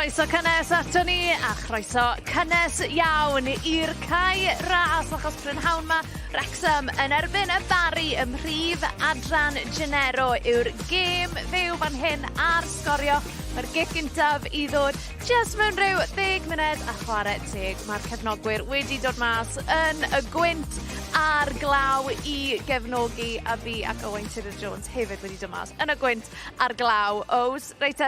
Chroeso cynnes ato ni, a chroeso cynnes iawn i'r cae ras achos prynhawn ma Wrexham yn erbyn y Barri ym Brif Adran Genero yw'r gêm fyw fan hyn ar sgorio. Mae'r gig gyntaf i ddod just mewn rhyw 10 munud a chwarae teg. Mae'r cefnogwyr wedi dod mas yn y gwynt a'r glaw i gefnogi a fi ac Owain Tudor-Jones hefyd wedi dod mas yn y gwynt a'r glaw. Ows, reit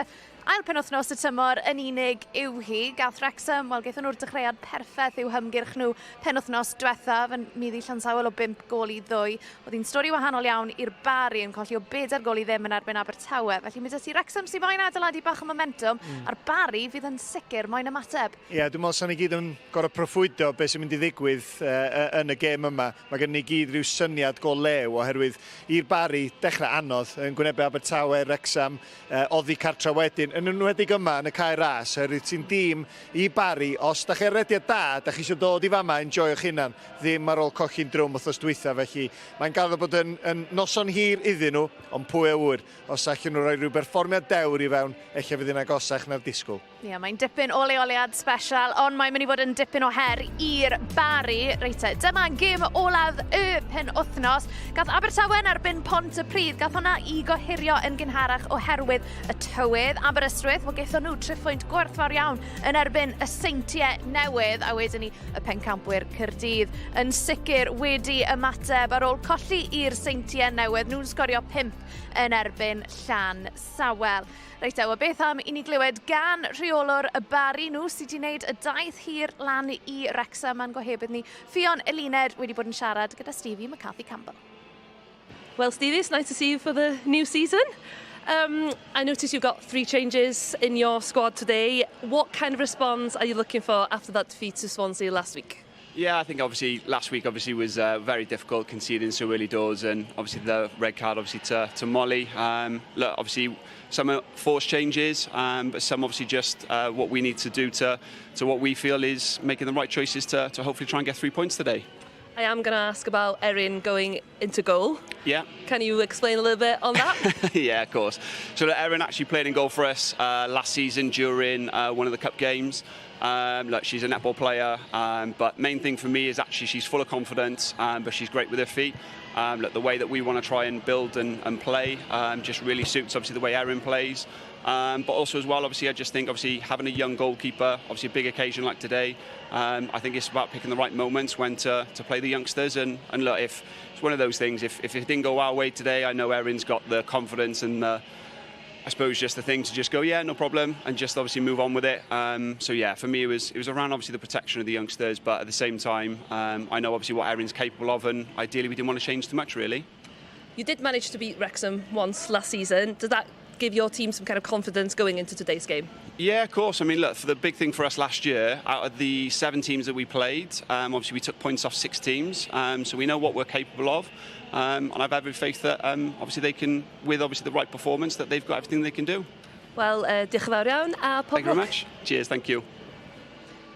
ail penwythnos y tymor yn unig yw hi. Gath Wrexham, wel gaethon nhw'r dechreuad perffaith i'w hymgyrch nhw penwythnos diwethaf yn middi llansawel o 5 gol i 2. Oedd hi'n stori wahanol iawn i'r Barri yn colli o 4 gol i ddim yn erbyn Abertawe. Felly mi dyty Wrexham sy'n moyn adeiladu bach o momentum, a'r Barri fydd yn sicr moyn ymateb. Ie, dwi'n meddwl sa'n ni gyd yn gorau proffwydo beth sy'n mynd i ddigwydd yn y gêm yma. Mae gen ni gyd rhyw syniad go lew oherwydd i'r Barri dechrau anodd yn gwynebu Abertawe, Wrexham, oddi cartra wedyn. Yn enwedig yma yn y cae ras, oherwydd ti'n dîm i Barri, os da chi'n rediad da, da chi eisiau dod i fama, enjoyo'ch hunan, ddim ar ôl colli'n drwm wrthos dwytha, felly mae'n gaddo bod yn noson hir iddyn nhw, ond pwy a wyr, os allan nhw rhoi rhyw berfformiad dewr i fewn, eich fydd yn agosach na'r disgwyl. Ie, mae'n dipyn o leoliad special, ond mae'n mynd i fod yn dipyn o her i'r Barri. Reit, dyma gêm olaf y penwythnos. Gath Abertawe yn erbyn Pont y Pridd, gath hwnna i gohirio yn gynharach oherwydd y tywydd. Aberystwyth, wel gaethon nhw 3 phwynt gwerthfawr iawn yn erbyn y Seintiau newydd, a wedyn ni y pencampwyr Caerdydd yn sicr wedi ymateb ar ôl colli i'r Seintiau newydd. Nhw'n sgorio 5 yn erbyn Llansawel. Reit ewa, beth am i ni glywed gan rheolwr y Barri nhw sydd wedi gwneud y daith hir lan i Wrexham a'n gohebydd ni. Fion Eluned wedi bod yn siarad gyda Stevie McCarthy-Campbell. Well, Stevie, it's nice to see you for the new season. I noticed you've got 3 changes in your squad today. What kind of response are you looking for after that defeat to Swansea last week? Yeah, I think obviously last week was very difficult conceding so early doors, and obviously the red card to Molly. Look, obviously some forced changes, but some obviously just what we need to do to what we feel is making the right choices to hopefully try and get 3 points today. I am going to ask about Erin going into goal. Yeah. Can you explain a little bit on that? Yeah, of course. So Erin actually played in goal for us last season during one of the cup games. Look, she's a netball player, but main thing for me is actually she's full of confidence, but she's great with her feet. Look, the way that we want to try and build and play just really suits obviously the way Erin plays. But also as well, obviously, I just think obviously having a young goalkeeper, obviously a big occasion like today, I think it's about picking the right moments when to play the youngsters. And look, if it's one of those things, if it didn't go our way today, I know Erin's got the confidence and I suppose just the thing to just go, yeah, no problem, and just obviously move on with it. So yeah, for me it was around obviously the protection of the youngsters, but at the same time, I know obviously what Erin's capable of, and ideally we didn't want to change too much really. You did manage to beat Wrexham once last season. Does that give your team some kind of confidence going into today's game? Yeah, of course. I mean, look, for the big thing for us last year, out of the 7 teams that we played, obviously we took points off 6 teams, so we know what we're capable of. And I've every faith that obviously they can, with obviously the right performance, that they've got everything they can do. Well, diolch yn fawr iawn a pob Thank you very much. Cheers, thank you.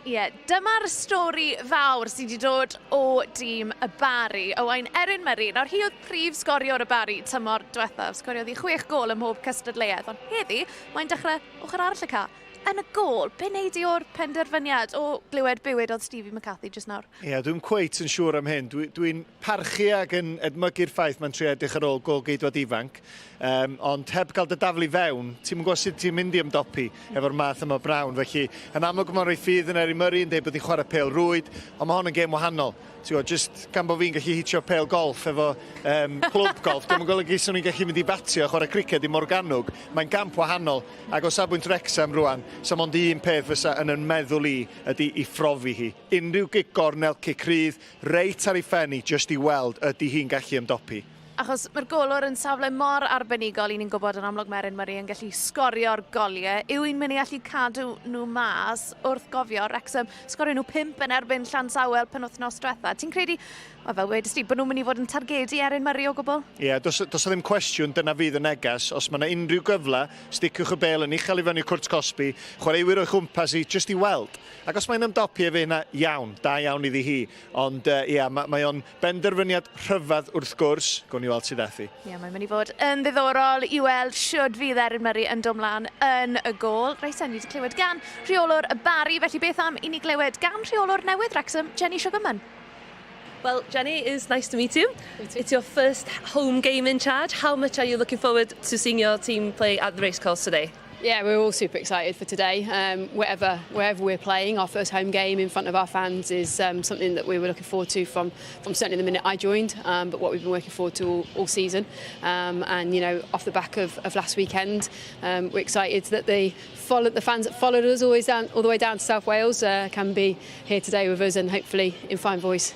Ie, dyma'r stori fawr sydd wedi dod o dîm y Barri. Owain Erin Murray. Nawr hi oedd prif sgoriwr y Barri tymor diwethaf. Sgoriodd hi 6 gol ym mhob cystadleuaeth. Ond heddi, mae'n dechrau ochr arall y ca. Yn y gol, be wneud i o'r penderfyniad o glywed bywyd oedd Stevie McCarthy jyst nawr? Ie, dwi'n cweit yn siŵr am hyn. Dwi'n parchu ag yn edmygu'r ffaith mae'n trio edrych ar ôl gol geidwad ifanc. Ond heb gael dy daflu fewn, ti'n gwybod sut ti'n mynd i ymdopi efo'r math yma Brown. Felly, yn amlwg mae'n rhoi ffydd yn Erin Murray yn dweud bod hi'n chwarae pêl rwyd, ond mae hon yn gêm wahanol. Ti'n gwybod, just gan bod fi'n gallu hitio pêl golf efo clwb golf, dwi'n golygu sy'n ni'n gallu mynd i batio a chwarae criced i Morganwg. Mae'n gamp wahanol, ac o safbwynt Wrexham rwan, so mond un peth fysa yn meddwl i ydy i phrofi hi. Unrhyw gic gornel, cic rydd, reit ar ei ffenni, just i weld ydy hi'n gallu ymdopi. Achos mae'r golwr yn safle mor arbenigol, ni'n gwybod yn amlwg Erin Murray yn gallu sgorio'r goliau. Yw i'n mynd i allu cadw nhw mas wrth gofio Wrexham sgorio nhw 5 yn erbyn Llansawel penwythnos diwetha. Ti'n credu, fel wedys ti, bod nhw'n mynd i fod yn targedu Erin Murray o gwbl? Ie, does ddim cwestiwn dyna fydd y negas. Os mae yna unrhyw gyfle, sticiwch y bel yn uchel i fyny Cwrt Cosby, chwaraewyr o'i chwmpas i, just i weld. Ac os mae'n ymdopi efo hynna, iawn, da iawn iddi hi. Ond ie, mae o'n benderfyniad rhyfedd wrth gwrs, gwn i i weld sydd ethu. Ie, mae'n mynd i fod yn ddiddorol i weld siwd fydd Erin Murray yn dod mlaen yn y gôl. Reit, ni wedi clywed gan rheolwr y Barri, felly beth am i ni glywed gan rheolwr newydd Wrexham, Jenny Sugarman. Well, Jenny, it's nice to meet you. It's your first home game in charge. How much are you looking forward to seeing your team play at the racecourse today? Yeah, we're all super excited for today. Wherever we're playing, our first home game in front of our fans is something that we were looking forward to from certainly the minute I joined, but what we've been working forward to all season. And you know, off the back of last weekend, we're excited that the fans that followed us all the way down to South Wales can be here today with us and hopefully in fine voice.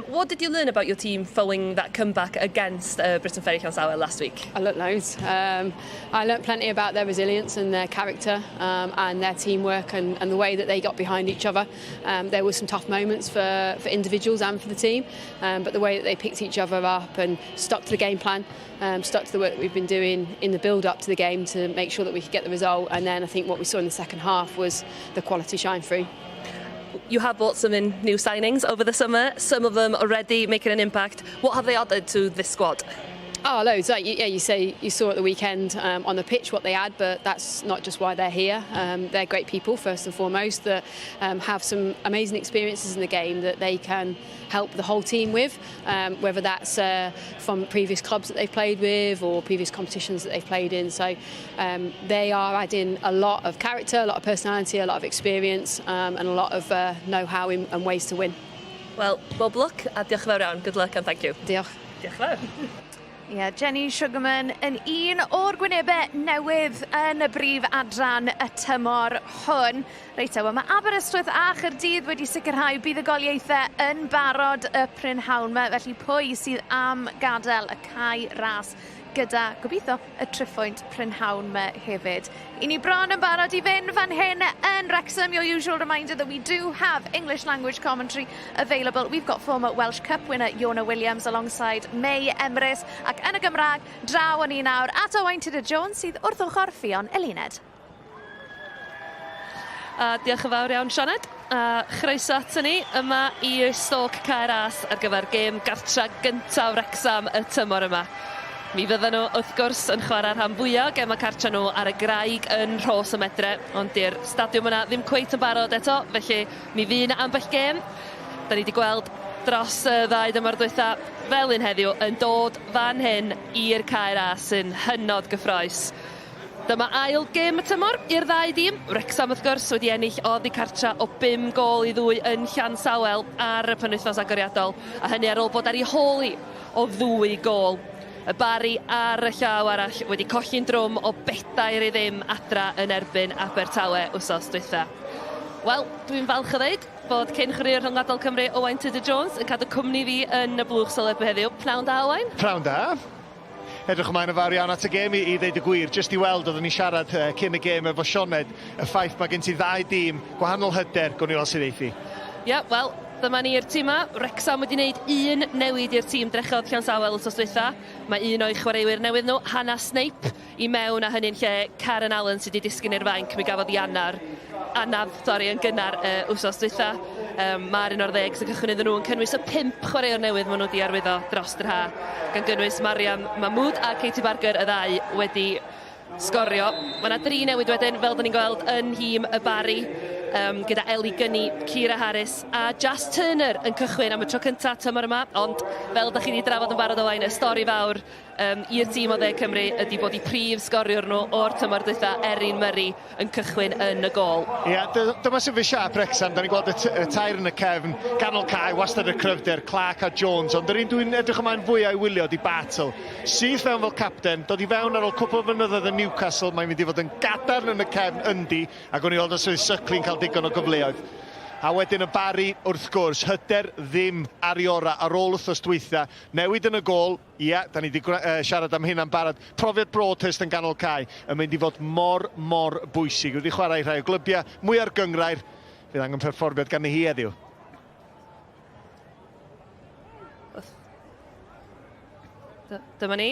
What did you learn about your team following that comeback against Britain Ferry Llansamel last week? I learnt loads. I learnt plenty about their resilience and their character and their teamwork and the way that they got behind each other. There were some tough moments for individuals and for the team, but the way that they picked each other up and stuck to the game plan, stuck to the work that we've been doing in the build-up to the game to make sure that we could get the result. And then I think what we saw in the second half was the quality shine through. You have brought some in new signings over the summer, some of them already making an impact. What have they added to this squad? Oh, loads. You saw at the weekend on the pitch what they had, but that's not just why they're here. They're great people, first and foremost, that have some amazing experiences in the game that they can help the whole team with, whether that's from previous clubs that they've played with or previous competitions that they've played in. So they are adding a lot of character, a lot of personality, a lot of experience, and a lot of know-how and ways to win. Well, bob luck a diolch yn fawr iawn. Good luck and thank you. Diolch. Diolch yn fawr. Ie, Jenny Sugarman yn un o'r gwynebau newydd yn y brif adran y tymor hwn. Reit, mae Aberystwyth a Chaerdydd wedi sicrhau buddugoliaethau yn barod y prynhawn yma, felly pwy sydd am gadael y cae ras gyda, gobeithio, y triphwynt prynhawn yma hefyd. I ni bron yn barod i fynd fan hyn yn Wrexham. Your usual reminder that we do have English language commentary available. We've got former Welsh Cup winner Iona Williams alongside May Emrys, ac yn y Gymraeg, draw yn un nawr at Owain Tudur-Jones sydd wrth ochr Ffion Eluned. Diolch yn fawr iawn, Sioned. Chroeso ato ni yma i'r stoc cae ras ar gyfer gêm gartra gyntaf Wrecsam y tymor yma. Mi fydden nhw wrth gwrs yn chwarae rhan fwyaf gem y cartra nhw ar y graig yn Rhos y Medre, ond di'r stadiwm yna ddim cweit yn barod eto, felly mi fydd yna ambell gêm. Da ni wedi gweld dros y ddau dymor dwytha fel un heddiw yn dod fan hyn i'r cae ras yn hynod gyffroes. Dyma ail gêm y tymor i'r ddau dîm. Wrexham wrth gwrs wedi ennill oddi cartra o 5 gol i 2 yn Llansawel ar y penwythnos agoriadol, a hynny ar ôl bod ar ei holi o 2 gol. Y Barri ar y llaw arall wedi colli'n drwm o 4-0 adra yn erbyn Abertawe wsos dwytha. Wel, dwi'n falch o ddeud bod cyn chwaraewr rhyngwladol Cymru Owain Tudur-Jones yn cadw cwmni fi yn y blwch Sylwebaeth heddiw. Pnawn da, Owain? Pnawn da. Edrych ymlaen yn fawr iawn at y gêm i ddeud y gwir. Just i weld, oeddwn ni siarad cyn y gêm efo Sioned, y ffaith mae gen ti 2 dîm, gwahanol hyder, gwn i weld sydd eithi. Ie, wel, dyma ni'r tîm yma. Wrexham wedi gwneud un newid i'r tîm drechodd Llansawel wsos dwytha. Mae un o'i chwaraewyr newydd nhw, Hannah Snape, i mewn a hynny'n lle Karen Allen sydd wedi disgyn i'r fainc. Mi gafodd i yn gynnar wsos dwytha. Mae'r 11 sy'n cychwyn iddyn nhw yn cynnwys y 5 chwaraewr newydd maen nhw wedi arwyddo dros yr ha. Gan gynnwys Mariam Mahmood a Katie Barker, y ddau wedi sgorio. Mae yna 3 newid wedyn, fel da ni'n gweld yn hîm y Barri, gyda Ellie Gunny, Ciara Harris a Jas Turner yn cychwyn am y tro cyntaf tymor yma, ond fel da chi wedi drafod yn barod Owain, y stori fawr i'r tîm o De Cymru ydy bod i prif sgoriwr nhw o'r tymor dwytha, Erin Murray, yn cychwyn yn y gol. Ie, dyma sy'n fi siap Wrexham, da ni'n gweld y tair yn y cefn, ganol cae, wastad y cryfder, Clark a Jones, ond yr un dwi'n edrych ymlaen fwy o'i wylio di Battle. Syth fewn fel capten, dod i fewn ar ôl cwpl o flynyddoedd yn Newcastle, mae'n mynd i fod yn gadarn yn y cefn yndi, ac o'n i weld os oedd Sycli'n cael digon o gyfleoedd. A wedyn y Barri, wrth gwrs, hyder ddim herio'r ar ôl wrthos dwytha. Newid yn y gol, ie, da ni wedi siarad am hyn am barod. Profiad Broadhurst yn ganol cae yn mynd i fod mor bwysig. Wedi chwarae rhai o glybiau mwy ar gyngrair. Fydd angen perfformiad gan hi heddiw. Dyma ni,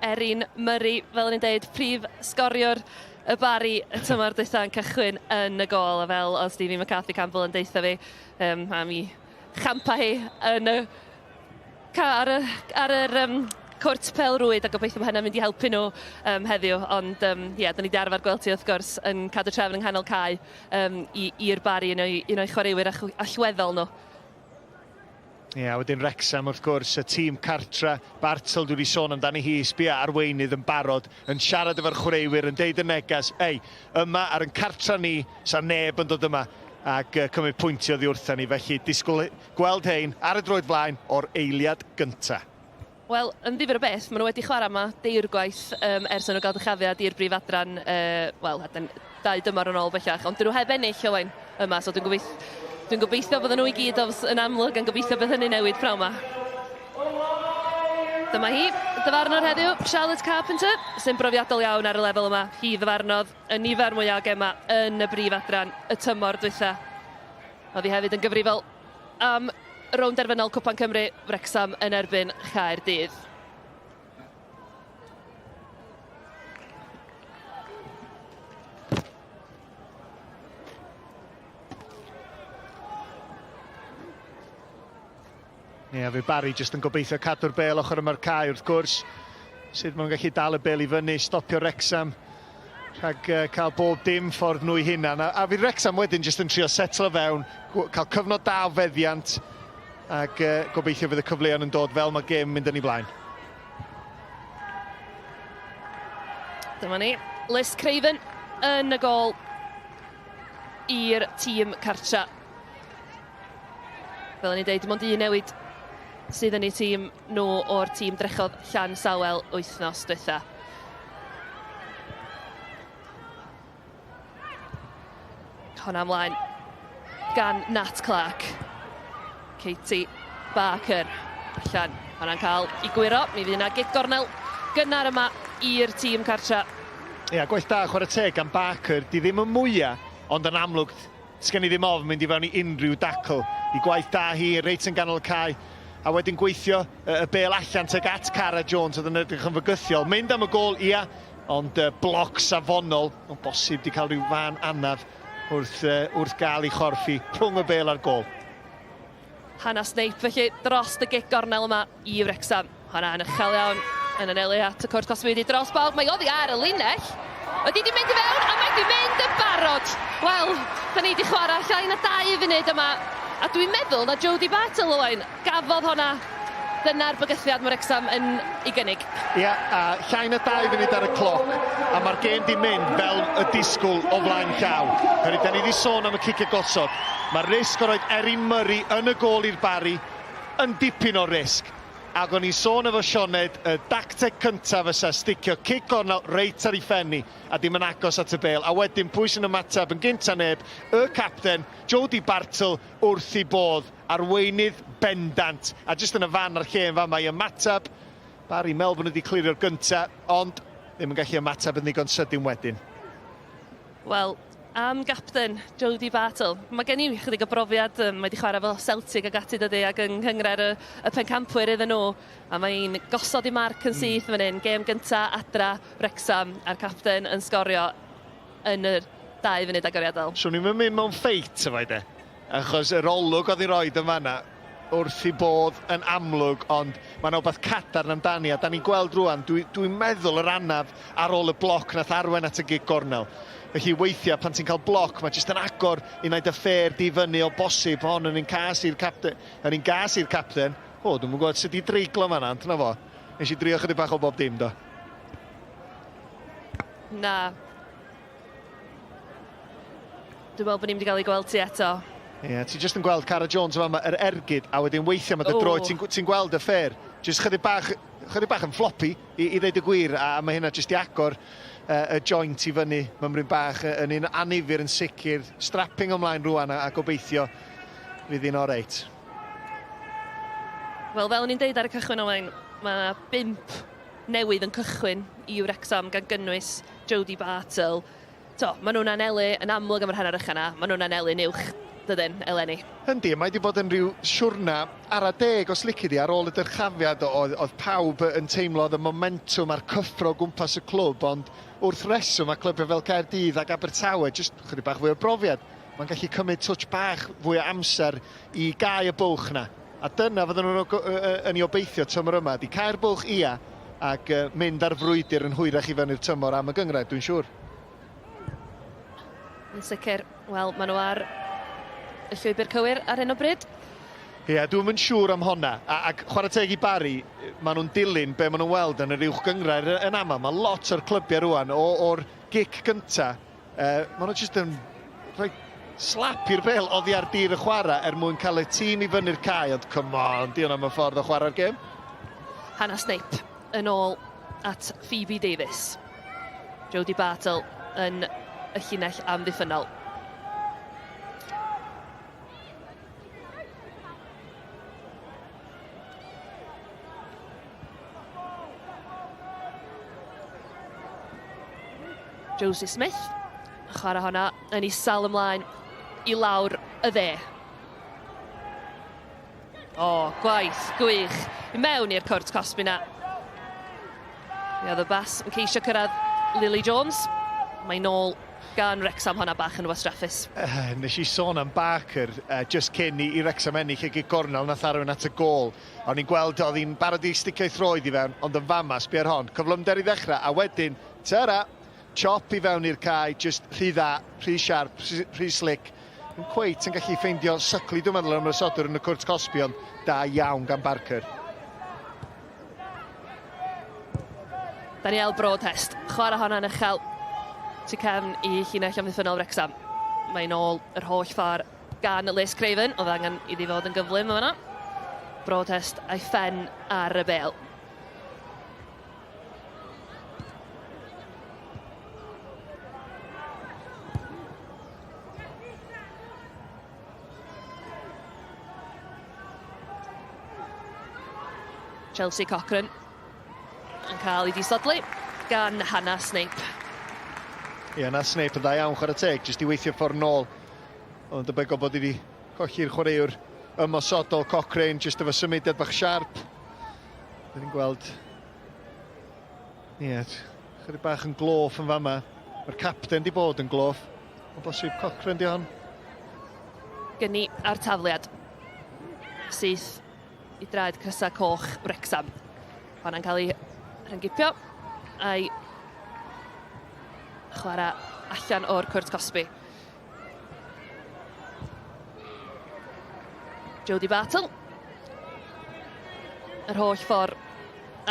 Erin Murray, fel ni'n dweud, prif sgoriwr y Barri y tymor dwytha yn cychwyn yn y gol, a fel o Stevie McCarthy Campbell yn deitha fi, am i champa hi yn y ar yr cwrt pel-rwyd a gobeithio bod hynna'n mynd i helpu nhw heddiw, ond ie, da ni di arfer gweld ti wrth gwrs yn cadw trefn yng nghanol cae i'r Barri un o'i chwaraewyr allweddol nhw. Ie, wedyn Wrecsam wrth gwrs, y tîm cartra, Bartel dwi wedi sôn amdani hi, sbia arweinydd yn barod, yn siarad efo'r chwaraewyr, yn deud y negas, ei, yma ar yn cartra ni, sa neb yn dod yma ac cymryd pwyntio oddi wrtha ni, felly disgwyl gweld hein ar y droed flaen o'r eiliad gyntaf. Wel, yn ddifur o beth, maen nhw wedi chwarae yma deir gwaith ers nhw gael dychafiad i'r Brif Adran, wel, 2 dymor yn ôl bellach, ond dyn nhw heb ennill Owain yma, so dwi'n gobeithio bod nhw i gyd yn amlwg yn gobeithio bydd hynny newid pnawn yma. Dyma hi, dyfarnwr heddiw, Charlotte Carpenter, sy'n brofiadol iawn ar y lefel yma. Hi ddyfarnodd y nifer mwyaf o gema yn y Brif Adran y tymor dwytha. Oedd hi hefyd yn gyfrifol am rownd derfynol Cwpan Cymru, Wrexham yn erbyn Caerdydd. Ie, fe Barri jyst yn gobeithio cadw'r bel ochr yma'r cae wrth gwrs. Sut ma'n gallu dal y bel i fyny, stopio Wrecsam rhag cael bob dim ffordd nhw i hunan. A fydd Wrecsam wedyn jyst yn trio setlo fewn, cael cyfnod da o feddiant ac gobeithio fydd y cyfleon yn dod fel mae gêm mynd yn ei blaen. Dyma ni, Liz Craven yn y gol i'r tîm cartra. Fel o'n i'n deud, dim ond un newid sydd yn ei tîm nhw o'r tîm drechodd Llan Sawel wythnos dwytha. Honna ymlaen gan Nat Clark. Katie Barker allan. Hwnna'n cael i gwiro. Mi fydd yna gig gornel gynnar yma i'r tîm cartra. Ie, gwaith da chwarae teg am Barker. Di ddim yn mwyaf, ond yn amlwg, sgen i ddim ofn mynd i fewn i unrhyw dacl. I gwaith da hi, reit yn ganol y cae. A wedyn gweithio y bel allan teg at Cara Jones, oedd yn edrych yn fygythiol. Mynd am y gol, ia, ond bloc safonol. Ond bosib di cael rhyw fan anaf wrth gael ei chorffi rhwng y bel a'r gol. Hannah Snape felly dros y gig gornel yma i Wrexham. Honna yn uchel iawn yn anelu at y cwrt cosmedi dros bawb. Mae oddi ar y linell. Wedi di mynd i fewn a mae di mynd yn barod. Wel, da ni di chwarae llai na 2 funud yma. A dwi'n meddwl na Jodie Bartel Owain gafodd honna. Dyna'r bygythiad mae Wrexham yn ei gynnig. Ia, a llai na 2 funud ar y cloc. A mae'r gêm di mynd fel y disgwyl o flaen llaw. Hynny, da ni di sôn am y cicio gosod. Mae'r risg o roed Erin Murray yn y gol i'r Barri yn dipyn o risg. Ac o'n i'n sôn efo Sioned, y dacteg cyntaf fysa sticio cic gornel reit ar ei ffenni a dim yn agos at y bel. A wedyn pwy sy'n ymateb yn gynta neb, y capten, Jodie Bartel, wrth i bodd, arweinydd bendant. A jyst yn y fan ar lle yn fama i ymateb. Barri Melbourne wedi clirio'r gynta, ond ddim yn gallu ymateb yn ddigon sydyn wedyn. Wel, am gapten Jodie Bartel, mae gen i chydig o brofiad, mae wedi chwarae fel Celtic ag ati dydy ag yng Nghyngrair y pencampwyr iddyn nhw. A mae'n gosod i marc yn syth fan hyn, gêm gynta adra Wrexham a'r capten yn sgorio yn y 2 funud agoriadol. So ni'n mynd mewn ffeit efo de, achos yr olwg oedd i roed yn fanna wrth i bodd yn amlwg, ond mae'n rhywbeth cadarn amdani, a da ni'n gweld rwan, dwi'n meddwl yr anaf ar ôl y bloc nath arwen at y gig gornel. Felly weithiau pan ti'n cael bloc, mae jyst yn agor i wneud y ffer di fyny o bosib hon yn un gas i'r capten. Yn un gas i'r capten. O, dwi'n gwybod sut i dreiglo fan'na, dyna fo. Nes i drio chydig bach o bob dim, do. Na. Dwi'n meddwl bod ni'n mynd i gael ei gweld ti eto. Ie, ti jyst yn gweld Cara Jones yma, yr ergyd, a wedyn weithiau mae dy droed, ti'n gweld y ffer. Jyst chydig bach yn floppy i ddeud y gwir, a mae hynna jyst i agor y joint i fyny, mymryn bach yn un anifir yn sicr, strapping ymlaen rwan a gobeithio fydd un o reit. Wel, fel ni'n deud ar y cychwyn Owain, mae 5 newydd yn cychwyn i Wrexham gan gynnwys Jodie Bartel. Maen nhw'n anelu yn amlwg am yr hanner ychyna, maen nhw'n anelu uwch dydyn, eleni. Yndi, mae wedi bod yn rhyw siwrna ar a deg os lici di ar ôl y dyrchafiad oedd pawb yn teimlo y momentum a'r cyffro o gwmpas y clwb, ond wrth reswm a clybiau fel Caerdydd ac Abertawe, jyst chydig bach fwy o brofiad. Mae'n gallu cymryd touch bach fwy o amser i gau y bwlch na. A dyna fydden nhw'n yn ei obeithio tymor yma, di cael bwlch ia ac mynd ar frwydr yn hwyrach i fewn i'r tymor am y Gymraeg, dwi'n siŵr. Yn sicr, wel, maen nhw ar y llwybr cywir ar hyn o bryd. Ie, dwi'n mynd siŵr am honna. Ac chwarae teg i Barri, maen nhw'n dilyn be maen nhw'n weld yn yr uwch gyngrair yn aml. Mae lot o'r clybiau rwan o'r gic gynta. Maen nhw jyst yn rhoi slap i'r bel oddi ar dir y chwarae mwyn cael y tîm i fyny'r cae. Ond come on, di hwnna mewn ffordd o chwarae'r gêm. Hannah Snape yn ôl at Phoebe Davies. Jodie Bartle yn y llinell amddiffynol. Josie Smith, chwarae honna yn isal ymlaen i lawr y dde. O, gwaith, gwych, i mewn i'r cwrt cosbi na. Mi oedd y bas yn ceisio cyrraedd Lily Jones. Mae'n nôl gan Wrexham honna bach yn wastraffus. Nes i sôn am Barker just cyn i Wrexham ennill ag i gornel nath arwain at y gol. O'n i'n gweld oedd hi'n barod i sticio ei throed i fewn, ond yn fama, sbi ar hon. Cyflymder i ddechrau, a wedyn, tyra, chop i fewn i'r cae, just rhy dda, rhy sharp, rhy slick. Yn cweit yn gallu ffeindio syclu, dwi'n meddwl, am ysodwr yn y cwrt cosbi, ond da iawn gan Barker. Daniel Broadhurst, chwarae honna yn uchel. Tu cefn i llinell amddiffynol Wrexham. Mae'n ôl yr holl ffordd gan Les Craven, oedd angen iddi fod yn gyflym yma. Broadhurst a'i ffen ar y bel. Chelsea Cochran yn cael ei disodlu gan Hannah Snape. Ie, na Snape yn dda iawn chwarae teg, jyst i weithio ffordd nôl. Ond debygol bod wedi colli'r chwaraewr ymosodol Cochrane, jyst efo symudiad bach siarp. Dyn ni'n gweld... Ie, chydig bach yn gloff yn fama. Mae'r capten di bod yn gloff. O bosib Cochrane di hon. Gynni ar tafliad sydd i draed crysa coch Wrexham. Hwna'n cael ei rhangipio a'i chwarae allan o'r cwrt cosbi. Jodie Bartle. Yr holl ffordd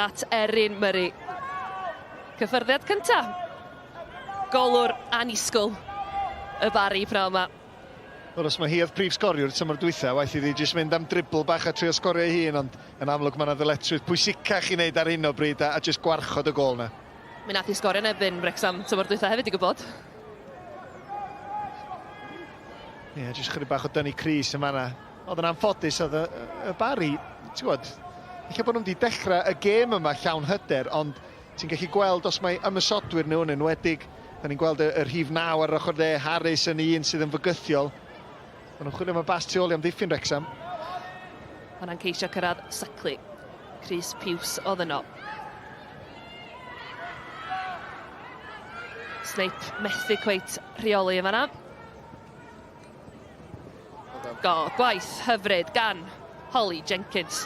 at Erin Murray. Cyffyrddiad cyntaf. Golwr anisgwl y Barri pnawn yma. Wel, os mae hi oedd prif sgoriwr tymor dwytha, waith iddi jyst mynd am dribl bach a trio sgorio ei hun, ond yn amlwg mae yna ddyletswydd pwysicach i wneud ar hyn o bryd a jyst gwarchod y gol na. Mi nath i sgorio yn erbyn Wrexham tymor dwytha hefyd i gwybod. Ie, jyst chydig bach o dynnu Cris yn fanna. Oedd yn anffodus, oedd y Barri, ti'n gwybod, eich bod nhw wedi dechrau y gêm yma llawn hyder, ond ti'n gallu gweld os mae ymysodwyr nhw yn enwedig. Da ni'n gweld y rhif 9 ar ochr dde, Harris yn un sydd yn fygythiol. Maen nhw'n chwilio am y bas tu ôl am ddiffyn Wrexham. Hwna'n ceisio cyrraedd syclu. Chris Piws oedd yno. Snape methu cweit rheoli yn fanna. Gwaith hyfryd gan Holly Jenkins.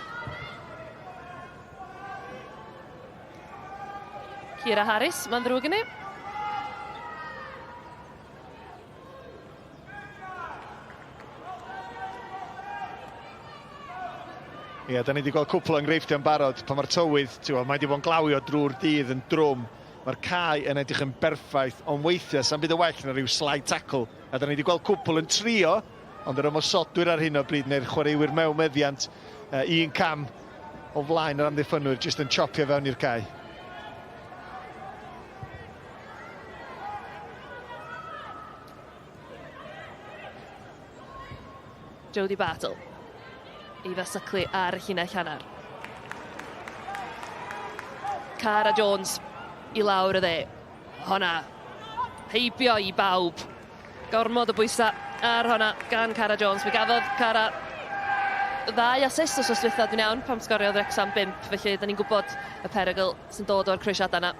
Ciara Harris, mae'n ddrwg yn ni. Ie, da ni wedi gweld cwpl o enghreifftiau yn barod pan mae'r tywydd, mae wedi bod yn glawio drwy'r dydd yn drwm. Mae'r cae yn edrych yn berffaith, ond weithiau sa'n byd y well na rhyw slide tackle. A da ni wedi gweld cwpl yn trio, ond yr ymosodwyr ar hyn o bryd neu'r chwaraewyr mewn meddiant, un cam o flaen yr amddiffynwyr, jyst yn chopio fewn i'r cae. Jodie Bartle. I fasyklu ar y llinell hanner. Cara Jones i lawr y dde. Honna heibio i bawb. Gormod o bwysau ar honna gan Cara Jones. Mi gafodd Cara 2 assist os dwytha dwi'n iawn pam sgoriodd Wrexham 5. Felly, da ni'n gwybod y perygl sy'n dod o'r crwysiadau yna.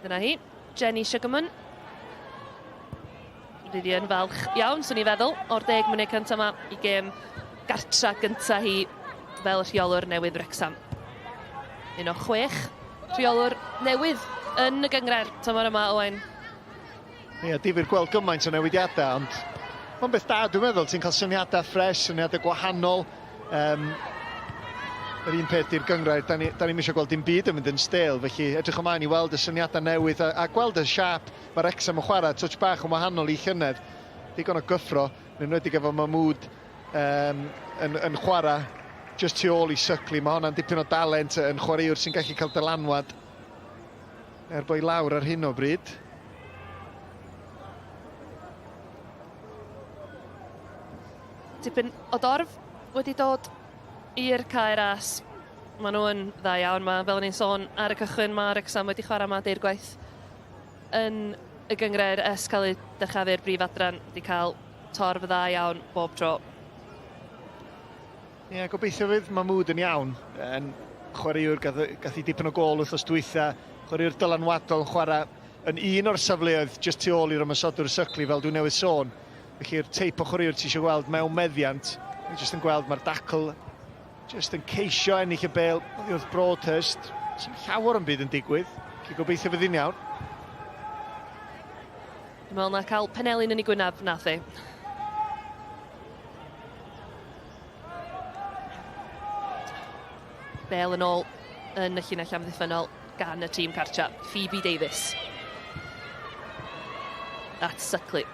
Dyna hi, Jenny Sugarman. Rydw i yn falch iawn, swn i feddwl, o'r 10 munud cyntaf yma i gêm gartra gyntaf hi fel rheolwr newydd Wrexham. Un o 6 rheolwr newydd yn y gyngred tymor yma, Owain. Ie, difyr gweld gymaint o newidiadau, ond mae'n beth da, dwi'n meddwl, ti'n cael syniadau ffres, syniadau gwahanol. Yr un peth i'r gyngrair, da ni'n eisiau gweld dim byd yn mynd yn stêl, felly edrych ymlaen i weld y syniadau newydd a gweld y siap. Mae Wrexham yn chwarae, touch bach yn wahanol i llynedd. Digon o gyffro, yn enwedig efo Mahmood yn chwarae just tu ôl i syglu. Mae hwnna'n dipyn o dalent yn chwaraewr sy'n gallu cael dylanwad boi lawr ar hyn o bryd. Dipyn o dorf wedi dod i'r cae ras. Maen nhw yn dda iawn. Fel ni'n sôn ar y cychwyn, mae Wrexham wedi chwarae ma deir gwaith yn y gyngred ers cael ei dyrchafu'r Brif Adran. Wedi cael torf dda iawn bob tro. Ie, gobeithio fydd Mahmood yn iawn. Yn chwaraewr gath i dipyn o gol wrthos dwytha. Chwaraewr dylanwadol yn chwarae yn un o'r safleoedd just tu ôl i'r ymysodwr syglu fel dwi'n newydd sôn. Felly'r teip o chwaraewr ti eisiau gweld mewn meddiant. Ni jyst yn gweld mae'r dacl jyst yn ceisio ennill y bêl oddi wrth Broadhurst. Sy'n llawer yn byd yn digwydd. Felly gobeithio fydd hi'n iawn. Dwi'n meddwl na cael Penelin yn ei gwynaf nath ei. Bêl yn ôl yn y llinell amddiffynol gan y tîm cartra, Phoebe Davies. At Clic.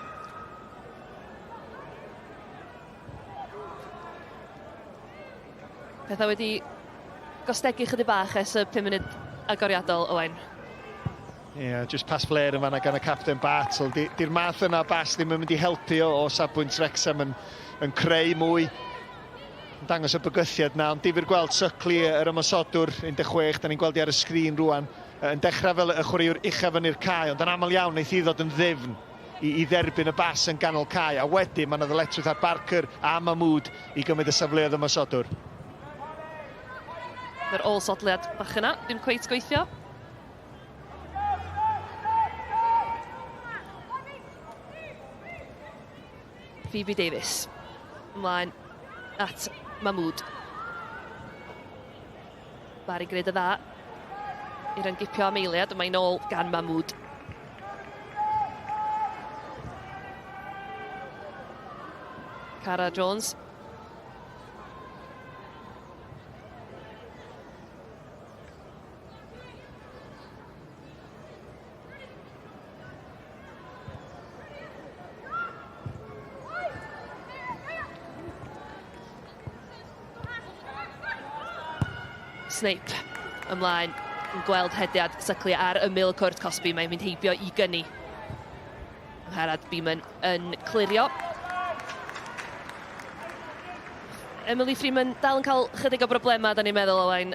Pethau wedi gostegu chydig bach ers y 5 munud agoriadol, Owain. Ie, just pas flair yn fanna gan y capten Bartle. Di'r math yna bas ddim yn mynd i helpu o safbwynt Wrexham yn creu mwy. Yn dangos y bygythiad na, ond difyr gweld syglu yr ymysodwr 16, da ni'n gweld i ar y sgrin rwan, yn dechrau fel y chwaraewr uchaf yn i'r cae, ond yn aml iawn wneith i ddod yn ddifn i dderbyn y bas yn ganol cae, a wedyn mae'n ddyletswydd ar Barker a Mahmood i gymryd y safleoedd ymysodwr. Yr ôl-sodliad bach yna, ddim cweit gweithio. Phoebe Davies, ymlaen at Mahmood. Barri gwneud y dda i'r ymgipio am eiliad, ond mae'n ôl gan Mahmood. Cara Jones. Snape ymlaen yn gweld hediad syglu ar ymyl Cwrt Cosby. Mae'n mynd heibio i gynni. Angharad Beeman yn clirio. Emily Freeman dal yn cael chydig o broblema, da ni'n meddwl, Owain.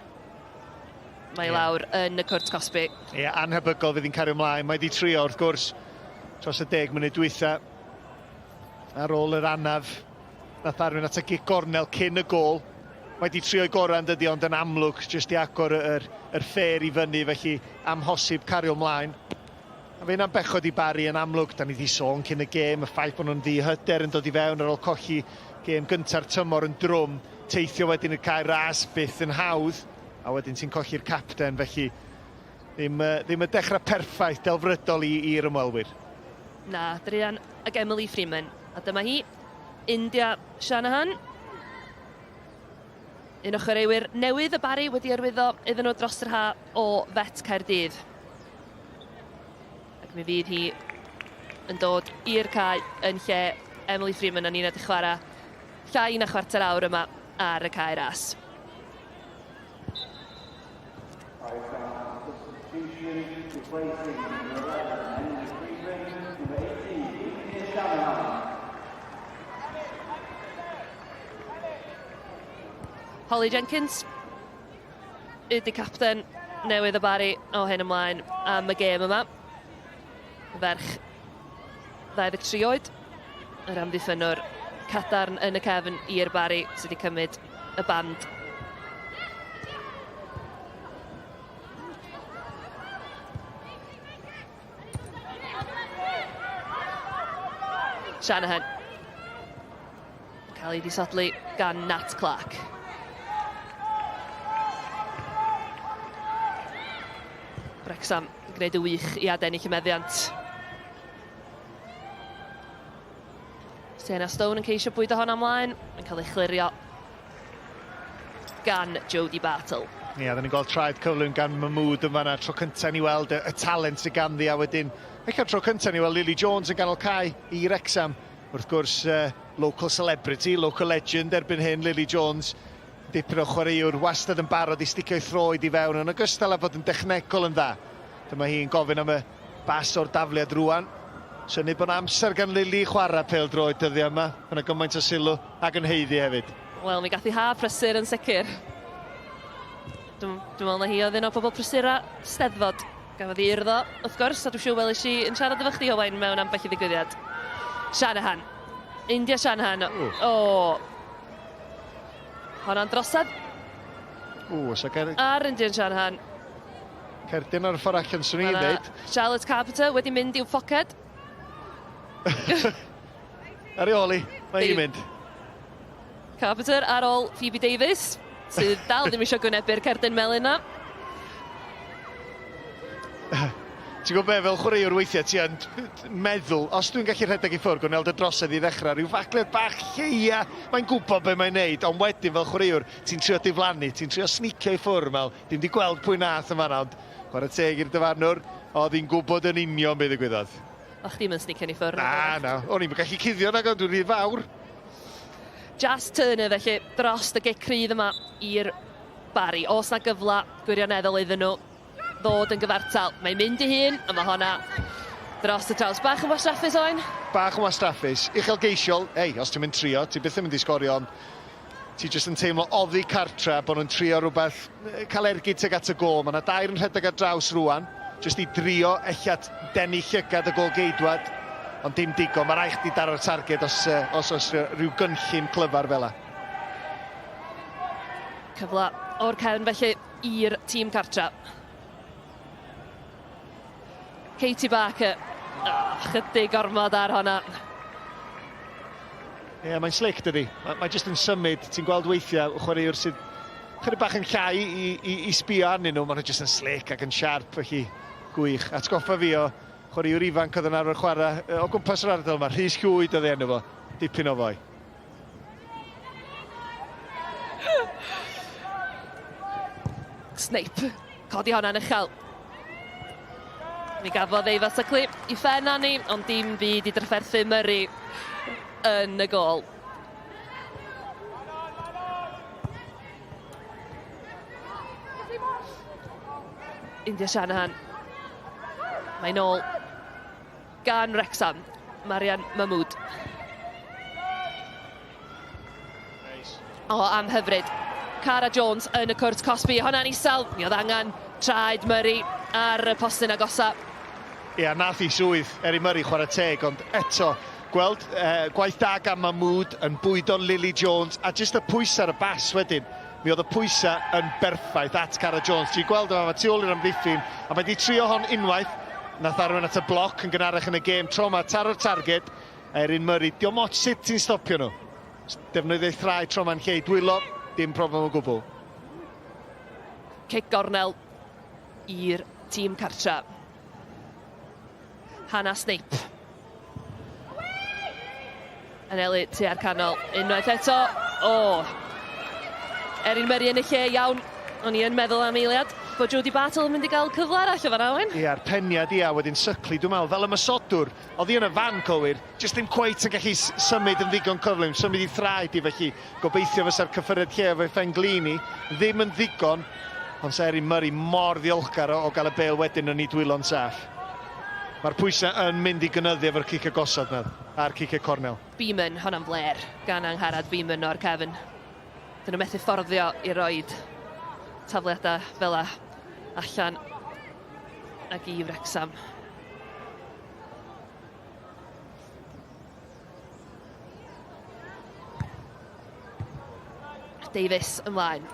Mae lawr yn y Cwrt Cosby. Ie, anhebygol fydd hi'n cario ymlaen. Mae di trio wrth gwrs dros y 10 munud dwytha. Ar ôl yr anaf, nath arwyn at y gig gornel cyn y gol. Mae di trio i gorau yn dydi, ond yn amlwg jyst i agor yr ffer i fyny, felly amhosib cario ymlaen. A fe yna'n bechod i Barri yn amlwg, da ni di sôn cyn y gêm, y ffaith bod nhw'n ddi-hyder yn dod i fewn ar ôl colli gêm gynta'r tymor yn drwm, teithio wedyn i'r cae ras byth yn hawdd, a wedyn ti'n colli'r capten, felly ddim y dechrau perffaith delfrydol i'r ymwelwyr. Na, Drian ag Emily Freeman, a dyma hi, India Shanahan. Un o chwaraewyr newydd y Barri wedi arwyddo iddyn nhw dros yr ha o Fet Caerdydd. Ac mi fydd hi yn dod i'r cae yn lle Emily Freeman yn un wedi chwarae llai na chwarter awr yma ar y cae ras. Holly Jenkins ydy capten newydd y Barri o hyn ymlaen am y gêm yma. Ferch 23 oed, yr amddiffynwr cadarn yn y cefn i'r Barri sydd wedi cymryd y band. Shanahan. Cael ei ddisodlu gan Nat Clark. Wrecsam yn gwneud y wych i adennill y meddiant. Sienna Stone yn ceisio bwydo hon amlaen, yn cael ei chlirio gan Jodie Bartle. Ie, da ni'n gweld traed cyflym gan Mahmood yn fanna, tro cyntaf ni weld y talent sy'n ganddi, a wedyn, eich tro cyntaf ni weld Lily Jones yn ganol cae i Wrecsam. Wrth gwrs, local celebrity, local legend erbyn hyn, Lily Jones, dipyn o chwaraewr wastad yn barod i sticio ei throed i fewn, yn ogystal â fod yn dechnegol yn dda. Dyma hi'n gofyn am y bas o'r dafliad rwan. Syni bod amser gan Lily chwarae pêl-droed dyddiau yma, yna gymaint o sylw ac yn heiddi hefyd. Wel, mi gath i ha prysur yn sicr. Dwi'n meddwl na hi oedd un o bobl prysura steddfod. Gafodd i urddo, wrth gwrs, a dwi'n siŵr welis i yn siarad efo chdi o wain mewn ambell i ddigwyddiad. Shanahan. India Shanahan. Honna'n drosad. So Ar Indian Shanahan. Cerdyn ar y ffordd allan, swn i'n dweud. Charlotte Carpenter wedi mynd i'w ffoced. Ar ei oli, mae hi'n mynd. Carpenter ar ôl Phoebe Davies, sydd dal ddim eisiau gwynebu'r cerdyn melyn na. Ti'n gwybod be, fel chwaraewr weithiau, ti yn meddwl, os dwi'n gallu rhedeg i ffwrdd, gwneud y drosedd i ddechrau, rhyw fagliad bach lleia, mae'n gwybod be mae'n neud, ond wedyn fel chwaraewr, ti'n trio diflannu, ti'n trio snicio i ffwrdd, mel, dim di gweld pwy nath yma nawr, ond chwarae teg i'r dyfarnwr, oedd hi'n gwybod yn union beth y gwyddoedd. Och, dim yn snicio ni ffwrdd. Na, o'n i'n gallu cuddio nag ond dwi'n rhy fawr. Jas Turner felly dros y gic rydd yma i'r Barri. Os na gyfla gwirioneddol iddyn nhw ddod yn gyfartal. Mae'n mynd i hun, a mae honna dros y traws. Bach yn wastraffus oen? Bach yn wastraffus. Uchelgeisiol, os ti'n mynd trio, ti byth yn mynd i sgorio, ond ti jyst yn teimlo oddi cartra bod nhw'n trio rhywbeth, cael ergyd teg at y gol. Mae yna dair yn rhedeg ar draws rwan, jyst i drio ellad denu llygad y gol geidwad, ond dim digon. Mae rhaid i daro'r targed os rhyw gynllun clyfar fel la. Cyfla o'r cefn felly i'r tîm cartra. Katie Barker, chydig gormod ar honna. Ie, mae'n slick dydi. Mae jyst yn symud, ti'n gweld weithiau chwaraewr sydd chydig bach yn llai i sbio arnyn nhw, maen nhw jyst yn slick ac yn siarp, felly gwych. Atgoffa fi o chwaraewr ifanc oedd yn arfer chwarae o gwmpas yr ardal yma, Rhys Llwyd oedd enw fo, dipyn o foi. Snape, codi honna yn uchel. Mi gafodd ei fasaclu i ffen ani, ond dim byd i drafferthu Murray yn y gol. India Shanahan. Mae'n ôl gan Wrecsam, Marian Mahmood. Am hyfryd. Cara Jones yn y cwrt Cosby, hwnna'n isel. Mi oedd angen traed Murray ar y postyn agosa. Ie, nath i swydd, Eri Murray chwarae teg, ond eto, gweld gwaith da gan Mahmood yn bwydo Lily Jones, a jyst y pwysau ar y bas wedyn. Mi oedd y pwysau yn berffaith at Cara Jones. Ti'n gweld yma, mae tu ôl i'r amddiffyn, a mae wedi trio hon unwaith. Nath arwain at y bloc yn gynharach yn y gêm. Tro ma taro'r targed, Erin Murray. Diolch moch sut ti'n stopio nhw. Defnyddio ei thrai tro ma'n lle i dwylo, dim problem o gwbl. Cic gornel i'r tîm cartra. Hannah Snape. Anelu tu ar canol. Unwaith eto. Erin Murray yn y lle iawn. O'n i yn meddwl am eiliad bod Jodie Bartle yn mynd i gael cyfle arall o fan awen. Ie, a'r peniad wedyn syclu, dwi'n meddwl, fel y mysodwr, oedd hi yn y fan cywir, jyst ddim cweit yn gallu symud yn ddigon cyflym, symud i thraed i felly, gobeithio fysa'r cyffyriad lle efo Fenglini, ddim yn ddigon, ond sa Erin Murray mor ddiolchgar o gael y bêl wedyn yn ei dwylo'n saff. Mae'r pwysau yn mynd i gynyddu efo'r cic agosod na, a'r cic cornel. Beeman, honna'n fler, gan Angharad Beeman o'r cefn. Dyn nhw methu fforddio i roed tafliadau fel allan ag i Wrecsam. Davies ymlaen.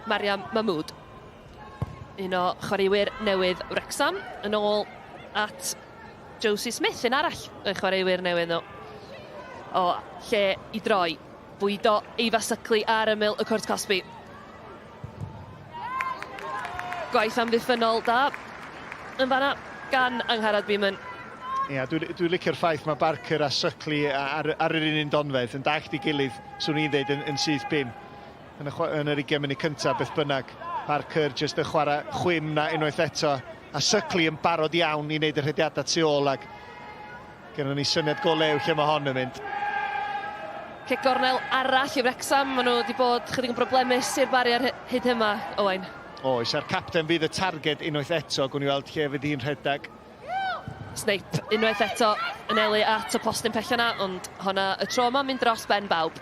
Mariam Mahmood. Un o chwaraewyr newydd Wrexham, yn ôl at Josie Smith, yn arall y chwaraewyr newydd nhw. O lle i droi, bwydo Eifa Sycli ar ymyl y cwrt Cosby. Gwaith amddiffynol da yn fanna gan Angharad Beeman. Ia, dwi'n licio'r ffaith mae Barker a Sycli ar yr un donfedd yn dallt i gilydd, swn i'n dweud, yn syth bim. Yn yr 20 munud cyntaf, beth bynnag. Barker jyst yn chwarae chwym na unwaith eto, a Sycli yn barod iawn i wneud y rhediadau tu ôl, ac gennym ni syniad go lew lle mae hon yn mynd. Cic gornel arall i Wrexham, maen nhw wedi bod chydig yn broblemus i'r Barri ar hyd yma, Owain. Oes, a'r capten fydd y targed unwaith eto, gwn i weld lle fydd hi'n rhedag. Snape unwaith eto yn elu at y postyn pell yna, ond honna y tro yma mynd dros ben bawb.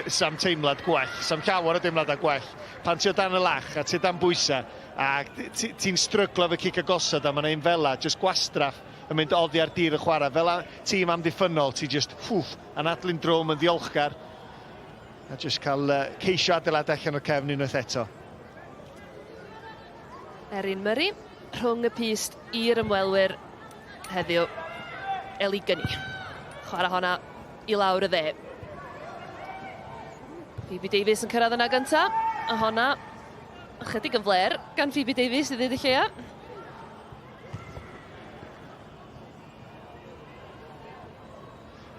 Sam teimlad gwell, sam llawer o deimlad a gwell. Pan ti o dan y lach a ti o dan bwysa, a ti'n stryglo fe cic agosod, a mae'n ein fela, jyst gwastraff yn mynd oddi ar dir y chwarae. Fel tîm amddiffynol, ti jyst anadlu'n drwm yn ddiolchgar, a jyst cael ceisio adeilad allan o'r cefn unwaith eto. Erin Murray rhwng y pist i'r ymwelwyr heddiw. Eli Gynni. Chwarae honna i lawr y dde. Phoebe Davies yn cyrraedd yna gynta. A honna chydig yn fler gan Phoebe Davies i ddweud y lleia.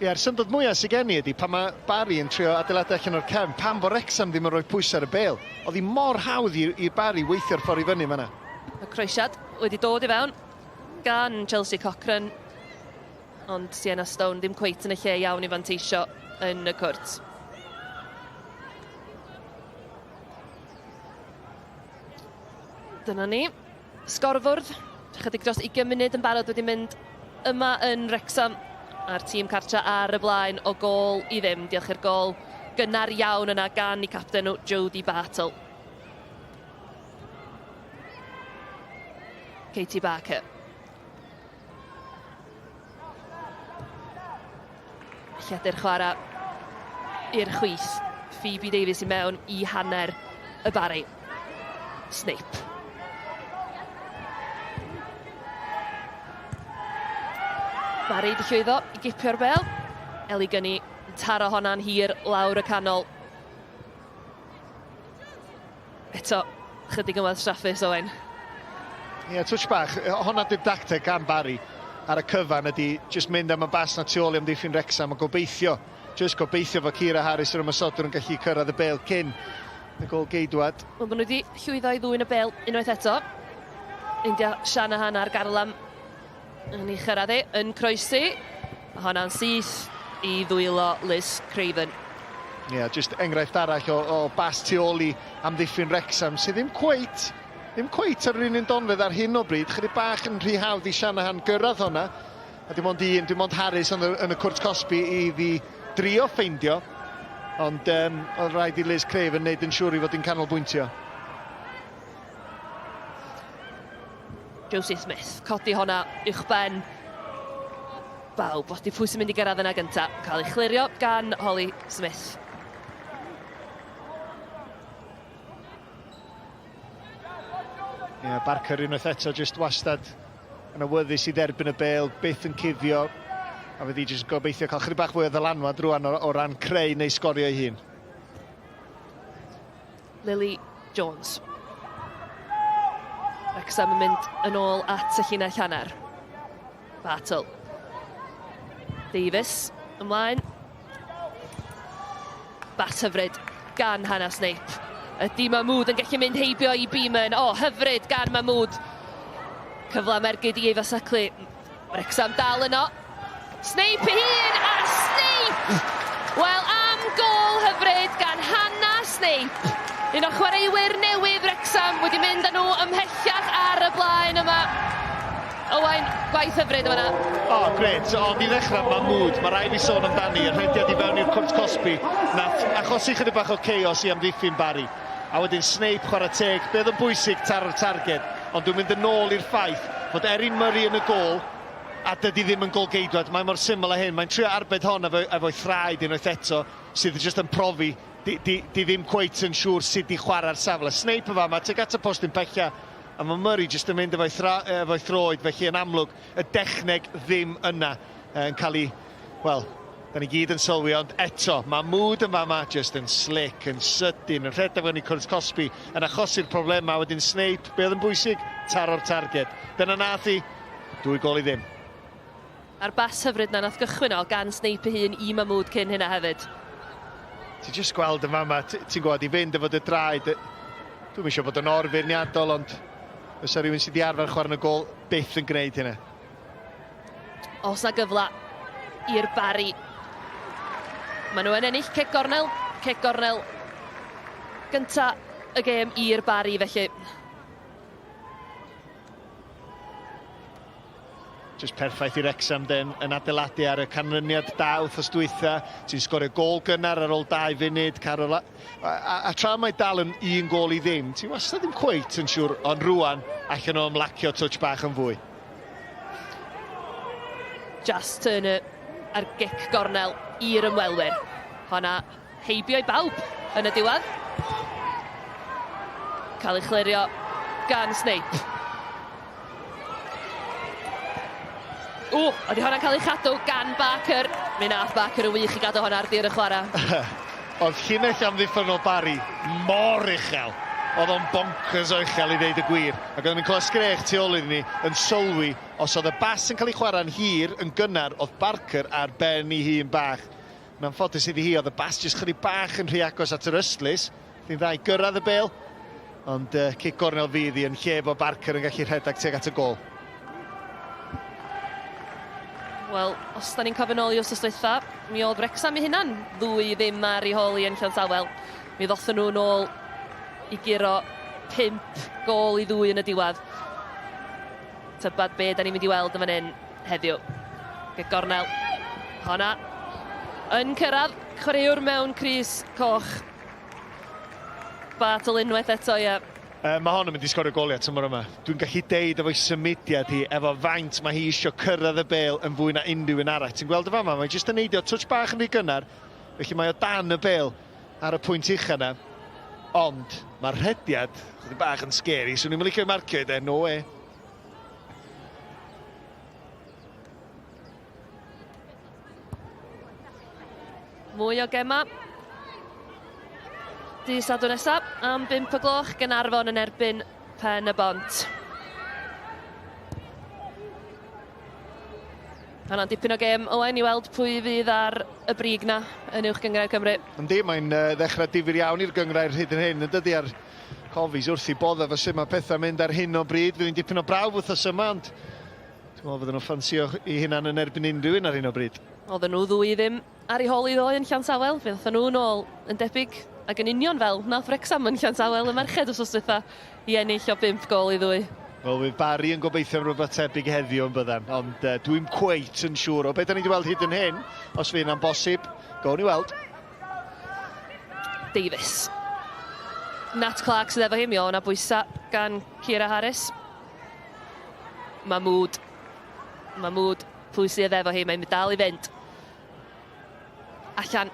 Ia'r syndod mwyaf sy'n gen i ydi pan mae Barri yn trio adeiladu allan o'r cefn, pan bo Wrexham ddim yn rhoi pwys ar y bêl. Oedd hi mor hawdd i'r Barri weithio'r ffordd i fyny fyna. Y croesiad wedi dod i fewn gan Chelsea Cochran, ond Sienna Stone ddim cweit yn y lle iawn i fanteisio yn y cwrt. Dyna ni. Sgorfwrdd, chydig dros 20 munud yn barod wedi mynd yma yn Wrexham, a'r tîm cartra ar y blaen o gol i ddim. Diolch i'r gol gynnar iawn yna gan i capten nhw, Jodie Bartle. Katie Barker. Lleidir chwarae i'r chwith. Phoebe Davies i mewn i hanner y Barri. Snape. Barri di llwyddo i gipio'r bel. Eli Gynni yn taro honna'n hir lawr y canol. Eto, chydig yn wastraffus, Owen. Ie, twtch bach, honna di'r dacteg gan Barri ar y cyfan ydi jyst mynd am y bas na tu ôl i amddiffyn Wrexham a gobeithio fo Ciara Harris yr ymysodwr yn gallu cyrraedd y bêl cyn y gol geidwad. Wel, maen nhw wedi llwyddo i ddwyn y bêl unwaith eto. India Shanahan ar garlam yn ei chyrraedd yn croesi. A honna'n syth i ddwylo Liz Craven. Ie, jyst enghraifft arall o bas tu ôl i amddiffyn Wrexham sydd ddim cweit ar yr un donfedd ar hyn o bryd. Chydig bach yn rhy hawdd i Shanahan gyrraedd honna. A dim ond Harris yn y cwrt Cosby i ddi drio ffeindio. Ond oedd rhaid i Liz Craven wneud yn siŵr i fod yn canolbwyntio. Josie Smith, codi honna uwchben. Bawb, os di pwy sy'n mynd i gyrraedd yna gynta. Cael ei chlirio gan Holly Smith. Ie, Barker unwaith eto jyst wastad yn awyddus i dderbyn y bêl, byth yn cuddio. A fydd hi jyst gobeithio cael chydig bach fwy o ddylanwad rwan o ran creu neu sgorio ei hun. Lily Jones. Wrexham yn mynd yn ôl at y llinell hanner. Bartle. Davies ymlaen. Bat hyfryd gan Hannah Snape. Ydy Mahmood yn gallu mynd heibio i Beeman. Hyfryd gan Mahmood. Cyfla mergyd i Eifa Sycli. Wrexham dal yno. Snape i hun, a Snape! Wel, am gol hyfryd gan Hannah Snape. Un o chwaraewyr newydd Wrexham wedi mynd â nhw ymhellach ar y blaen yma. Owain, gwaith hyfryd yma. Gret. Ond i ddechrau Mahmood, mae rai fi sôn amdani, y rhediad i fewn i'r cwrt Cosby. Nath achosi chydig bach o chaos i amddiffyn Barri. A wedyn Snape chwarae teg, beth yn bwysig taro'r targed. Ond dwi'n mynd yn ôl i'r ffaith fod Erin Murray yn y gol, a dydy ddim yn golgeidwad, mae mor syml â hyn. Mae'n trio arbed hon efo'i thraed unwaith eto, sydd jyst yn profi, di ddim cweit yn siŵr sut i chwarae'r safle. Snape yma, mae teg at y post yn pella, a mae Murray jyst yn mynd efo'i throed, felly yn amlwg, y dechneg ddim yna yn cael ei, wel, da ni gyd yn sylwi, ond eto, mae mood yn fama jyst yn slick, yn sydyn, yn rhedeg yn ei cwrs Cosby, yn achosi'r problem ma wedyn Snape, be oedd yn bwysig? Taro'r targed. Dyna nath i, 2 gol i ddim. A'r bas hyfryd na nath gychwyn o gan Snape ei hun i Mahmood cyn hynna hefyd. Ti'n just gweld yn fama, ti'n gwybod, i fynd efo dy draed, dwi'n eisiau bod yn orfeirniadol, ond os rhywun sydd wedi arfer chwarae yn y gol, byth yn gwneud hynna. Os na gyfla i'r Barri. Maen nhw yn ennill cic gornel gynta y gêm i'r Barri felly. Just perffaith i Wrexham yn adeiladu ar y canlyniad da wrthos dwytha. Ti'n sgorio gol gynnar ar ôl 2 funud. A tra mae dal yn 1 gol i ddim, ti'n wastad ddim cweit yn siŵr, ond rwan allan o ymlacio touch bach yn fwy. Just Turner ar gic gornel i'r ymwelwyr. Honna heibio i bawb yn y diwedd. Cael ei chlirio gan Snape. Ydy hwnna'n cael ei chadw gan Barker. Mi nath Barker yn wych i gadw hwnna ar dir y chwarae. Oedd llinell amddiffynol Barri mor uchel. Oedd o'n bonkers o uchel i ddeud y gwir. Ac oedd yn clywed sgrech tu ôl iddyn ni yn sylwi os oedd y bas yn cael ei chwarae'n hir yn gynnar, oedd Barker ar ben i hun bach. Yn anffodus iddi hi, oedd y bas jyst chydig bach yn rhy agos at yr ystlys. Dwi'n ddau gyrraedd y bêl. Ond cic gornel fydd i yn lle bod Barker yn gallu rhedeg tuag at y gol. Wel, os da ni'n cofio nôl i wrthnos dwytha, mi oedd Wrexham i hynna'n 2-0 ar ei holi yn Llansawel. Mi ddothon nhw nôl i giro 5 gol i 2 yn y diwedd. Tybad be da ni'n mynd i weld yn fan hyn heddiw. Gic gornel. Honna yn cyrraedd. Chwaraewr mewn crys coch. Batl unwaith eto, ie. Mae hon yn mynd i sgorio goliau tymor yma. Dwi'n gallu deud efo'i symudiad hi, efo faint mae hi eisiau cyrraedd y bêl yn fwy na unrhyw un arall. Ti'n gweld y fama, mae jyst yn neidio touch bach yn rhy gynnar, felly mae o dan y bêl ar y pwynt ucha yna. Ond mae'r rhediad chydig bach yn scary, so ni'n mynd i cael marcio i no way. Mwy o gema. Dydd Sadwrn nesaf am 5 o gloch, Gaernarfon yn erbyn Pen y Bont. Hwna'n dipyn o gêm, Owen, i weld pwy fydd ar y brig na yn uwch Gyngrair Cymru. Yndi, mae'n ddechrau difyr iawn i'r Gyngrair hyd yn hyn, yn dydi ar cofis wrth i bodda fo sut mae pethau mynd ar hyn o bryd. Fydd hi'n dipyn o brawf wrthos yma, ond dwi'n meddwl fydden nhw'n ffansio i hynna'n yn erbyn unrhyw un ar hyn o bryd. Oedden nhw 2-0 ar ei holi ddoe yn Llansawel, fe ddothon nhw nôl yn debyg ac yn union fel nath Wrexham yn Llansawel y merched wrthnos dwytha i ennill o 5 gol i 2. Wel, fydd Barri yn gobeithio am rhywbeth tebyg heddiw yn byddan, ond dwi'n cweit yn siŵr o beth da ni wedi weld hyd yn hyn, os fydd hynna'n bosib, gawn ni weld. Davies. Nat Clark sydd efo hymio, o'na bwysa gan Ciara Harris. Mahmood, pwy sydd efo hi, mae'n dal i fynd. Allan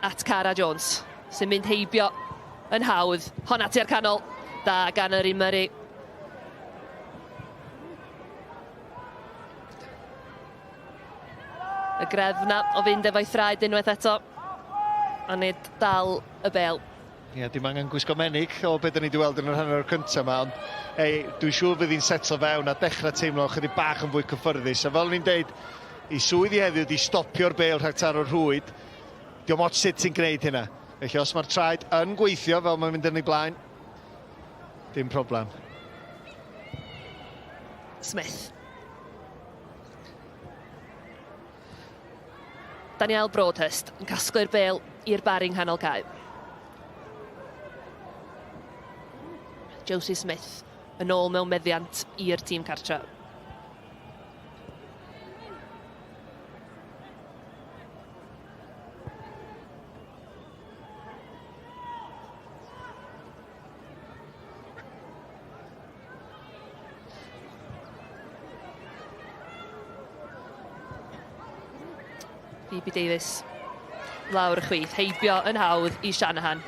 at Cara Jones, sy'n mynd heibio yn hawdd. Honna tua'r canol, da gan yr un Murray. Y grefna o fynd efo'i thraed unwaith eto, a nid dal y bel. Ie, dim angen gwisgo menig o beth da ni wedi weld yn yr hanner o'r cyntaf yma, ond dwi'n siŵr fydd hi'n setlo fewn a dechrau teimlo chydig bach yn fwy cyffyrddus. A fel ni'n deud, i swydd i heddiw di stopio'r bêl rhag taro'r rhwyd. Diolch ots sut sy'n gwneud hynna. Felly os mae'r traed yn gweithio fel mae'n mynd yn ei blaen, dim problem. Smith. Daniel Broadhurst yn casglu'r bêl i'r Barri nghanol cae. Josie Smith yn ôl mewn meddiant i'r tîm cartra. Phoebe Davies lawr y chwith, heibio yn hawdd i Shanahan.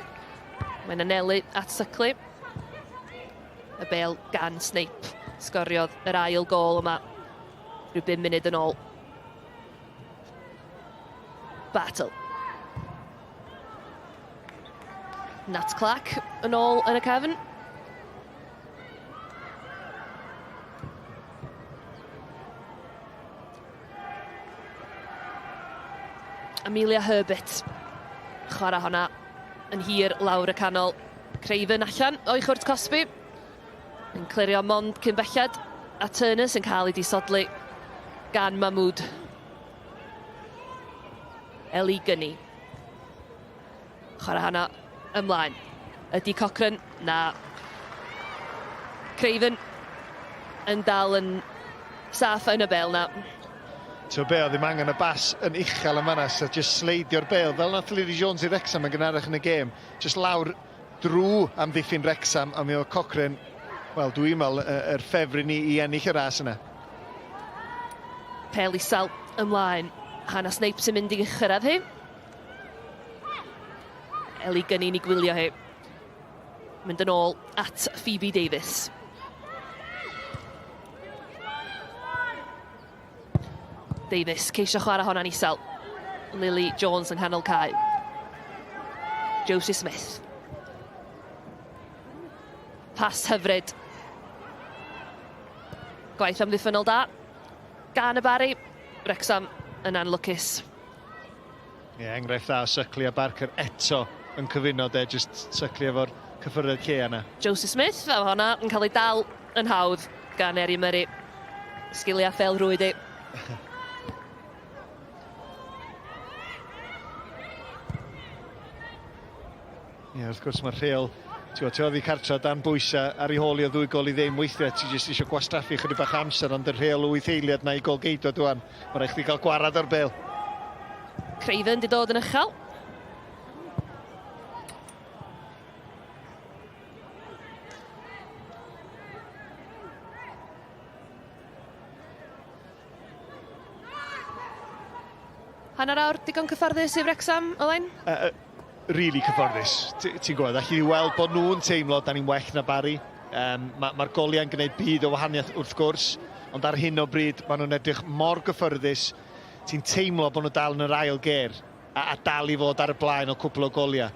Mae'n anelu at Sycli. Y bel gan Snape. Sgoriodd yr ail gol yma rhyw 5 munud yn ôl. Battle. Nat Clack yn ôl yn y cefn. Amelia Herbert. Chwarae honna yn hir lawr y canol. Craven allan o'i chwrt Cosby. Yn clirio mond cyn belled. A Turner sy'n cael ei disodlu gan Mahmood. Eli Gunny. Chwarae honna ymlaen. Ydy Cochran? Na. Craven yn dal yn saff yn y bel na. So be, oedd ddim angen y bas yn uchel yma na, so just sleidio'r bel, fel nath Lily Jones i Wrexham yn gynharach yn y gêm. Just lawr drw am ddiffyn Wrexham, a mi o Cochran, wel, dwi'n meddwl, yr ffefryn i ennill y ras yna. Pel isal ymlaen. Hannah Snape sy'n mynd i gyrraedd hi. Eli Gunny'n i gwylio hi. Mynd yn ôl at Phoebe Davies. Davies ceisio chwarae honna'n isel. Lily Jones yng nghanol cae. Josie Smith. Pas hyfryd. Gwaith amddiffynol da. Gan y Barri. Wrexham yn anlwcus. Ie, enghraifft dda o Sycli a Barker eto yn cyfuno de, just Sycli efo'r cyffyrddiad lle yna. Josie Smith, a honna yn cael ei dal yn hawdd gan Eri Murray. Sgiliau fel rwyd i. Ie, wrth gwrs mae'r rheol, ti oedd i cartra dan bwysa ar ei holi o 2 gol i ddim weithiau, ti jyst eisiau gwastaffu chydig bach amser, ond yr rheol o 8 eiliad na i gol geidwa dwi'n. Mae'n rhaid chdi gael gwarad o'r bel. Craven di dod yn uchel. Hanner awr digon cyfforddus i Wrexham, Owain? Really cyfforddus. Ti'n gwybod, allu i weld bod nhw'n teimlo dan ni'n well na Barri. Mae'r goliau'n gwneud byd o wahaniaeth wrth gwrs, ond ar hyn o bryd maen nhw'n edrych mor gyfforddus. Ti'n teimlo bod nhw dal yn yr ail ger a dal i fod ar y blaen o cwpl o goliau.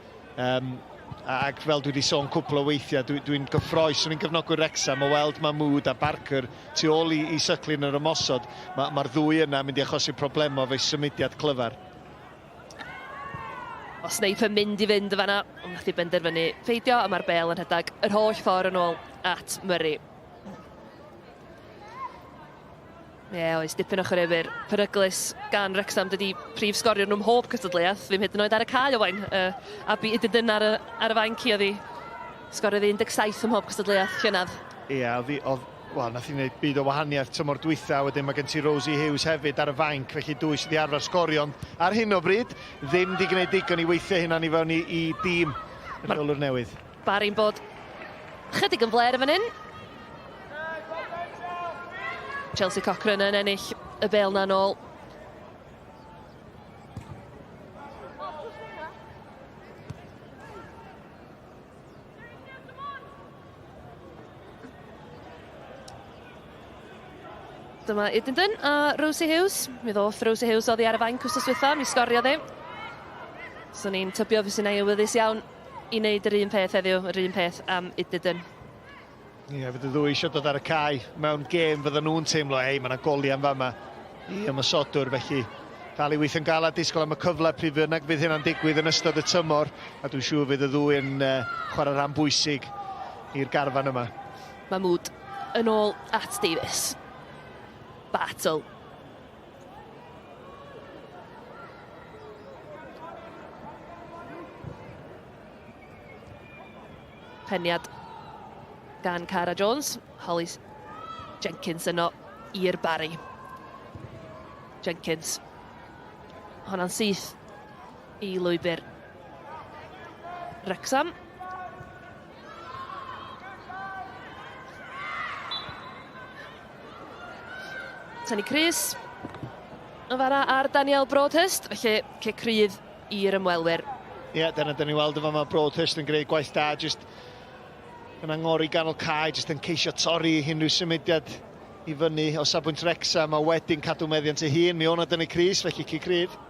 Ac fel dwi wedi sôn cwpl o weithiau, dwi'n gyffroes, dwi'n gefnogwr Wrexham o weld Mahmood a Barker tu ôl i Sycli yn yr ymosod. Mae'r ddwy yna mynd i achosi problemo fe symudiad clyfar. O Snape yn mynd i fynd y fanna, ond nath i benderfynu feidio, a mae'r bel yn rhedeg yr holl ffordd yn ôl at Murray. Ie, oes dipyn o chwaraewyr peryglus gan Wrexham, dydy prif sgoriwr nhw'n mhob cystadleuaeth, ddim hyd yn oed ar y cae Owain, a Bydd ar y fainc i oedd hi sgoriodd 17 ym mhob cystadleuaeth llynedd. Ie, wel, nath i wneud byd o wahaniaeth tymor dwytha, wedyn mae gen ti Rosie Hughes hefyd ar y fainc, felly dwy sydd wedi arfer sgorio, ond ar hyn o bryd, ddim wedi gwneud digon i weithio hynna ni fewn i dîm y rheolwr newydd. Barri'n bod chydig yn fler y fan hyn. Chelsea Cochran yn ennill y bel na'n ôl. Dyma Edrych a Rosie Hughes. Mi ddoth Rosie Hughes oddi ar y fainc wrth yswytha, mi sgorio ddi. So ni'n tybio fes i'n ei awyddus iawn i wneud yr un peth heddiw, yr un peth am Edrych. Ie, fydd y ddwy eisiau dod ar y cae mewn gêm fydden nhw'n teimlo, ei, mae yna goliau yn fama i ymysodwr, felly dal i weithio'n gael a disgwyl am y cyfle pryd bynnag fydd hynna'n digwydd yn ystod y tymor, a dwi'n siŵr fydd y ddwy yn chwarae rhan bwysig i'r garfan yma. Mahmood yn ôl at Davies. Battle. Peniad gan Cara Jones. Holly Jenkins yno i'r Barri. Jenkins. Honna'n syth i lwybr Wrexham. Tynnu Chris o fanna ar Daniel Broadhurst, felly cic rydd i'r ymwelwyr. Ie, dyna dyn ni weld efo yma Broadhurst yn gwneud gwaith da, jyst yn angori ganol cae, jyst yn ceisio torri unrhyw symudiad i fyny o safbwynt Wrexham a wedyn cadw meddiant ei hun. Mi o'na dyn ni Cris, felly cic rydd.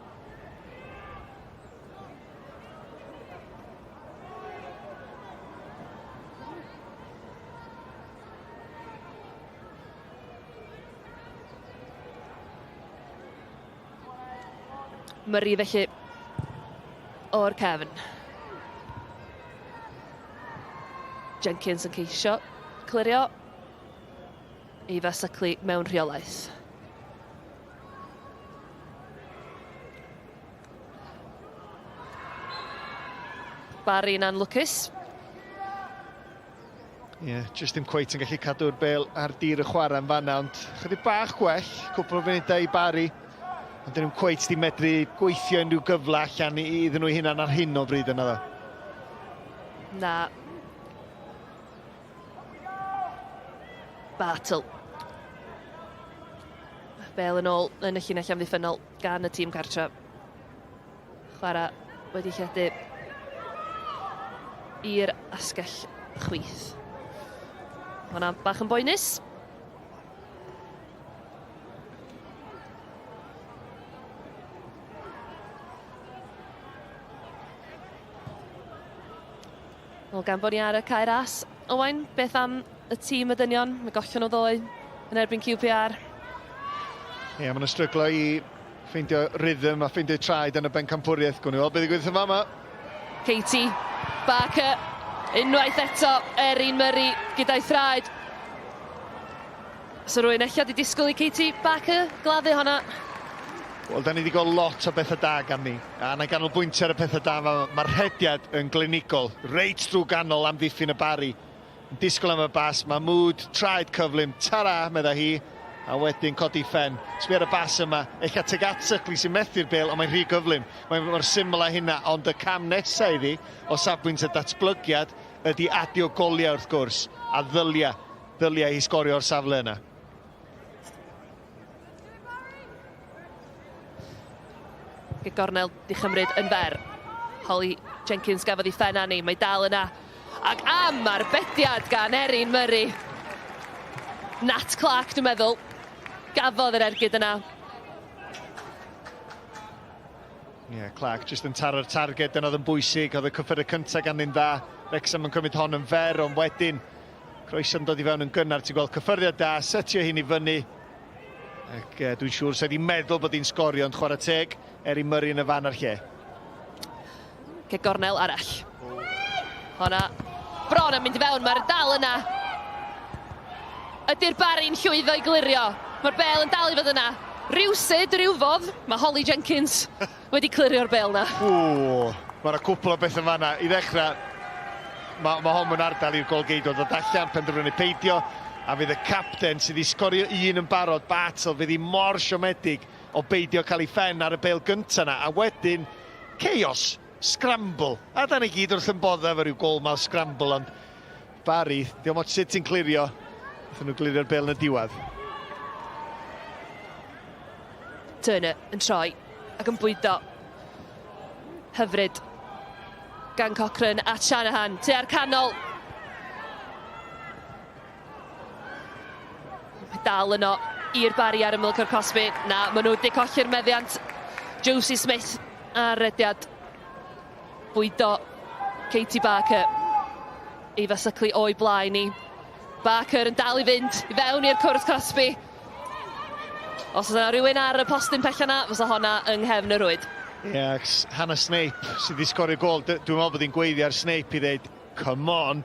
Murray felly o'r cefn. Jenkins yn ceisio clirio. S4C Clic mewn rheolaeth. Barri yn anlwcus. Ie, jyst dim cweit yn gallu cadw'r bêl ar dir y chwarae yn fanna, ond chydig bach gwell, cwpl o funudau i Barri. Ond dyn nhw'n cweit di medru gweithio unrhyw gyfle allan iddyn nhw hunan ar hyn o bryd yna dda. Na. Battle. Bel yn ôl yn y llinell amddiffynol gan y tîm cartra. Chwarae wedi lledu i'r asgell chwith. Hwna bach yn boenus. Wel, gan bod ni ar y cae ras. Owain, beth am y tîm y dynion? Mae gollon o ddoe yn erbyn QPR. Ie, maen nhw'n stryglo i ffeindio rhythm a ffeindio traed yn y bencampwriaeth. Gwni weld beth ddigwydd yma. Katie, Barker, unwaith eto, Erin Murray gyda'i thraed. So rwy'n ella di disgwyl i Katie Barker gladdu honna. Wel, da ni wedi gweld lot o bethau da gan ni. A na ganolbwyntio ar y pethau da, mae'r rhediad yn glinigol. Reit drwy ganol amddiffyn y Barri. Yn disgwyl am y bas, mae mwd traed cyflym. Tara, medda hi. A wedyn codi ffen. Sbi ar y bas yma, eich ateg atsyglu sy'n methu'r bêl, ond mae'n rhy gyflym. Mae'r syml a hynna, ond y cam nesaf iddi o safbwynt y datblygiad ydy adio goliau wrth gwrs. A ddylia i sgorio'r safle yna. Gornel di chymryd yn fer. Holly Jenkins gafodd i ffen ani, mae dal yna. Ac am arbediad gan Erin Murray. Nat Clark, dwi'n meddwl, gafodd yr ergyd yna. Ie, Clark jyst yn taro'r targed yna oedd yn bwysig. Oedd y cyffyr y cyntaf gan ni'n dda. Wrexham yn cymryd hon yn fer, ond wedyn croeso'n dod i fewn yn gynnar. Ti'n gweld cyffyriad da, setio hyn i fyny. Ac dwi'n siŵr sef wedi meddwl bod hi'n sgorio, ond chwarae teg. Erin Murray yn y fan ar lle. Gornel arall. Honna, bron yn mynd i fewn, mae'r dal yna. Ydy'r Barri'n llwyddo i glirio. Mae'r bêl yn dal i fod yna. Rywsyd, rywfodd, mae Holly Jenkins wedi clirio'r bêl yna. Mae'na cwpl o beth yn fanna. I ddechrau, mae hon yn ardal i'r golgeidod o allan, penderfynu peidio. A fydd y capten sydd wedi sgorio un yn barod, Battle, fydd hi mor siomedig o beidio cael ei ffen ar y bêl gyntaf yna. A wedyn, chaos, scramble. A da ni gyd wrth yn bodda efo rhyw gol mal scramble, ond Barri, diolch mod sut ti'n clirio. Wrth nhw glirio'r bêl yn y diwedd. Turner yn troi ac yn bwydo. Hyfryd gan Cochrane a Shanahan, tu ar canol. Dal yno i'r Barri ar ymyl Cosby. Na, maen nhw wedi colli'r meddiant. Josie Smith ar rediad. Bwydo Katie Barker. S4C Clic o'i blaen ni. Barker yn dal i fynd i fewn i'r cwrdd Cosby. Os yna rhywun ar y postyn pell yna, fysa honna yng nghefn y rwyd. Ie, Hannah Snape sydd wedi sgorio gol. Dwi'n meddwl bod hi'n gweiddi ar Snape i ddeud, come on.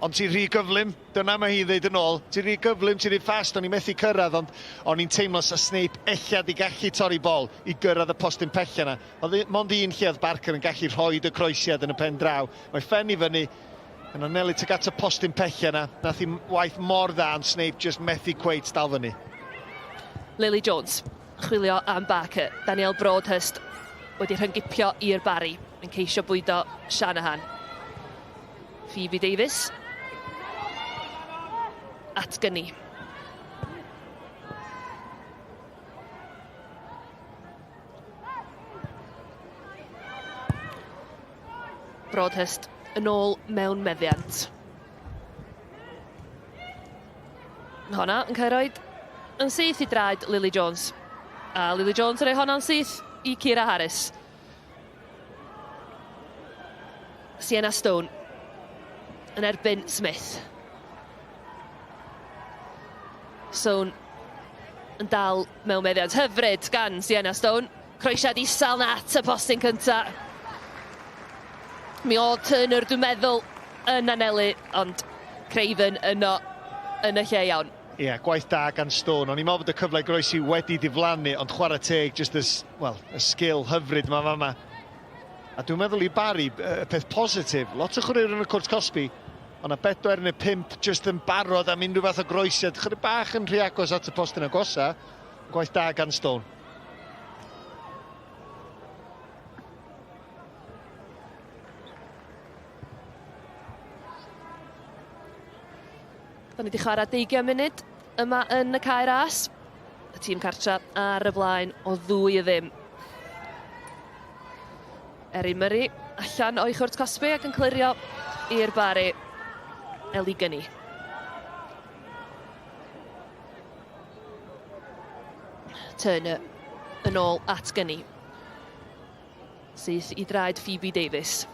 Ond ti'n rhy gyflym, dyna mae hi ddeud yn ôl. Ti'n rhy gyflym, ti'n rhy fast, o'n i'n methu cyrraedd, ond o'n i'n teimlo sa Snape ella di gallu torri bol i gyrraedd y postyn pell yna. Oedd mond un lle oedd Barker yn gallu rhoi y croesiad yn y pen draw. Mae ffen i fyny, yn anelu teg at y postyn pell yna. Nath i waith mor dda, ond Snape just methu cweit dal fyny. Lily Jones, chwilio am Barker. Daniel Broadhurst wedi rhyngipio i'r Barri, yn ceisio bwydo Shanahan. Phoebe Davies. At gynni. Broadhurst yn ôl mewn meddiant. Honna yn cael roed yn syth I draed Lily Jones. A Lily Jones yn rhoi honna'n syth I Ciara Harris. Sienna Stone yn erbyn Smith. Stone yn dal mewn meddiant hyfryd gan Sienna Stone. Croesiad isal na at y postyn cynta. Mi oedd Turner, dwi'n meddwl, yn anelu, ond Craven yno yn y lle iawn. Ie, gwaith da gan Stone. O'n i'n meddwl bod y cyfle groesi wedi diflannu, ond chwarae teg, just y sgil hyfryd yma fama. A dwi'n meddwl I Barri, y peth positif, lot o chwaraewyr yn y cwrt Cosby, ond 4 neu 5 just yn barod am unrhyw fath o groesiad. Chydig bach yn rhy agos at y postyn agosa. Gwaith da gan Stone. Da ni wedi chwarae 20 munud yma yn y cae ras. Y tîm cartra ar y blaen o 2-0. Erin Murray allan o'i chwrt Cosby ac yn clirio i'r Barri Eli Gunny. Turner yn ôl at Gunny. Syth I draed Phoebe Davies.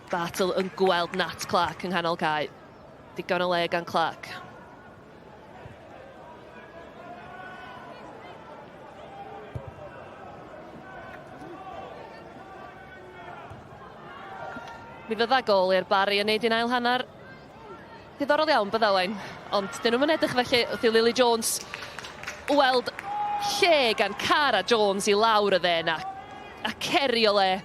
Battle yn gweld Nat Clark yng nghanol cae. Digon o le gan Clark. Mi fydda gol i'r Barri yn neud i'n ail hanner. Diddorol iawn byddawain, ond dyn nhw'n mynd edrych felly wrth I Lily Jones weld lle gan Cara Jones I lawr y dde na a cerio le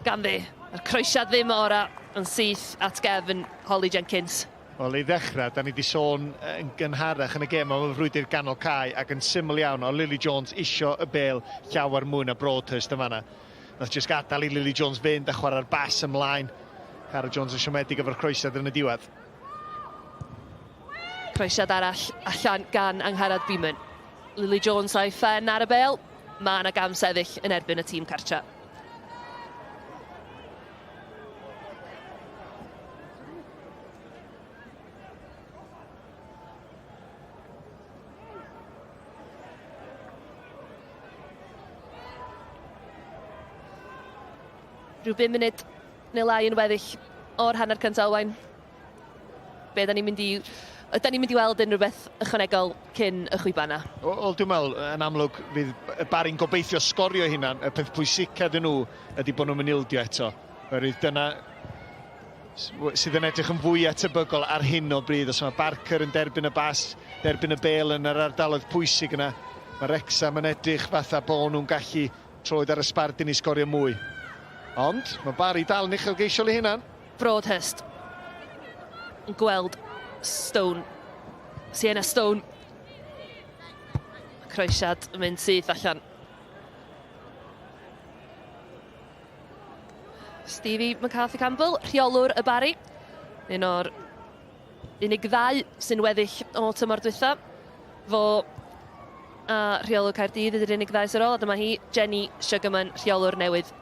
gan ddi. A'r croesiad ddim ora yn syth at gefn Holly Jenkins. Wel, I ddechrau, da ni wedi sôn yn gynharach yn y gêm am y frwydr ganol cae ac yn syml iawn o Lily Jones isio y bêl llawer mwy na Broadhurst yma na. Nath jyst gadael I Lily Jones fynd a chwarae'r bas ymlaen. Cara Jones yn siomedig efo'r croesiad yn y diwedd. Croesiad arall allan gan Angharad Beeman. Lily Jones a'i ffen ar y bêl. Mae yna gam sefyll yn erbyn y tîm cartra. Rhyw 5 munud neu lai yn weddill o'r hanner cyntaf Owain. Be da ni'n mynd I weld yn rhywbeth ychwanegol cyn y chwibana? Wel, dwi'n meddwl, yn amlwg, fydd y Barri'n gobeithio sgorio hynna'n. Y peth pwysica dyn nhw ydy bod nhw'n mynildio eto. Oherwydd dyna sydd yn edrych yn fwy atebygol ar hyn o bryd. Os mae Barker yn derbyn y bas, derbyn y bêl yn yr ardaloedd pwysig yna. Mae Wrecsam yn edrych fatha bod nhw'n gallu troed ar y sbardun I sgorio mwy. Ond, mae Barri dal yn uchelgeisiol I hynna'n. Broadhurst yn gweld Stone. Sienna Stone. Croesiad yn mynd syth allan. Stevie McCarthy Campbell, rheolwr y Barri. Un o'r unig ddau sy'n weddill o tymor dwytha. Fo a rheolwr Caerdydd ydy'r unig ddau sy'n ôl. A dyma hi, Jenny Sugarman, rheolwr newydd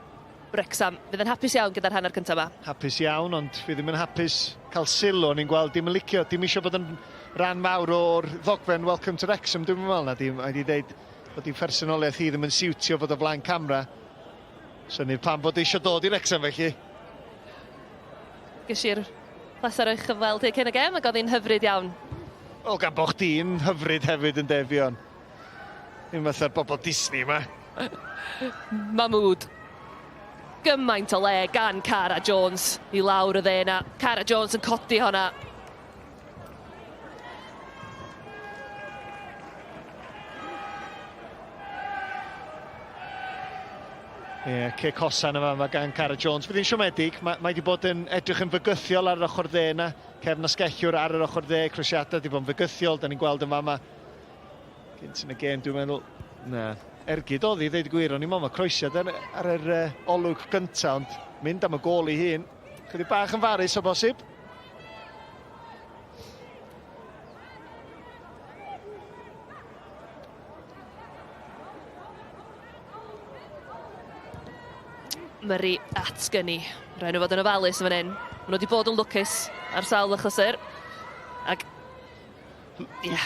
Wrexham. Fydd yn hapus iawn gyda'r hanner cyntaf yma. Hapus iawn, ond fydd ddim yn hapus cael sylw. Ni'n gweld dim yn licio, dim eisiau bod yn rhan mawr o'r ddogfen Welcome to Wrexham. Dwi'n meddwl na dim, a wedi dweud bod I personoliaeth hi ddim yn siwtio fod o flaen camera. Syniad pam bod eisiau dod I Wrexham felly. Gysi'r pleser o'ch weld chi cyn y gem, ac oedd hi'n hyfryd iawn. O, gan bo' chdi'n hyfryd hefyd yn defion. Ddim fatha'r bobl Disney yma. Mahmood. Gymaint o le gan Cara Jones I lawr y dde na. Cara Jones yn codi honna. Ie, cic hosan yma gan Cara Jones. Bydd hi'n siomedig, mae wedi bod yn edrych yn fygythiol ar yr ochr dde yna. Cefn Asgellwr ar yr ochr dde, crwysiadau wedi bod yn fygythiol, da ni'n gweld yn fama. Gynt yn y gêm, dwi'n meddwl, na, ergyd oedd I ddeud y gwir, o'n i'n meddwl mae croesiad ar yr olwg gyntaf, ond mynd am y gol I hun. Chydig bach yn farus o bosib. Murray at Gunny. Rhaid nhw fod yn ofalus yn fan hyn. Maen nhw wedi bod yn lwcus ar sawl y chlysur. Ac, ie.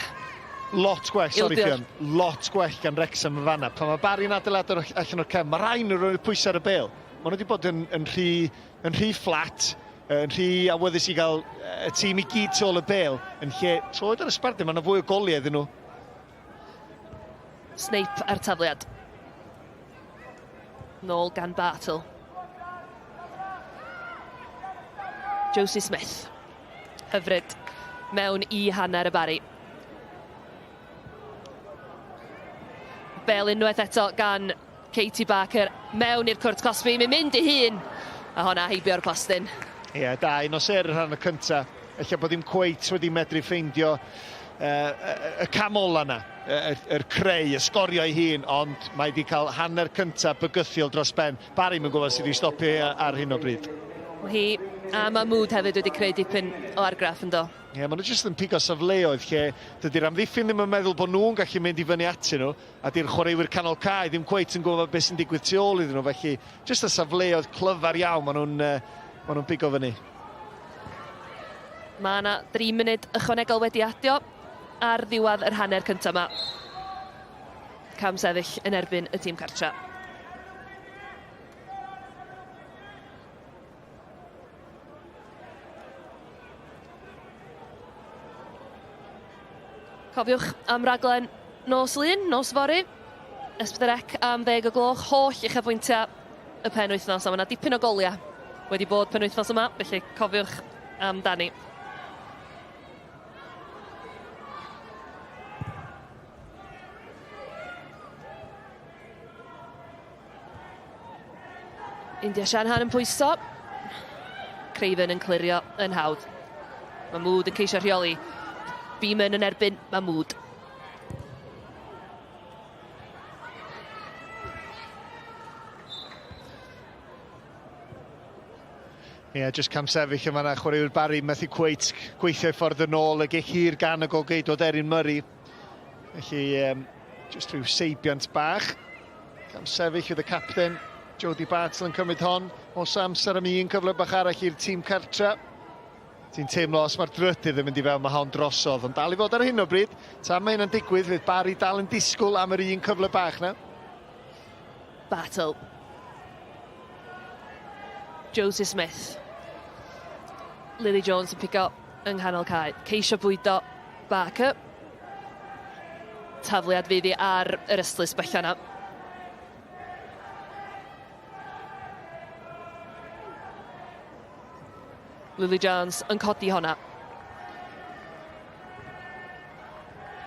Lot gwell, sori Ildio. Fion, lot gwell gan Wrexham yn fanna. Pan mae Barri'n adeilad allan o'r cefn, mae rhain yn rhoi pwysau ar y bêl. Maen nhw wedi bod yn rhy fflat, yn rhy awyddus i gael y tîm i gyd tu ôl y bêl, yn lle troed ar ysbarthu, mae yna fwy o goliau iddyn nhw. Snape ar tafliad. Nôl gan Bartle. Josie Smith. Hyfryd. Mewn i hanner y Barri. Bel unwaith eto gan Katie Barker. Mewn i'r cwrt Cosby. Mae'n mynd i hun. A honna heibio'r plastyn. Ie, da, un o ser yn rhan y cyntaf. Ella bod ddim cweit wedi medru ffeindio y camol yna, yr creu, y sgorio ei hun, ond mae wedi cael hanner cyntaf bygythiol dros ben. Barri mae'n gwybod sydd wedi stopi ar hyn o bryd. Hi a Mahmood hefyd wedi creu dipyn o argraff yn do. Ie, maen nhw jyst yn pigo safleoedd lle dydy'r amddiffyn ddim yn meddwl bod nhw'n gallu mynd i fyny atyn nhw, a di'r chwaraewyr canol cae ddim cweit yn gwybod beth sy'n digwydd tu ôl iddyn nhw, felly jyst y safleoedd clyfar iawn maen nhw'n pigo fyny. Mae yna 3 munud ychwanegol wedi adio ar ddiwedd yr hanner cyntaf yma. Cam sefyll yn erbyn y tîm cartra. Cofiwch am raglen nos lun, nos fory. S4C am 10 o gloch, holl uchafbwyntiau y penwythnos. A mae yna dipyn o goliau wedi bod penwythnos yma, felly cofiwch amdani. India Shanhan yn pwyso. Craven yn clirio yn hawdd. Mahmood yn ceisio rheoli. Beeman yn erbyn Mahmood. Ie, jyst cam sefyll yma na chwaraewyr Barri methu cweit gweithio i ffordd yn ôl ag eich hir gan y golgeidod Erin Murray. Felly, jyst rhyw seibiant bach. Cam sefyll with y capten. Jodie Bartle yn cymryd hon. Os amser am un cyfle bach arall i'r tîm cartra. Ti'n teimlo os mae'r drydydd yn mynd i fewn, mae hon drosodd. Ond dal i fod ar hyn o bryd. Tan mae hynna'n digwydd, fydd Barri dal yn disgwyl am yr un cyfle bach na. Battle. Josie Smith. Lily Jones yn pigo yng nghanol cae. Ceisio bwydo Barker. Tafliad fyddi ar yr ystlys bella yna. Lily Jones yn codi honna.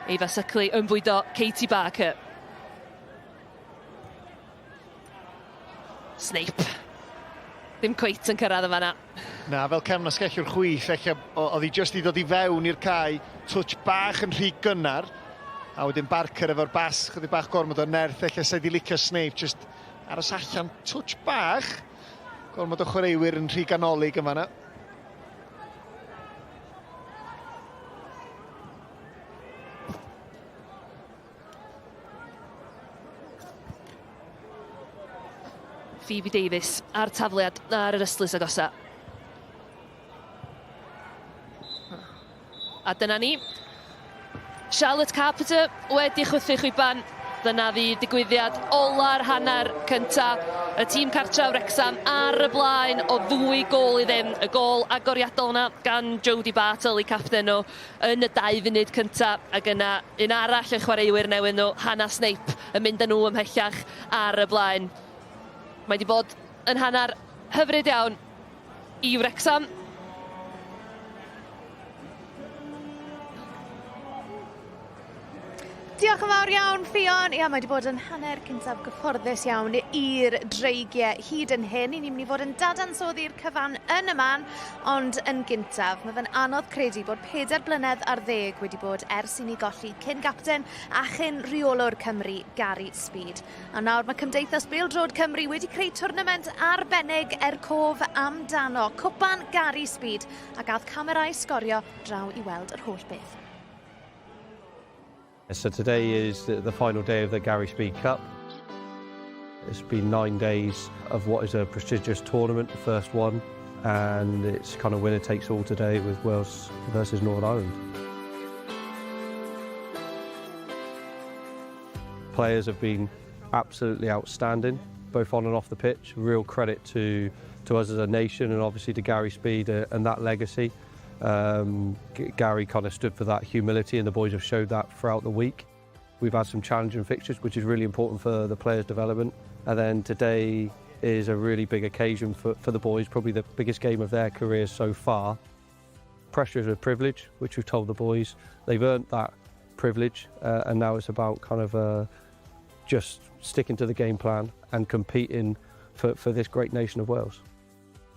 Eifa Sycli yn bwydo Katie Barker. Snape. Ddim cweit yn cyrraedd yn fanna. Na, fel cefn osgellwr chwith, oedd hi jyst i ddod i fewn i'r cae, twtch bach yn rhy gynnar, a wedyn Barker efo'r bas, chydig bach gormod o nerth, eich sydd i licio Snape, jyst aros allan, twtch bach, gormod o chwaraewyr yn rhy ganolig yn fanna. Phoebe Davies ar tafliad ar yr ystlys agosa. A dyna ni. Charlotte Carpenter wedi chwythu chwiban. Dyna fi digwyddiad ola'r hanner cynta. Y tîm cartra Wrexham ar y blaen o 2 gol i ddim. Y gol agoriadol yna gan Jodie Bartle i capten nhw yn y 2 funud cynta. Ac yna un arall yn chwaraewyr newydd nhw, Hannah Snape, yn mynd â nhw ymhellach ar y blaen. Mae wedi bod yn hanner hyfryd iawn i Wrexham. Diolch yn fawr iawn, Fion. Ia, mae wedi bod yn hanner cyntaf gyfforddus iawn i'r dreigiau hyd yn hyn. Ni'n mynd i fod yn dadansoddi'r cyfan yn y man, ond yn gyntaf. Mae fe'n anodd credu bod 4 blynedd ar 10 wedi bod ers i ni golli cyn-gapten a chyn-reolwr Cymru, Gary Speed. A nawr mae Cymdeithas Bêl-droed Cymru wedi creu twrnament arbennig cof amdano Cwpan Gary Speed a gath camerau sgorio draw i weld yr holl beth. So today is the final day of the Gary Speed Cup. It's been 9 days of what is a prestigious tournament, the first one, and it's kind of winner takes all today with Wales versus Northern Ireland. Players have been absolutely outstanding, both on and off the pitch. Real credit to us as a nation and obviously to Gary Speed and that legacy. Gary kind of stood for that humility and the boys have showed that throughout the week. We've had some challenging fixtures, which is really important for the players' development. And then today is a really big occasion for the boys, probably the biggest game of their careers so far. Pressure is a privilege, which we've told the boys. They've earned that privilege, and now it's about kind of just sticking to the game plan and competing for this great nation of Wales.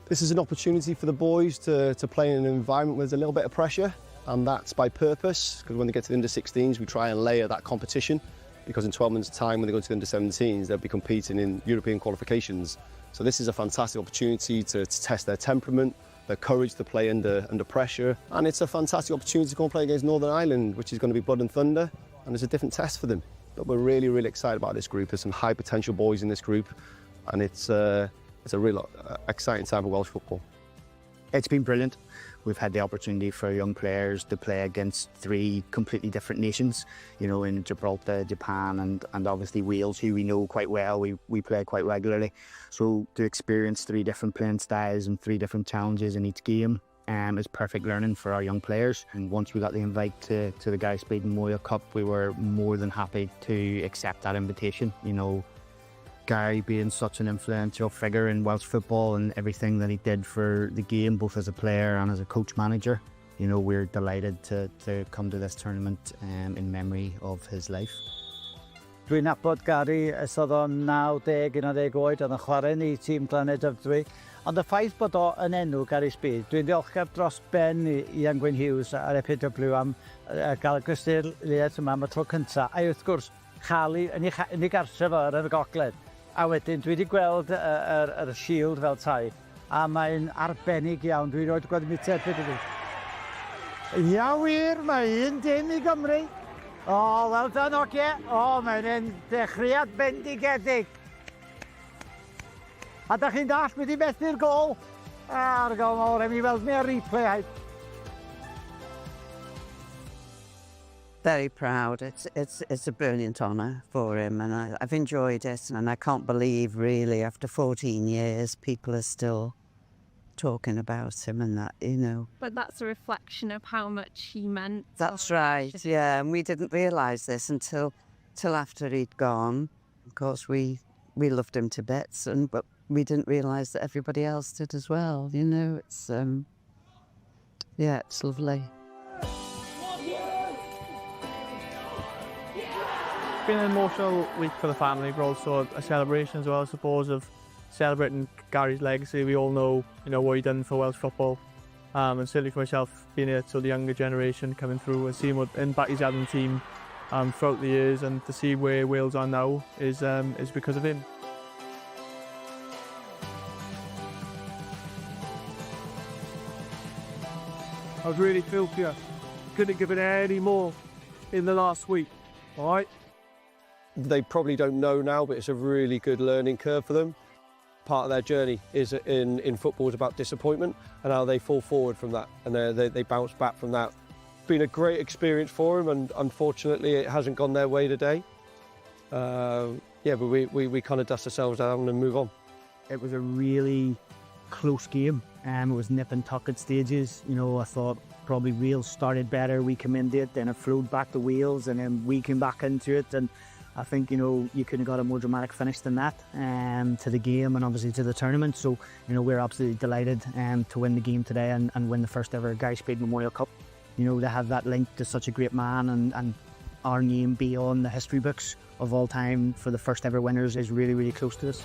This is an opportunity for the boys to play in an environment where there's a little bit of pressure, and that's by purpose, because when they get to the under-16s we try and layer that competition, because in 12 months' time when they go to the under-17s they'll be competing in European qualifications. So this is a fantastic opportunity to test their temperament, their courage to play under pressure, and it's a fantastic opportunity to go and play against Northern Ireland, which is going to be blood and thunder, and it's a different test for them. But we're really, really excited about this group. There's some high potential boys in this group, and it's a real exciting time for Welsh football. It's been brilliant. We've had the opportunity for young players to play against 3 completely different nations, you know, in Gibraltar, Japan and obviously Wales, who we know quite well, we play quite regularly. So to experience 3 different playing styles and 3 different challenges in each game is perfect learning for our young players. And once we got the invite to the Gary Speed Memorial Cup, we were more than happy to accept that invitation. You know, Gary being such an influential figure in Welsh football and everything that he did for the game, both as a player and as a coach manager, you know, we're delighted to come to this tournament in memory of his life. Dwi'n nabod Gary ys oedd o'n 90-11 oed, oedd yn chwarae ni tîm Glaned Dyfrdwy. Ond y ffaith bod o yn enw Gary Speed, dwi'n ddiolchgar dros ben i Ian Gwyn Hughes a'r EPW am gael y gystadleuaeth yma am y tro cyntaf. A wrth gwrs, chael yn ei gartref ar y gogledd. A wedyn, dwi wedi gweld yr shield fel tai, a mae'n arbennig iawn. Dwi'n rhoi gweld mi tebyg iddi. Ia wir, mae 1 dim i Gymru. O, wel done, oce. O, mae'n un dechreuad bendigedig. A da chi'n dall, wedi methu'r gol. Ar gol mawr, em i weld mi ar replay. Very proud. It's a brilliant honour for him, and I've enjoyed it, and I can't believe really after 14 years people are still talking about him and that, you know. But that's a reflection of how much he meant. That's right, yeah, and we didn't realise this until after he'd gone. Of course, we loved him to bits, but we didn't realise that everybody else did as well, you know. It's, yeah, it's lovely. It's been an emotional week for the family, but also a celebration as well, I suppose, of celebrating Gary's legacy. We all know, you know, what he done for Welsh football, and certainly for myself, being here to the younger generation coming through and seeing what impact he's had on the team throughout the years, and to see where Wales are now is because of him. I really feel for you. Couldn't give it any more in the last week, all right? They probably don't know now, but it's a really good learning curve for them. Part of their journey is in football is about disappointment and how they fall forward from that, and they bounce back from that. It's been a great experience for them, and unfortunately it hasn't gone their way today. Yeah, but we kind of dust ourselves down and move on. It was a really close game. It was nip and tuck at stages. You know, I thought probably Wales started better, we came into it, then it flowed back to Wales, and then we came back into it, and I think, you know, you couldn't have got a more dramatic finish than that to the game and obviously to the tournament. So, you know, we're absolutely delighted to win the game today and win the first ever Gary Speed Memorial Cup. You know, to have that link to such a great man and our name be on the history books of all time for the first ever winners is really, really close to us.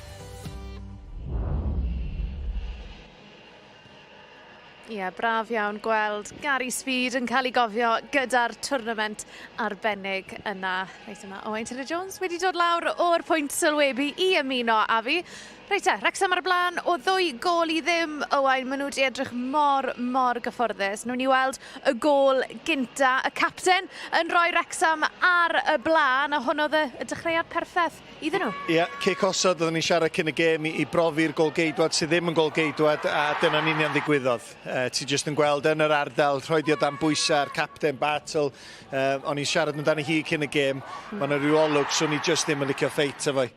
Ie, braf iawn gweld Gary Speed yn cael ei gofio gyda'r twrnament arbennig yna. Reit yma, Owain Taylor-Jones wedi dod lawr o'r pwynt sylwebu i ymuno a fi. Reit te, Wrexham ar y blaen o 2 gol I ddim, Owain, maen nhw wedi edrych mor gyfforddus. Nhw'n I weld y gol gynta, y capten yn rhoi Wrexham ar y blaen, a hwn oedd y dechreuad perffaith iddyn nhw. Ie, cic osod oedden ni siarad cyn y gêm I brofi'r gol geidwad sydd ddim yn gol geidwad, a dyna'n union ddigwyddodd. Ti jyst yn gweld yn yr ardal, rhoidio dan bwysau ar capten Bartle, o'n i'n siarad amdani hi cyn y gêm, mae'n rhyw olwg, swn I jyst ddim yn licio ffeit efo.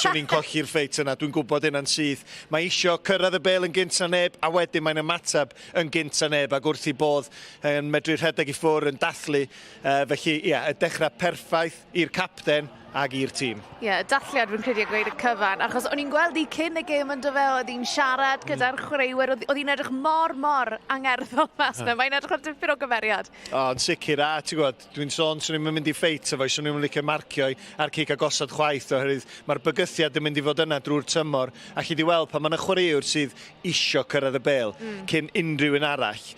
Swn i'n colli'r ffeit yna, dwi'n gwybod yna'n syth. Mae isio cyrraedd y bel yn gynt na neb, a wedyn mae'n ymateb yn gynt na neb, ac wrth I bodd yn medru rhedeg I ffwr yn dathlu. Felly, ie, y dechrau perffaith i'r capten ag i'r tîm. Ie, dathliad fi'n credu a gweud y cyfan, achos o'n i'n gweld I cyn y gêm yn dyfe, oedd hi'n siarad gyda'r chwaraewyr, oedd hi'n edrych mor angerddol mas yna, mae'n edrych ar dipyn o gyferiad. O, yn sicr, a ti'n gwybod, dwi'n sôn, swn i'n mynd I ffeit efo, swn i'n licio marcio ar cic agosod chwaith, oherwydd mae'r bygythiad yn mynd I fod yna drwy'r tymor, a chi di weld pan mae'n y chwaraewr sydd isio cyrraedd y bel, cyn unrhyw un arall,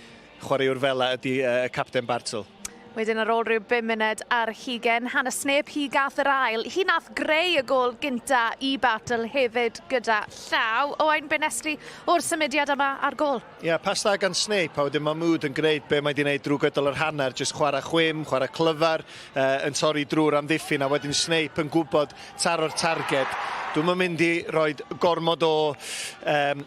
chwaraewr fela ydy capten Bartle. Wedyn ar ôl rhyw 5 munud ar hugen, Hannah Snape, hi gath yr ail. Hi nath greu y gol gynta I Bartle hefyd gyda llaw. Owain Benestri o'r symudiad yma ar gol. Ie, pas da gan Snape, a wedyn mae Mood yn gwneud be mae wedi gwneud drwy gydol yr hanner, jyst chwarae chwym, chwarae clyfar, yn torri drwy'r amddiffyn, a wedyn Snape yn gwybod taro'r targed. Dwi'n mynd I roi gormod o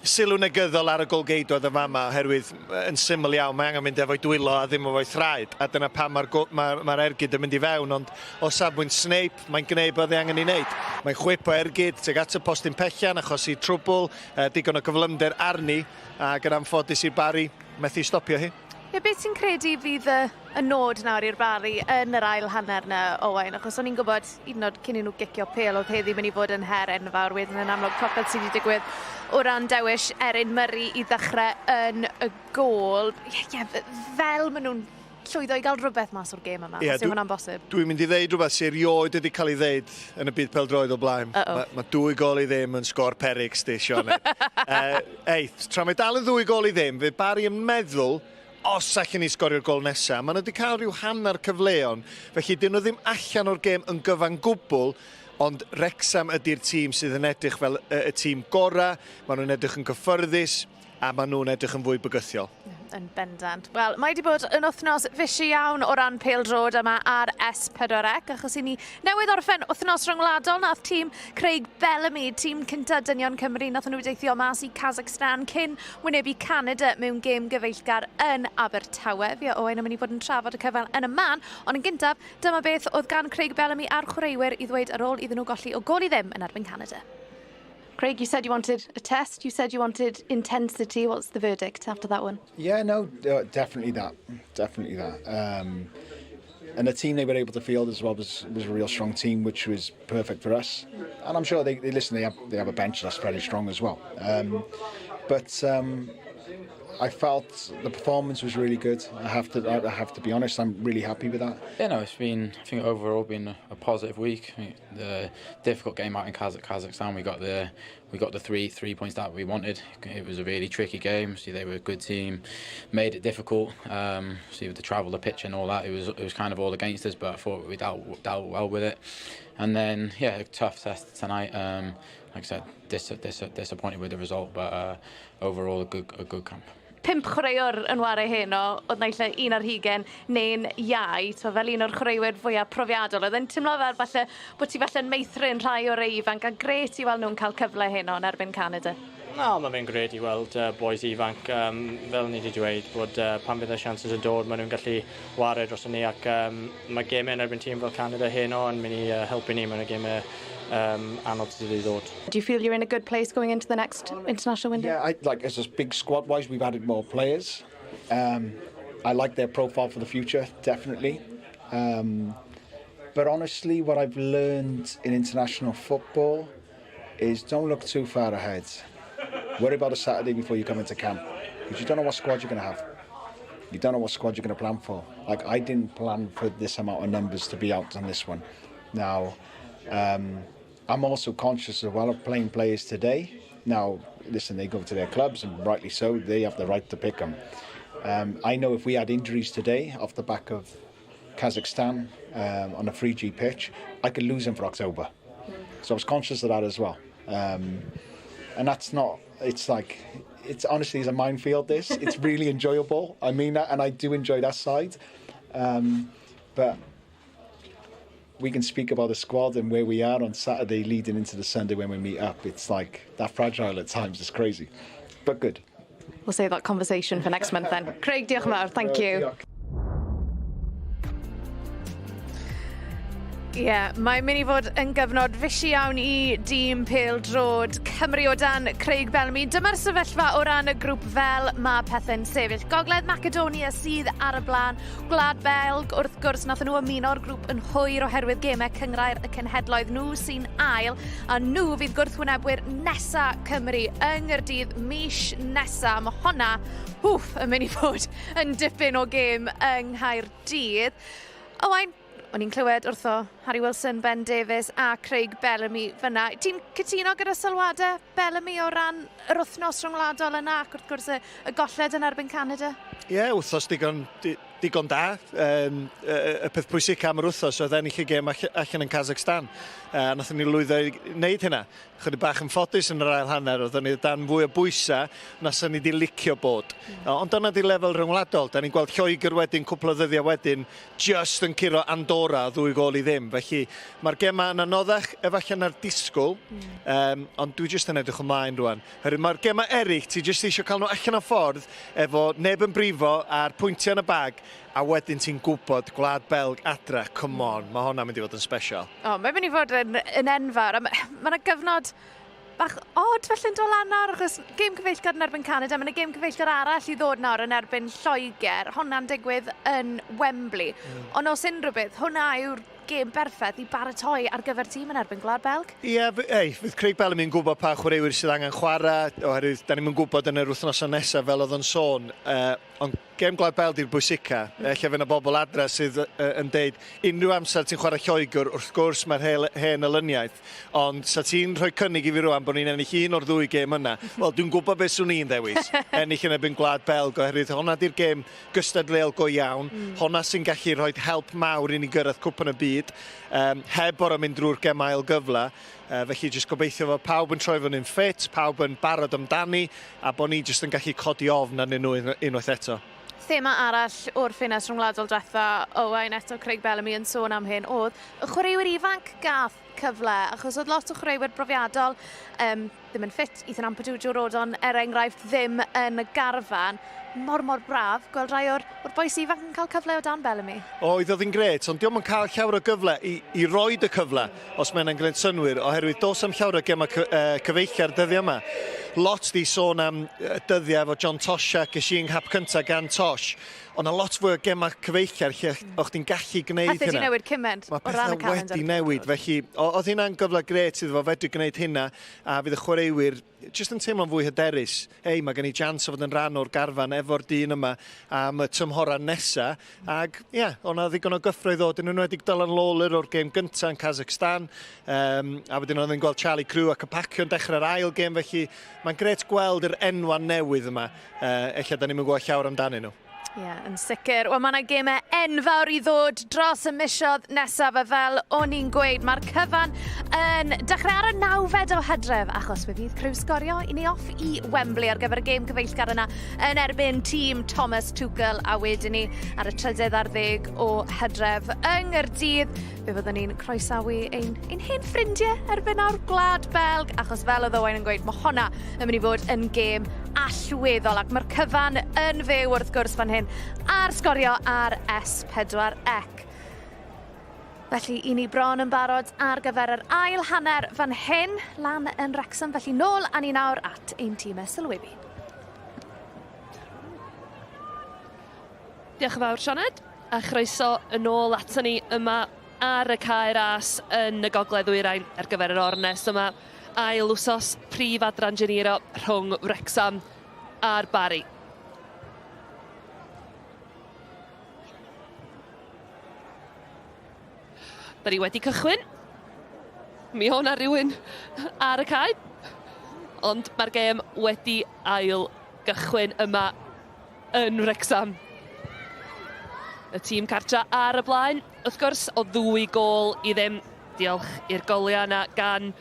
sylw negyddol ar y golgeidwad y fama, oherwydd yn syml iawn, mae angen mynd efo'i dwylo a ddim efo'i thraed, a dyna pam mae'r ergyd yn mynd I fewn, ond o safbwynt Snape, mae'n gwneud beth angen I wneud. Mae'n chwip o ergyd, teg at y postyn pellian, achos I trwbl, digon o gyflymder arni, ac yn amffodus i'r Barri, methu stopio hi. Ie, beth sy'n credu fydd y nod nawr i'r Barri yn yr ail hanner na, Owain? Achos o'n i'n gwybod, hyd yn oed cyn I nhw gicio pel, oedd heddi mynd I fod yn her enfawr, wedyn yn amlwg popeth sydd wedi digwydd o ran dewis Erin Murray I ddechrau yn y gol. Ie, fel maen nhw'n llwyddo I gael rhywbeth mas o'r gêm yma, os yw hwnna'n bosib. Dwi'n mynd I ddeud rhywbeth sy'n erioed wedi cael ei ddeud yn y byd peldroed o blaen. Mae 2 gol I ddim yn sgor peryg, sti, Sioned. Tra mae dal yn 2 gol I ddim, fe Barri yn meddwl os allan ni sgorio'r gol nesaf. Maen nhw wedi cael rhyw hanner cyfleon, felly dyn nhw ddim allan o'r gêm yn gyfan gwbl, ond Wrexham ydy'r tîm sydd yn edrych fel y tîm gorau, maen nhw'n edrych yn gyffyrddus, a maen nhw'n edrych yn fwy bygythiol. Yn bendant. Wel, mae wedi bod yn wythnos fysi iawn o ran pêl-drod yma ar S4C, achos I ni newydd orffen wythnos rhyngwladol, nath tîm Craig Bellamy, tîm cynta dynion Cymru, nath nhw deithio mas I Kazakhstan cyn wynebu Canada mewn gêm gyfeillgar yn Abertawe. Fi a Owain yn mynd I fod yn trafod y cyfan yn y man, ond yn gyntaf, dyma beth oedd gan Craig Bellamy a'r chwaraewyr I ddweud ar ôl iddyn nhw golli o gol I ddim yn erbyn Canada. Craig, you said you wanted a test, you said you wanted intensity. What's the verdict after that one? Yeah, no, definitely that. Definitely that. And the team they were able to field as well was a real strong team, which was perfect for us. And I'm sure they have a bench that's very strong as well. But I felt the performance was really good. I have to be honest, I'm really happy with that. Yeah, no, it's been, I think overall been a positive week. I mean, the difficult game out in Kazakhstan, we got the three points that we wanted. It was a really tricky game. See, they were a good team, made it difficult. See, with the travel, the pitch, and all that, it was kind of all against us. But I thought we dealt well with it. And then, yeah, a tough test tonight. Like I said, disappointed with the result, but overall a good camp. 5 chwaraewr yn wario heno, oedd naill un ar hugen neu'n iau, fel un o'r chwaraewyr fwyaf profiadol. Oedd e'n teimlo fel falle bod ti falle'n meithrin rhai o'r ifanc, a gret I weld nhw'n cael cyfle heno yn erbyn Canada. No, mae fe'n gret I weld boys ifanc, fel ni wedi dweud, bod pan bydd y siansys yn dod, maen nhw'n gallu wario dros ni, ac mae gemau yn erbyn tîm fel Canada heno yn mynd I helpu ni mewn y gemau anodd sydd I ddod. Do you feel you're in a good place going into the next international window? Yeah, as a big squad-wise, we've added more players. I like their profile for the future, definitely. But honestly, what I've learned in international football is don't look too far ahead. Worry about a Saturday before you come into camp, because you don't know what squad you're going to have. You don't know what squad you're going to plan for. Like, I didn't plan for this amount of numbers to be out on this one. Now, I'm also conscious as well of playing players today. Now, listen, they go to their clubs, and rightly so, they have the right to pick them. I know if we had injuries today off the back of Kazakhstan on a 3G pitch, I could lose them for October. So I was conscious of that as well. And that's not, it's like, it's honestly is a minefield, this. It's really enjoyable. I mean that, and I do enjoy that side. But we can speak about the squad and where we are on Saturday leading into the Sunday when we meet up. It's like, that fragile at times. It's crazy, but good. We'll save that conversation for next month then. Craig, diolch yn fawr. Thank you. Mae'n mynd I fod yn gyfnod fisi iawn I dîm pêl-drod Cymru o dan Craig Bellamy. Dyma'r sefyllfa o ran y grŵp fel mae pethau'n sefyll. Gogledd Macedonia sydd ar y blaen. Gwlad Belg, wrth gwrs, nath nhw ymuno'r grŵp yn hwyr oherwydd gemau cyngrair y cenhedloedd. Nhw sy'n ail, a nhw fydd gwrthwynebwyr nesa Cymru yng Nghaerdydd mis nesa. Mae honna, yn mynd I fod yn dipyn o gêm yng Nghaerdydd. Owain, o'n i'n clywed wrtho Harry Wilson, Ben Davies a Craig Bellamy fyna. Ti'n cytuno gyda sylwadau Bellamy o ran yr wythnos rhyngwladol yna ac wrth gwrs y golled yn erbyn Canada? Wythnos digon da. Y peth pwysig am yr wythnos oedd ennill y gêm allan yn Kazakhstan. Nathon ni lwyddo I wneud hynna. Chydig bach yn ffodus yn yr ail hanner, oedden ni dan fwy o bwysa nas ni di licio bod. Ond dyna di lefel rhyngwladol. Da ni'n gweld Lloegr wedyn, cwpl o ddyddiau wedyn, just yn curo Andorra, 2 gol I ddim. Felly mae'r gema yn anoddach efallai na'r disgwyl, ond dwi just yn edrych ymlaen rwan. Mae'r gema eraill, ti just eisiau cael nhw allan o ffordd efo neb yn brifo a'r pwyntiau yn y bag, a wedyn ti'n gwybod Gwlad Belg adra, come on, mae hwnna'n mynd I fod yn special. Mae'n mynd I fod yn enfawr. Mae'na gyfnod bach odd felly'n dod lan nawr, achos gêm cyfeillgar yn erbyn Canada, mae'na gêm cyfeillgar arall I ddod nawr yn erbyn Lloegr, hwnna'n digwydd yn Wembley. Ond os unrhyw beth, hwnna yw'r gêm berffaith I baratoi ar gyfer tîm yn erbyn Gwlad Belg? Fydd Craig Bellamy yn gwybod pa chwaraewyr sydd angen chwarae, oherwydd da ni'n gwybod yn yr wythnosau nesaf fel oedd yn sôn, ond gêm Gwlad Belg yw'r bwysica. Ella fe na bobl adra sydd yn deud, unrhyw amser ti'n chwarae Lloegr, wrth gwrs mae'r hen olyniaeth, ond sa ti'n rhoi cynnig I fi rwan bod ni'n ennill un o'r 2 gêm yna, wel dwi'n gwybod beth swn i'n ddewis, ennill yn erbyn Gwlad Belg, oherwydd honna di'r gêm gystadleuol go iawn, honna sy'n gallu rhoi help mawr I ni gyrraedd cwpan y byd, heb o'r mynd drwy'r gemael gyfla, felly jyst gobeithio fod pawb yn troi fyny'n ffit, pawb yn barod amdani, a bod ni jyst yn gallu codi ofn arnyn nhw unwaith eto. Thema arall o'r ffenest rhyngwladol diwetha, Owain eto Craig Bellamy yn sôn am hyn, oedd y chwaraewyr ifanc gath cyfle, achos oedd lot o chwaraewyr brofiadol ddim yn ffit, Ethan Ampadu, Joe Rodon, enghraifft ddim yn y garfan. Mor braf, gweld rai o'r bois ifanc yn cael cyfle o dan Bellamy. Oedd hi'n gret, ond diolch yn cael llawer o gyfle I roed y cyfle, os mae'n gwneud synwyr, oherwydd dos am llawer o gema cyfeillgar dyddiau yma. Lot di sôn am dyddiau efo John Tosia, ges i'n hap cyntaf gan Tosh, ond a lot fwy o gema cyfeillgar lle o'ch ti'n gallu gwneud hynna. Pethau di newid cyment o ran y calendar. Mae pethau wedi newid, felly oedd hynna'n gyfle gret iddo fo fedru gwneud hynna, a fydd y chwaraewyr jyst yn teimlo'n fwy hyderus. Mae gen I jans o fod yn rhan o'r garfan efo'r dyn yma am y tymhora nesa, ac o'na ddigon o gyffroedd ddod yn enwedig Dylan Lawler o'r gêm gyntaf yn Kazakhstan, a wedyn oedd yn gweld Charlie Crew ac y pacio yn dechrau'r ail gêm, felly mae'n gret gweld yr enwa newydd yma, ella da ni'n gwybod llawer amdanyn nhw. Yn sicr. Wel, mae yna gemau enfawr I ddod dros y misoedd nesaf, fel o'n i'n gweud. Mae'r cyfan yn dechrau ar y 9fed o Hydref, achos fe fydd Crew sgorio I ni off I Wembley ar gyfer y gêm cyfeillgar yna yn erbyn tîm Thomas Tuchel, a wedyn ni ar y 30 ar 10 o Hydref yng Nghaerdydd. Fe fyddwn ni'n croesawu ein hen ffrindiau erbyn awr Gwlad Belg, achos fel oedd Owain yn gweud, mae honna yn mynd I fod yn gêm allweddol, ac mae'r cyfan yn fyw wrth gwrs fan hyn ar sgorio ar S4C. Felly I ni bron yn barod ar gyfer yr ail hanner fan hyn lan yn Wrexham, felly nôl a ni nawr at ein tîmau sylwebu. Diolch yn fawr Sioned, a chroeso yn ôl ato ni yma ar y cae ras yn y gogledd ddwyrain ar gyfer yr ornes yma. Ail wsos Brif Adran Genero rhwng Wrecsam a'r Barri. Da ni wedi cychwyn. Mi hwnna rhywun ar y cae. Ond mae'r gêm wedi ail gychwyn yma yn Wrexham. Y tîm cartra ar y blaen, wrth gwrs, o 2 gol I ddim. Diolch i'r goliau yna gan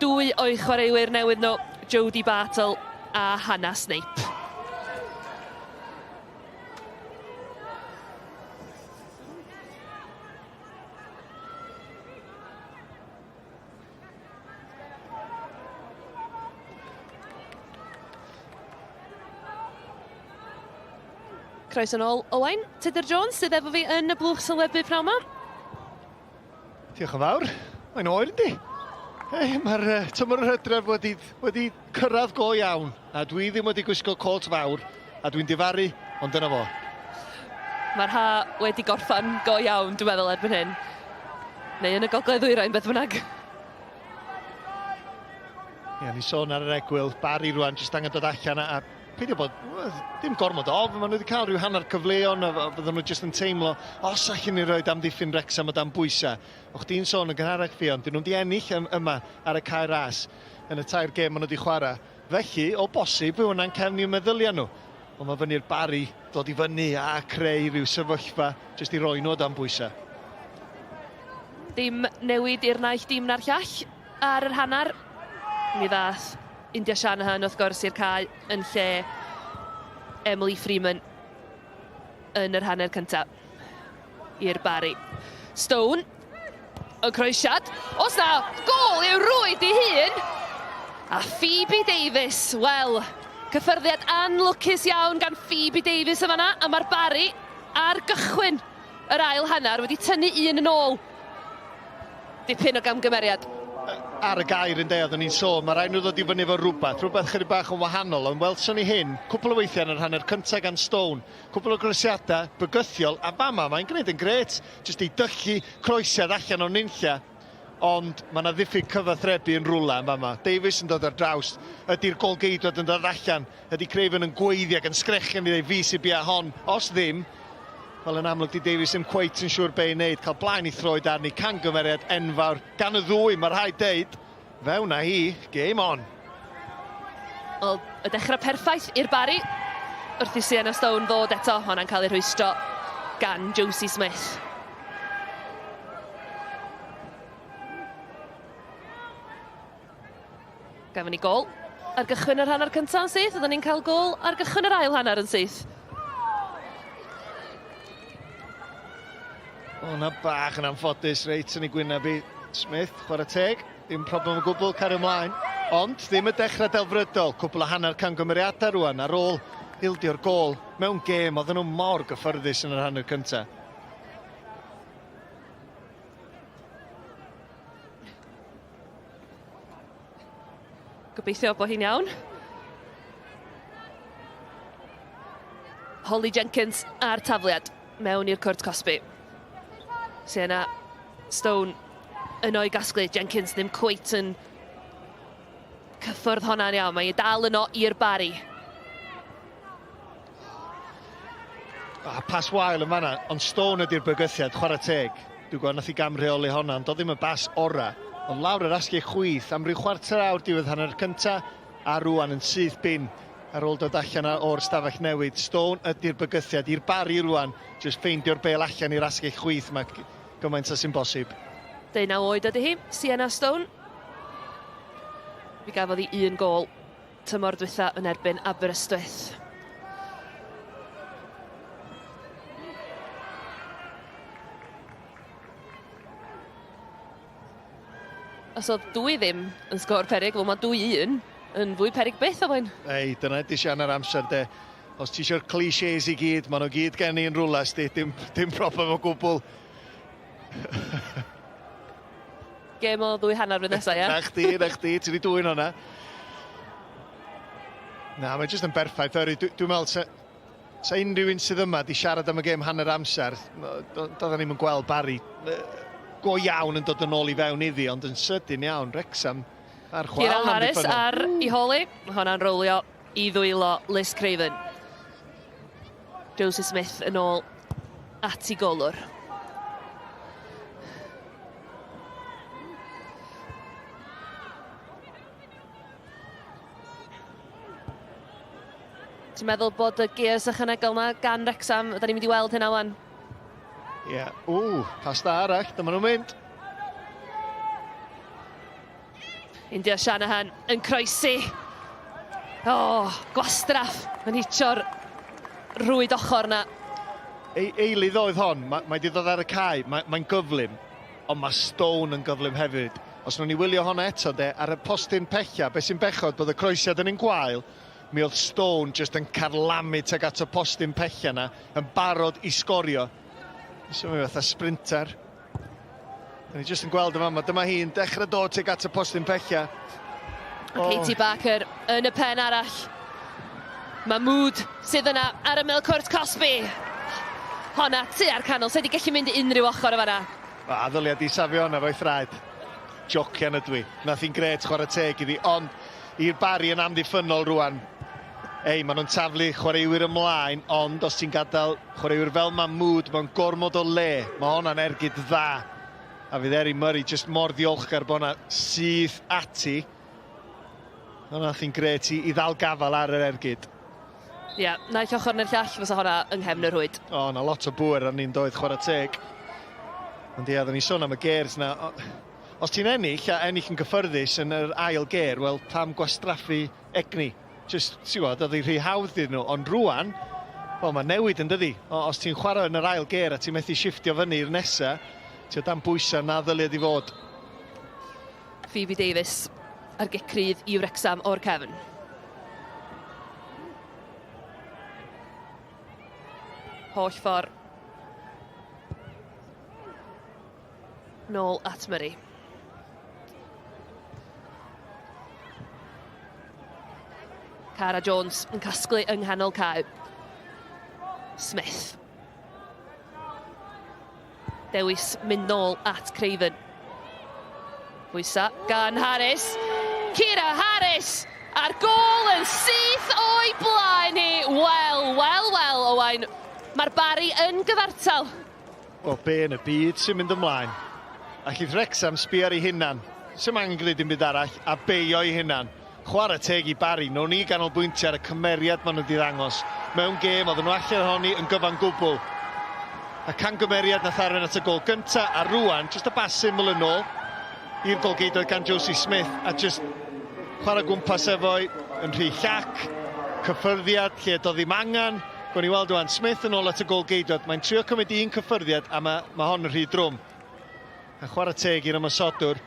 2 o'i chwaraewyr newydd nhw, Jodie Bartle a Hannah Snape. Croes yn ôl Owain, Tudur Jones, sydd efo fi yn y blwch sylwebu pnawn yma. Diolch yn fawr. Mae'n oer, yndi? Mae'r tymor yr hydref wedi cyrraedd go iawn, a dwi ddim wedi gwisgo cot fawr, a dwi'n difaru, ond dyna fo. Mae'r ha wedi gorffan go iawn, dwi'n meddwl, erbyn hyn. Neu yn y gogledd ddwyrain, beth bynnag. Ie, ni sôn ar yr egwyl, Barri rwan, jyst angen dod allan a peidio bod, dim gormod of, maen nhw wedi cael rhyw hanner cyfleon a fydden nhw jyst yn teimlo, os allan ni roed amddiffyn Wrexham o dan bwysau. O'ch di'n sôn yn gynharach fi, ond dyn nhw wedi ennill yma ar y cae ras yn y tair gêm maen nhw wedi chwarae. Felly, o bosib, yw hwnna'n cefn i'w meddyliau nhw. Ond mae fyny'r Barri dod i fyny a creu rhyw sefyllfa jyst i roi nhw o dan bwysau. Dim newid i'r naill dim na'r llall ar yr hanner. Mi ddath India Shanahan wrth gwrs i'r cae yn lle Emily Freeman yn yr hanner cyntaf i'r Barri. Stone yn croesiad. Os na gol i'w rwyd i hun. A Phoebe Davies, wel, cyffyrddiad anlwcus iawn gan Phoebe Davies yma na, a mae'r Barri ar gychwyn yr ail hanner wedi tynnu un yn ôl. Dipyn o gamgymeriad. Ar y gair yn de, oedden ni'n sôn, mae rhaid nhw ddod i fyny efo rhywbeth chydig bach yn wahanol, ond welson ni hyn, cwpl o weithiau yn yr hanner cyntaf gan Stone, cwpl o grosiadau, bygythiol, a fama, mae'n gwneud yn gret, jyst i dyllu croesiad allan o nunlla, ond mae yna ddiffyg cyfathrebu yn rwla yn fama. Davies yn dod ar draws, ydy'r golgeidwad yn dod allan, ydy Craven yn gweiddi ac yn sgrechian i ddeu fi sy'n bia hon, os ddim, wel yn amlwg di Davies yn cweit yn siŵr be i wneud, cael blaen i throed arni, cangymeriad enfawr gan y ddwy, mae rhaid deud, fewn a hi, game on. Wel, y dechrau perffaith i'r Barri, wrth i Sienna Stone ddod eto, hwnna'n cael ei rhwystro gan Josie Smith. Gafon ni gol ar gychwyn yr hanner cyntaf yn syth, oedden ni'n cael gol ar gychwyn yr ail hanner yn syth. Hwna bach yn anffodus, reit yn ei gwynebu Smith, chwarae teg, dim problem o gwbl, cario ymlaen. Ond ddim y dechrau delfrydol, cwbl o hanner camgymeriadau rwan ar ôl ildio'r gol mewn gêm, oedden nhw mor gyffyrddus yn yr hanner cyntaf. Gobeithio bod hi'n iawn. Holly Jenkins ar tafliad mewn i'r cwrt Cosby. Sienna Stone yn o'i gasglu, Jenkins ddim cweit yn cyffwrdd hwnna'n iawn, mae hi dal yno i'r Barri. Pas wael yn fanna, ond Stone ydy'r bygythiad, chwarae teg. Dwi'n gwybod nath i gamreoli honna, ond doedd ddim y bas ora. Ond lawr yr asgu chwyth, am ryw chwarter awr diwedd hanner cyntaf, a rwan yn syth bin ar ôl dod allan o'r stafell newid. Stone ydy'r bygythiad i'r Barri rwan, jyst ffeindio'r bel allan i'r asgu chwyth, mae gymaint o sy'n bosib. 19 oed ydy hi, Sienna Stone. Mi gafodd hi un gol tymor dwytha yn erbyn Aberystwyth. Os oedd dwy ddim yn sgôr peryg, wel mae 2-1 yn fwy peryg byth o flaen. Ei, dyna ydy sian ar amser de. Os ti eisiau'r clichés i gyd, maen nhw gyd gen i'n rwla, dim problem o gwbl. Gêm o ddwy hanner fydd nesaf, ie? Na chdi, ti wedi dwy'n hwnna. Na, mae'n jyst yn berffaith. Dwi'n meddwl, sa unrhyw un sydd yma di siarad am y gêm hanner amser, doedden ni'n gweld Barri go iawn yn dod yn ôl i fewn iddi, ond yn sydyn iawn, Wrexham ar chwal. Ciara Harris ar ei holi, hwnna'n rowlio i ddwylo Liz Craven. Josie Smith yn ôl at ei golwr. Ti'n meddwl bod y gears ychwanegol yma gan Wrexham, ydyn ni'n mynd i weld hynna wan? Ie, pas da arall, dyma nhw'n mynd. India Shanahan yn croesi Gwastraff yn hitio'r rwyd ochr na. Eilydd oedd hon, mae di ddod ar y cae, mae'n gyflym, ond mae Stone yn gyflym hefyd. Os nhw'n ni wylio honna eto ar y postyn pecha, beth sy'n bechod bod y croesiad yn un gwael, mi oedd Stone just yn carlamu teg at y postyn pecha na, yn barod i sgorio. So mae fatha sprinter. Da ni just yn gweld yma, dyma hi'n dechrau dod teg at y postyn pecha. Katie Barker yn y pen arall. Mae Mood sydd yna ar y milcwrt Cosby. Honna tu ar canol, sef wedi gallu mynd i unrhyw ochr o fanna. Ddyliad i safio honna fo'i thraed. Jocian ydw i. Nath hi'n gret chwarae teg iddi, ond i'r Barri yn amddiffynol rwan. Maen nhw'n taflu chwaraewyr ymlaen, ond os ti'n gadael chwaraewyr fel Mahmood mewn gormod o le, mae hwnna'n ergyd dda. A fydd Eri Murray just mor ddiolchgar bod hwnna syth ati. Nath hi'n gret i ddal gafal ar yr ergyd. Naill ochr neu'r llall fysa hwnna yng nghefn y rwyd. Na lot o bwyr ar ni'n doedd chwarae teg. Ond oedden ni sôn am y gers na. Os ti'n ennill, a ennill yn gyffyrddus yn yr ail ger, wel, pam gwastraffu egni. Just, ti'n gwybod, oedd hi rhy hawdd iddyn nhw. Ond rwan, wel, mae newid yn dydi. Os ti'n chwarae yn yr ail ger a ti'n methu shiftio fyny i'r nesa, ti'n dan bwysau na ddyliad i fod. Phoebe Davies ar gicrydd i Wrecsam o'r cefn. Holl ffordd. Nôl at Murray. Cara Jones yn casglu yng nghanol cae. Smith. Dewis mynd nôl at Craven. Pwysa gan Harris. Ciara Harris a'r gol yn syth o'i blaen hi. Wel, Owain. Mae'r Barri yn gyfartal. Be yn y byd sy'n mynd ymlaen. Allith Wrecsam sbio ar ei hunan. Sy'n angen gwneud dim byd arall, a beio ei hunan. Chwarae teg i Barri, nhw ni ganolbwyntio ar y cymeriad maen nhw wedi ddangos. Mewn gêm, oedden nhw allan ohoni yn gyfan gwbl. A camgymeriad nath arwain at y gol gynta, a rwan, just y bas syml yn ôl, i'r golgeidoedd gan Josie Smith, a just chwarae gwmpas efo'i yn rhy llac, cyffyrddiad lle doedd ddim angen. Gwn i weld rwan, Smith yn ôl at y golgeidoedd, mae'n trio cymryd un cyffyrddiad, a mae hon yn rhy drwm. A chwarae teg i'r ymysodwr.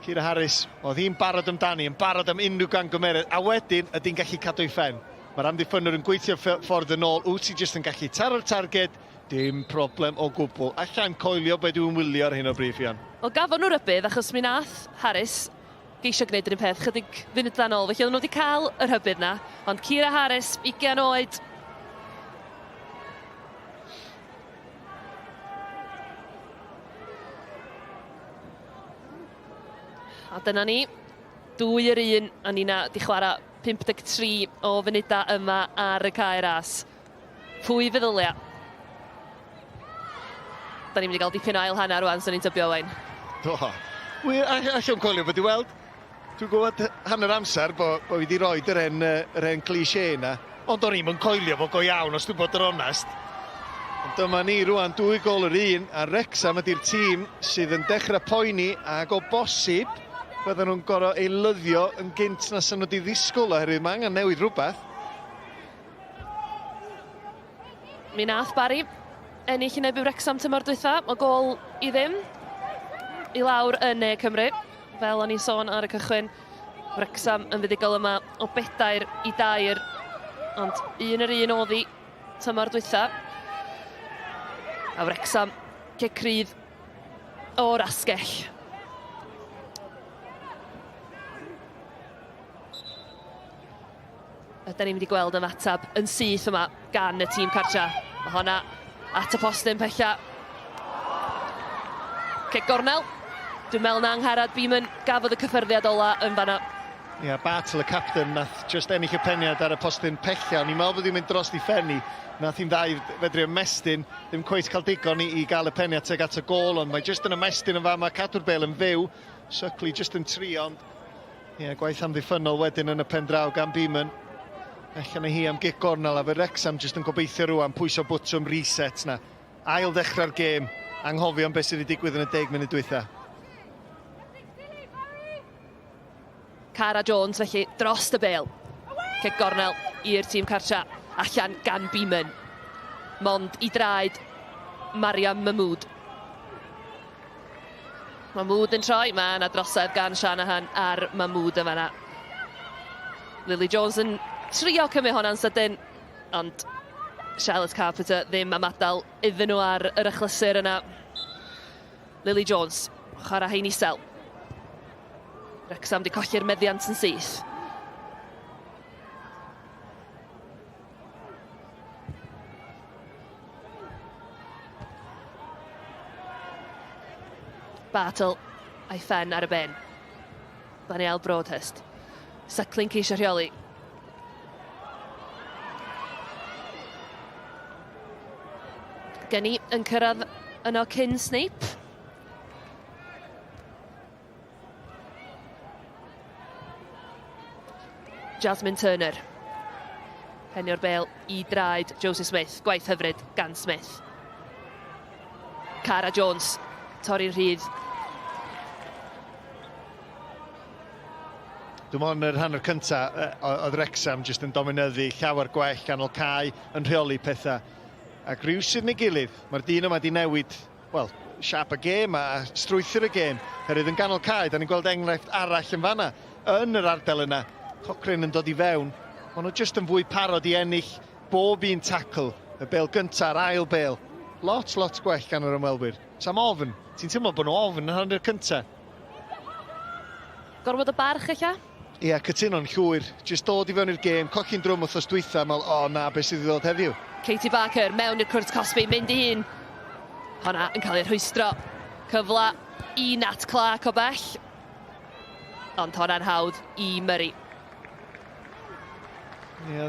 Ciara Harris, oedd hi'n barod amdani, yn barod am unrhyw gangymeriad, a wedyn ydy'n gallu cadw'i ffen. Mae'r amddiffynwyr yn gweithio ffordd yn ôl, wyt ti jyst yn gallu taro'r targed, dim problem o gwbl. Alla'n coelio beth yw'n wylio ar hyn o brif Ian. Wel, gafon nhw'r rybydd, achos mi nath Harris geisio gwneud yr un peth chydig funud dan ôl. Felly oedd nhw wedi cael yr hybydd na, ond Ciara Harris, 20 oed. A dyna ni, 2-1, a Nina di chwarae 53 o funudau yma ar y cae ras. Pwy feddylia? Da ni'n mynd i gael dipyn o ail hanner rwan, so ni'n tybio Owain. Allwn coelio bod i weld. Dwi'n gwybod hanner amser bod fi wedi rhoi yr en cliché yna, ond o'n i'm yn coelio fo go iawn, os dwi'n bod yr onest. Ond dyma ni rwan, 2 gol yr 1, a Wrecsam ydy'r tîm sydd yn dechrau poeni ac o bosib bydden nhw'n gorau eilyddio yn gynt na sy'n nhw wedi ddisgwyl oherwydd mae angen newid rhywbeth. Mi nath Barri ennill yn ebu Wrecsam tymor dwytha, o gol i ddim i lawr yn Ne Cymru. Fel o'n i'n sôn ar y cychwyn, Wrecsam yn fuddigol yma o 4-2, ond 1-1 oedd hi tymor dwytha. A Wrecsam cecrydd o'r asgell. Da ni'n mynd i gweld ymatab yn syth yma gan y tîm cartra. Mae honna at y postyn pella. Cic gornel. Dwi'n meddwl na Angharad Beeman gafodd y cyffyrddiad ola yn fanna. Bartle, y captain, nath just ennill y peniad ar y postyn pella. Ni'n meddwl bod hi'n mynd dros i ffenni. Nath hi'n ddau fedru ymestyn. Ddim cweith cael digon i gael y peniad teg at y gol, ond mae just yn ymestyn yn fama. Cadw'r bel yn fyw. Suckley just yn trio, ond gwaith amddiffynol wedyn yn y pen draw gan Beeman. Allan hi am gic gornel, a fe Wrecsam jyst yn gobeithio rwan pwyso bwtwm reset na. Ail ddechrau'r gêm, anghofio am beth sydd wedi digwydd yn y 10 munud dwytha. Cara Jones felly dros y bel. Cic gornel i'r tîm cartra, allan gan Beeman. Mond I draed Mariam Mahmood. Mahmood yn troi, mae yna drosedd gan Shanahan ar Mahmood yma yna. Lily Jones yn trio cymryd hwnna'n sydyn, ond Charlotte Carpenter ddim am adael iddyn nhw ar yr achlysur yna. Lily Jones, chwarae hein isel. Wrexham di colli'r meddiant yn syth. Battle a'i ffen ar y ben. Daniel Broadhurst. Cycling ceisio rheoli. Gen I yn cyrraedd yno cyn Snape. Jasmine Turner. Herio'r bêl I draed Joseph Smith. Gwaith hyfryd gan Smith. Cara Jones. Torri'n rhydd. Dwi'n meddwl yn yr hanner cyntaf, oedd Wrexham jyst yn dominyddu llawer gwell ganol cae yn rheoli pethau. Ac rhywsyd neu gilydd, mae'r dyn yma di newid, wel, siap y gêm a strwythyr y gêm. Herwydd yn ganol cae, da ni'n gweld enghraifft arall yn fanna. Yn yr ardal yna, Cochrane yn dod I fewn. Maen nhw jyst yn fwy parod I ennill bob un tacl. Y bêl gyntaf, yr ail bêl. Lot gwell gan yr ymwelwyr. Sam ofn. Ti'n teimlo bod nhw ofn yn hanner cyntaf? Gorfod y barch eich? Ie, cytuno'n llwyr. Just dod I fewn i'r gêm, cochi'n drwm wrthos dwytha, fel, o na, beth sydd I ddod heddiw? Katie Barker mewn i'r cwrt Cosby, mynd I hun. Honna yn cael ei rhwystro. Cyfla I Nat Clark o bell. Ond honna'n hawdd I Murray. Ie,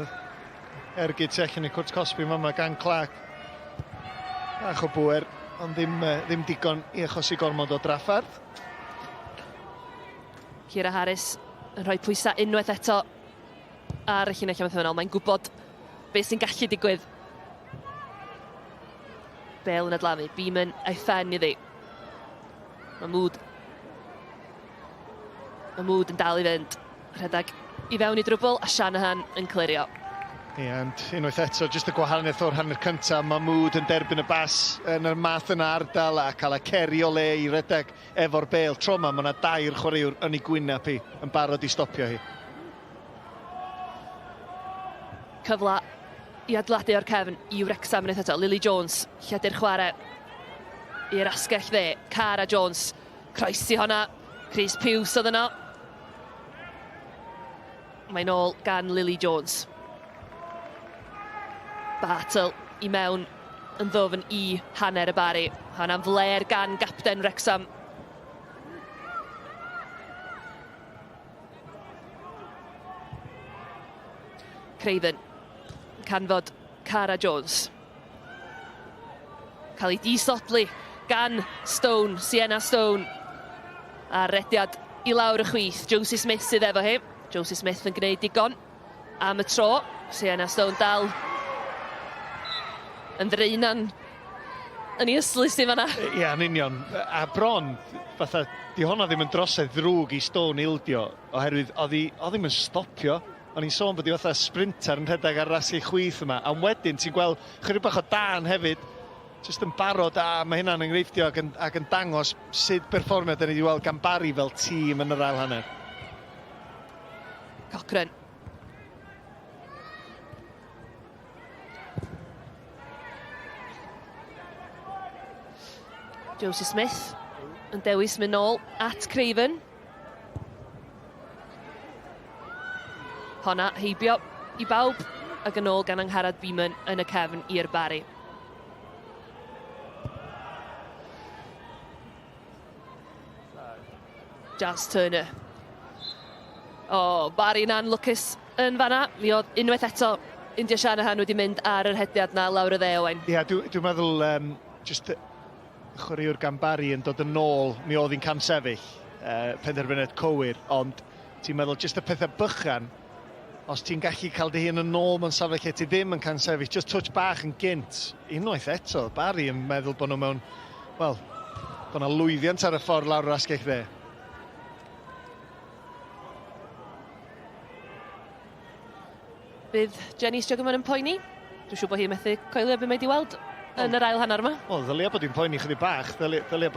ergyd tu allan I cwrt Cosby yma gan Clark. Bach o bwer, ond ddim digon I achosi gormod o draffarth. Ciara Harris yn rhoi pwysau unwaith eto ar y llinell ymwelwyr. Mae'n gwybod beth sy'n gallu digwydd. Bêl yn adlafu, Beeman a'i ffen iddi. Mahmood yn dal I fynd. Rhedag I fewn I drwbl a Shanahan yn clirio. Ie, ond unwaith eto, jyst y gwahaniaeth o'r hanner cyntaf, Mahmood yn derbyn y bas yn y math yna ardal a cael y ceri o le I redeg efo'r bêl. Tro yma, mae yna 2 chwaraewr yn ei gwyneb hi yn barod I stopio hi. Cyfla I adeiladu o'r cefn I Wrexham unwaith eto. Lily Jones, lledu'r chwarae i'r asgell dde. Cara Jones, croesi honna. Chris Piws oedd yno. Mae'n ôl gan Lily Jones. Battle I mewn yn ddofn I hanner y Barri. Hwnna'n fler gan gapten Wrexham. Craven. Canfod Cara Jones. Cael ei disodlu gan Stone, Sienna Stone. A rediad I lawr y chwith. Josie Smith sydd efo hi. Josie Smith yn gwneud digon am y tro. Sienna Stone dal yn ddreinan yn ei yslys I fanna. Ie, yn union. A bron, fatha, di honna ddim yn drosedd ddrwg I Stone ildio, oherwydd oedd ddim yn stopio. O'n i'n sôn bod I fatha sprinter yn rhedeg ar rasgu chwith yma. A wedyn ti'n gweld chydig bach o dan hefyd, jyst yn barod a mae hynna'n enghreiffdio ac yn dangos sut perfformiad da ni wedi weld gan Barri fel tîm yn yr ail hanner. Cochrane. Joseph Smith yn dewis mynd nôl at Craven. Honna heibio I bawb ac yn ôl gan Angharad Beeman yn y cefn i'r Barri. Jazz Turner. Barri'n anlwcus yn fanna. Mi oedd unwaith eto India Shanahan wedi mynd ar yr hediad na lawr y dde Owen. Ie, dwi'n meddwl just chwaraewr gan Barri yn dod yn ôl, mi oedd hi'n camsefyll, penderfyniad cywir, ond ti'n meddwl jyst y pethau bychan, os ti'n gallu cael dy hun yn ôl mewn safle lle ti ddim yn camsefyll, just touch bach yn gynt, unwaith eto, Barri yn meddwl bod nhw mewn, wel, bod yna lwyddiant ar y ffordd lawr yr asgell dde. bydd Jenny Strygamon yn poeni. Dwi'n siŵr bod hi'n methu coelio beth mae di weld yn yr ail hanner yma. Wel, ddylia bod hi'n poeni chydig bach. Ddylia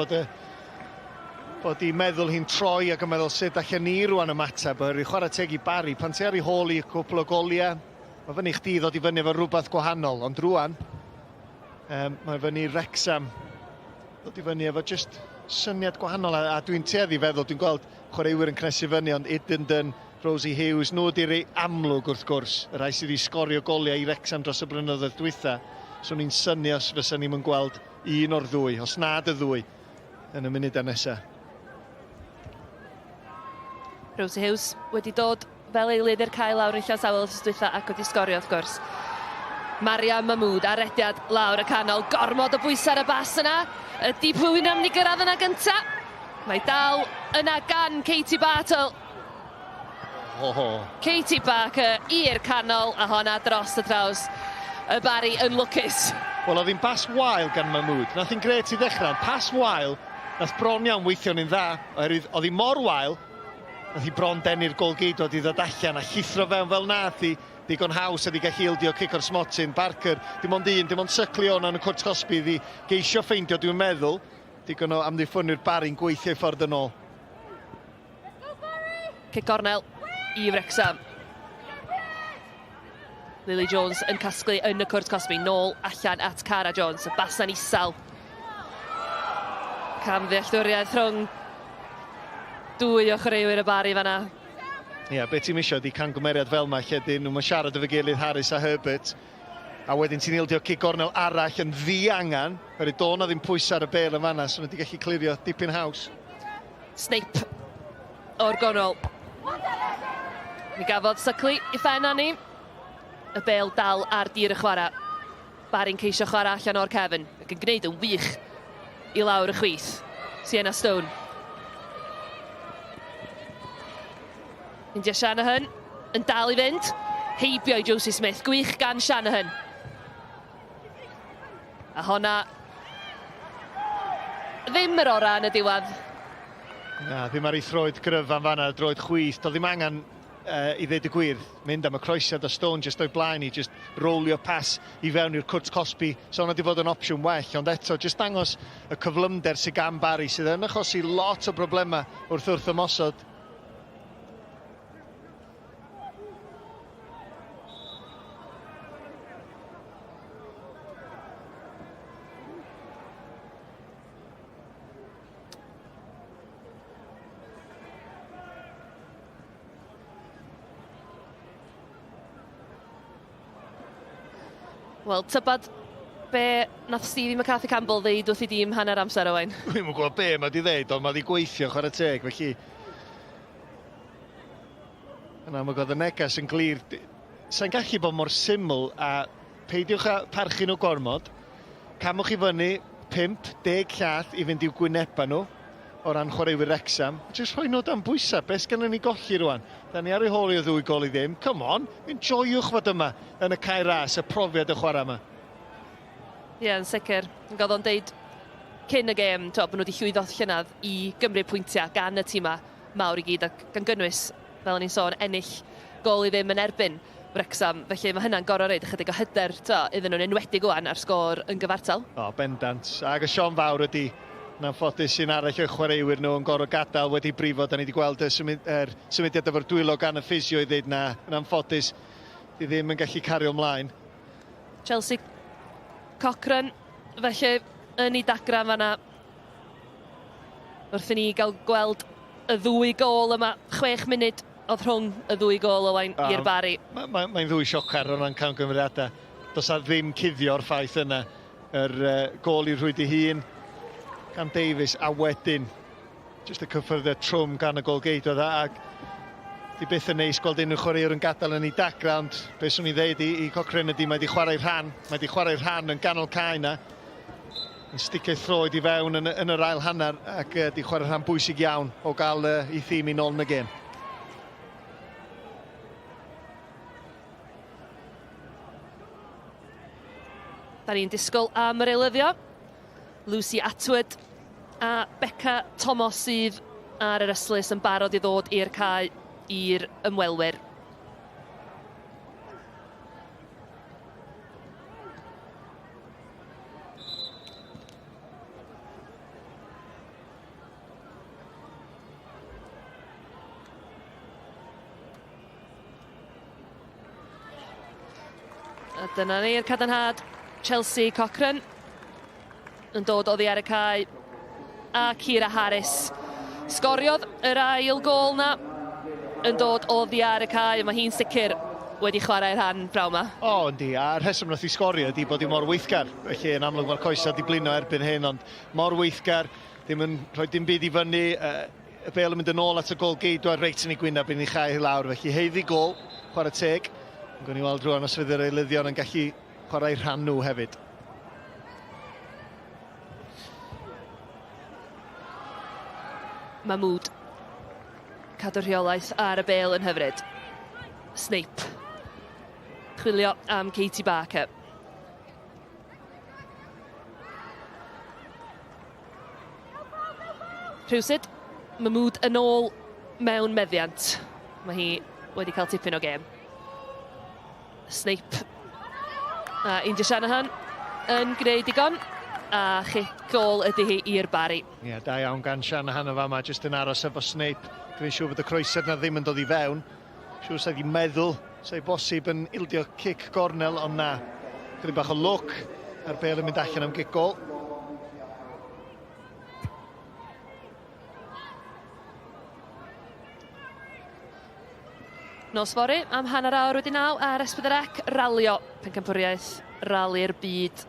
bod hi'n meddwl hi'n troi ac yn meddwl sut allan ni rwan ymateb. Oherwydd chwarae teg i Barri. Pan ti ar ei hôl i cwpl o goliau, mae fyny chdi ddod i fyny efo rhywbeth gwahanol. Ond rwan, mae fyny Wrecsam ddod i fyny efo just syniad gwahanol. A dwi'n tueddu feddwl, dwi'n gweld chwaraewyr yn cnesu fyny, ond Iddenden, Rosie Hughes, nhw ydy'r ei amlwg wrth gwrs. Y rhai sydd wedi sgorio goliau i Wrexham dros y blynyddoedd dwytha. So ni'n synnu os fysa ni'n mynd gweld un o'r ddwy, os nad y ddwy, yn y munudau nesaf. Rosie Hughes wedi dod fel eilydd i'r cael lawr yn Llansawel wrth dwytha ac wedi sgorio wrth gwrs. Maria Mahmood arediad lawr y canol, gormod o bwysau ar y bas yna. Ydi pwyn am ni gyrraedd yna gynta. Mae dal yna gan Katie Bartle. Katie Barker i'r canol a honna dros y draws. Y Barri yn lwcus. Wel, oedd hi'n pas wael gan Mahmood. Nath hi'n gret i ddechrau, pas wael. Nath bron iawn weithio'n un dda. Oherwydd, oedd hi mor wael, nath hi bron denu'r golgeidod i ddod allan a llithro fewn fel nath hi. Digon haws a di gallu ildio cic o'r smotyn. Barker, dim ond un, dim ond syclu o'n y cwrt Cosby. Di geisio ffeindio, dwi'n meddwl. Digon o amddiffynwyr Barri'n gweithio i ffordd yn ôl. Cic gornel i Wrexham. Lily Jones yn casglu yn y cwrt Cosby, nôl allan at Cara Jones, y basan isal. Camddealltwriaeth rhwng dwy o chwaraewyr y Barri fanna. Ie, beth ti'n misio di cangymeriad fel yma, lle dyn nhw'n siarad efo gilydd Harris a Herbert. A wedyn ti'n ildio cic gornel arall yn ddi-angan, oherwydd do na ddim pwysau ar y bel yn fanna, so nhw wedi gallu clirio dipyn haws. Snape o'r gornel. Mi gafodd Sycli i ffenna ni. Y bel dal ar dir y chwarae. Barri'n ceisio chwarae allan o'r cefn, ac yn gwneud yn wych i lawr y chwith. Sienna Stone. India Shanahan yn dal i fynd. Heibio i Josie Smith, gwych gan Shanahan. A honna ddim yr ora yn y diwedd. Na, ddim ar ei throed gryfan fanna, droed chwith. Do ddim angen i ddeud y gwir, mynd am y croesiad o Stone jyst o'i blaen i, jyst rolio pas i fewn i'r cwrt Cosby. So hwnna wedi fod yn opsiwn well, ond eto, jyst dangos y cyflymder sydd gan Barri, sydd yn achosi lot o broblemau wrth ymosod. Wel, tybad be nath Stevie McCarthy Campbell ddeud wrth i dîm hanner amser Owain? Dwi'n mwyn gwybod be mae di ddeud, ond mae di gweithio chwarae teg, felly... Yna, mae god y neges yn glir. Sa'n gallu bod mor syml a peidiwch a parchu nhw gormod. Camwch i fyny 5-10 llath i fynd i'w gwyneba nhw o ran chwaraewyr Wrexham. Jyst rhoi nhw dan bwysau, beth gen ni golli rwan? Da ni ar ei hôl i o ddwy gol i ddim. Come on, enjoywch fod yma yn y cae ras, y profiad y chwarae yma. Ie, yn sicr. Godd o'n deud cyn y gêm, bod nhw wedi llwyddo llynydd i gymryd pwyntiau gan y tîma mawr i gyd, ac gan gynnwys, fel o'n i'n sôn, ennill gol i ddim yn erbyn Wrexham. Felly mae hynna'n gorau reid ychydig o hyder iddyn nhw'n enwedig gwan ar sgôr yn gyfartal. O, bendant. Ac y Sion Fawr ydi na'n ffodus sy'n arall o'ch chwaraewyr nhw yn gorau gadael wedi brifo. Da ni wedi gweld y symudiad efo'r dwylo gan y ffisio i ddeud na'n ffodus i ddim yn gallu cario ymlaen. Chelsea Cochran, felly yn ei dagran fanna. Wrth i ni gael gweld y ddwy gol yma, 6 munud oedd rhwng y ddwy gol Owain i'r Barri. Mae'n ddwy siocar o'n camgymeriadau. Does a ddim cuddio'r ffaith yna. Yr gol i'r rhwyd i hun gan Davies, a wedyn jyst y cyffwrdd y trwm gan y golgeidodd, ac di byth yn neis gweld unrhyw chwaraewr yn gadael yn ei dagran, ond beth swn i ddeud i Cochran ydi, mae di chwarae'r rhan yn ganol cae na, yn sticio throed i fewn yn yr ail hanner, ac di chwarae'r rhan bwysig iawn o gael ei thîm i nôl yn y gêm. Da ni'n disgwyl am yr eilyddio. Lucy Atwood a Becca Thomas sydd ar yr yslys yn barod i ddod i'r cae i'r ymwelwyr. A dyna ni'r cadarnhad Chelsea Cochrane yn dod oddi ar y cae a Ciara Harris. Sgoriodd yr ail gol na yn dod oddi ar y cae. Mae hi'n sicr wedi chwarae'r rhan braw ma. O, yndi, a'r rheswm nath i sgorio ydi bod hi mor weithgar. Felly yn amlwg mae'r coesau wedi blino erbyn hyn, ond mor weithgar, ddim yn rhoi dim byd i fyny. Y bel yn mynd yn ôl at y gol geidwad reit yn ei gwyneb yn ei chau hi lawr. Felly heiddi gol, chwarae teg. Gwyn ni weld rwan os fydd yr eilyddion yn gallu chwarae rhan nhw hefyd. Mahmood. Cadw'r rheolaeth ar y bel yn hyfryd. Snape. Chwilio am Katie Barker. Rhywsyd. Mahmood yn ôl mewn meddiant. Mae hi wedi cael tipyn o gêm. Snape a India Shanahan yn gwneud digon a gol ydy hi i'r Barri. Ie, da iawn gan Shanahan o fama, jyst yn aros efo Snape. Gwneud siŵr bod y croesed na ddim yn dod i fewn. Siŵr sa'i di meddwl, sa'i bosib yn ildio cic gornel, ond na. Chydig bach o look, a'r bel yn mynd allan am gic gol. Nos fori am hanner awr wedi 9 ar S4C ralio pencampwriaeth rali'r byd.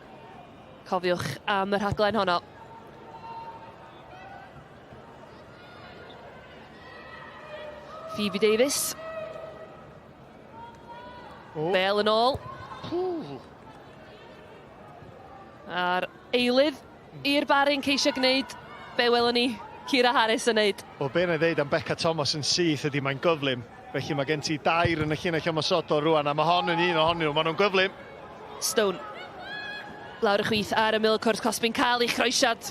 Cofiwch am y rhaglen honno. Phoebe Davies. Bel yn ôl. A'r eilydd i'r Barri'n ceisio gwneud be welwn ni Ciara Harris yn neud. O, be na i ddeud am Becca Thomas yn syth ydy mae'n gyflym. Felly mae gen ti dair yn y llinell ymosodol rwan, a mae hon yn un ohonyn nhw, maen nhw'n gyflym. Stone. Lawr y chwith ar y mil cwrs Cosbi'n cael ei chroesiad.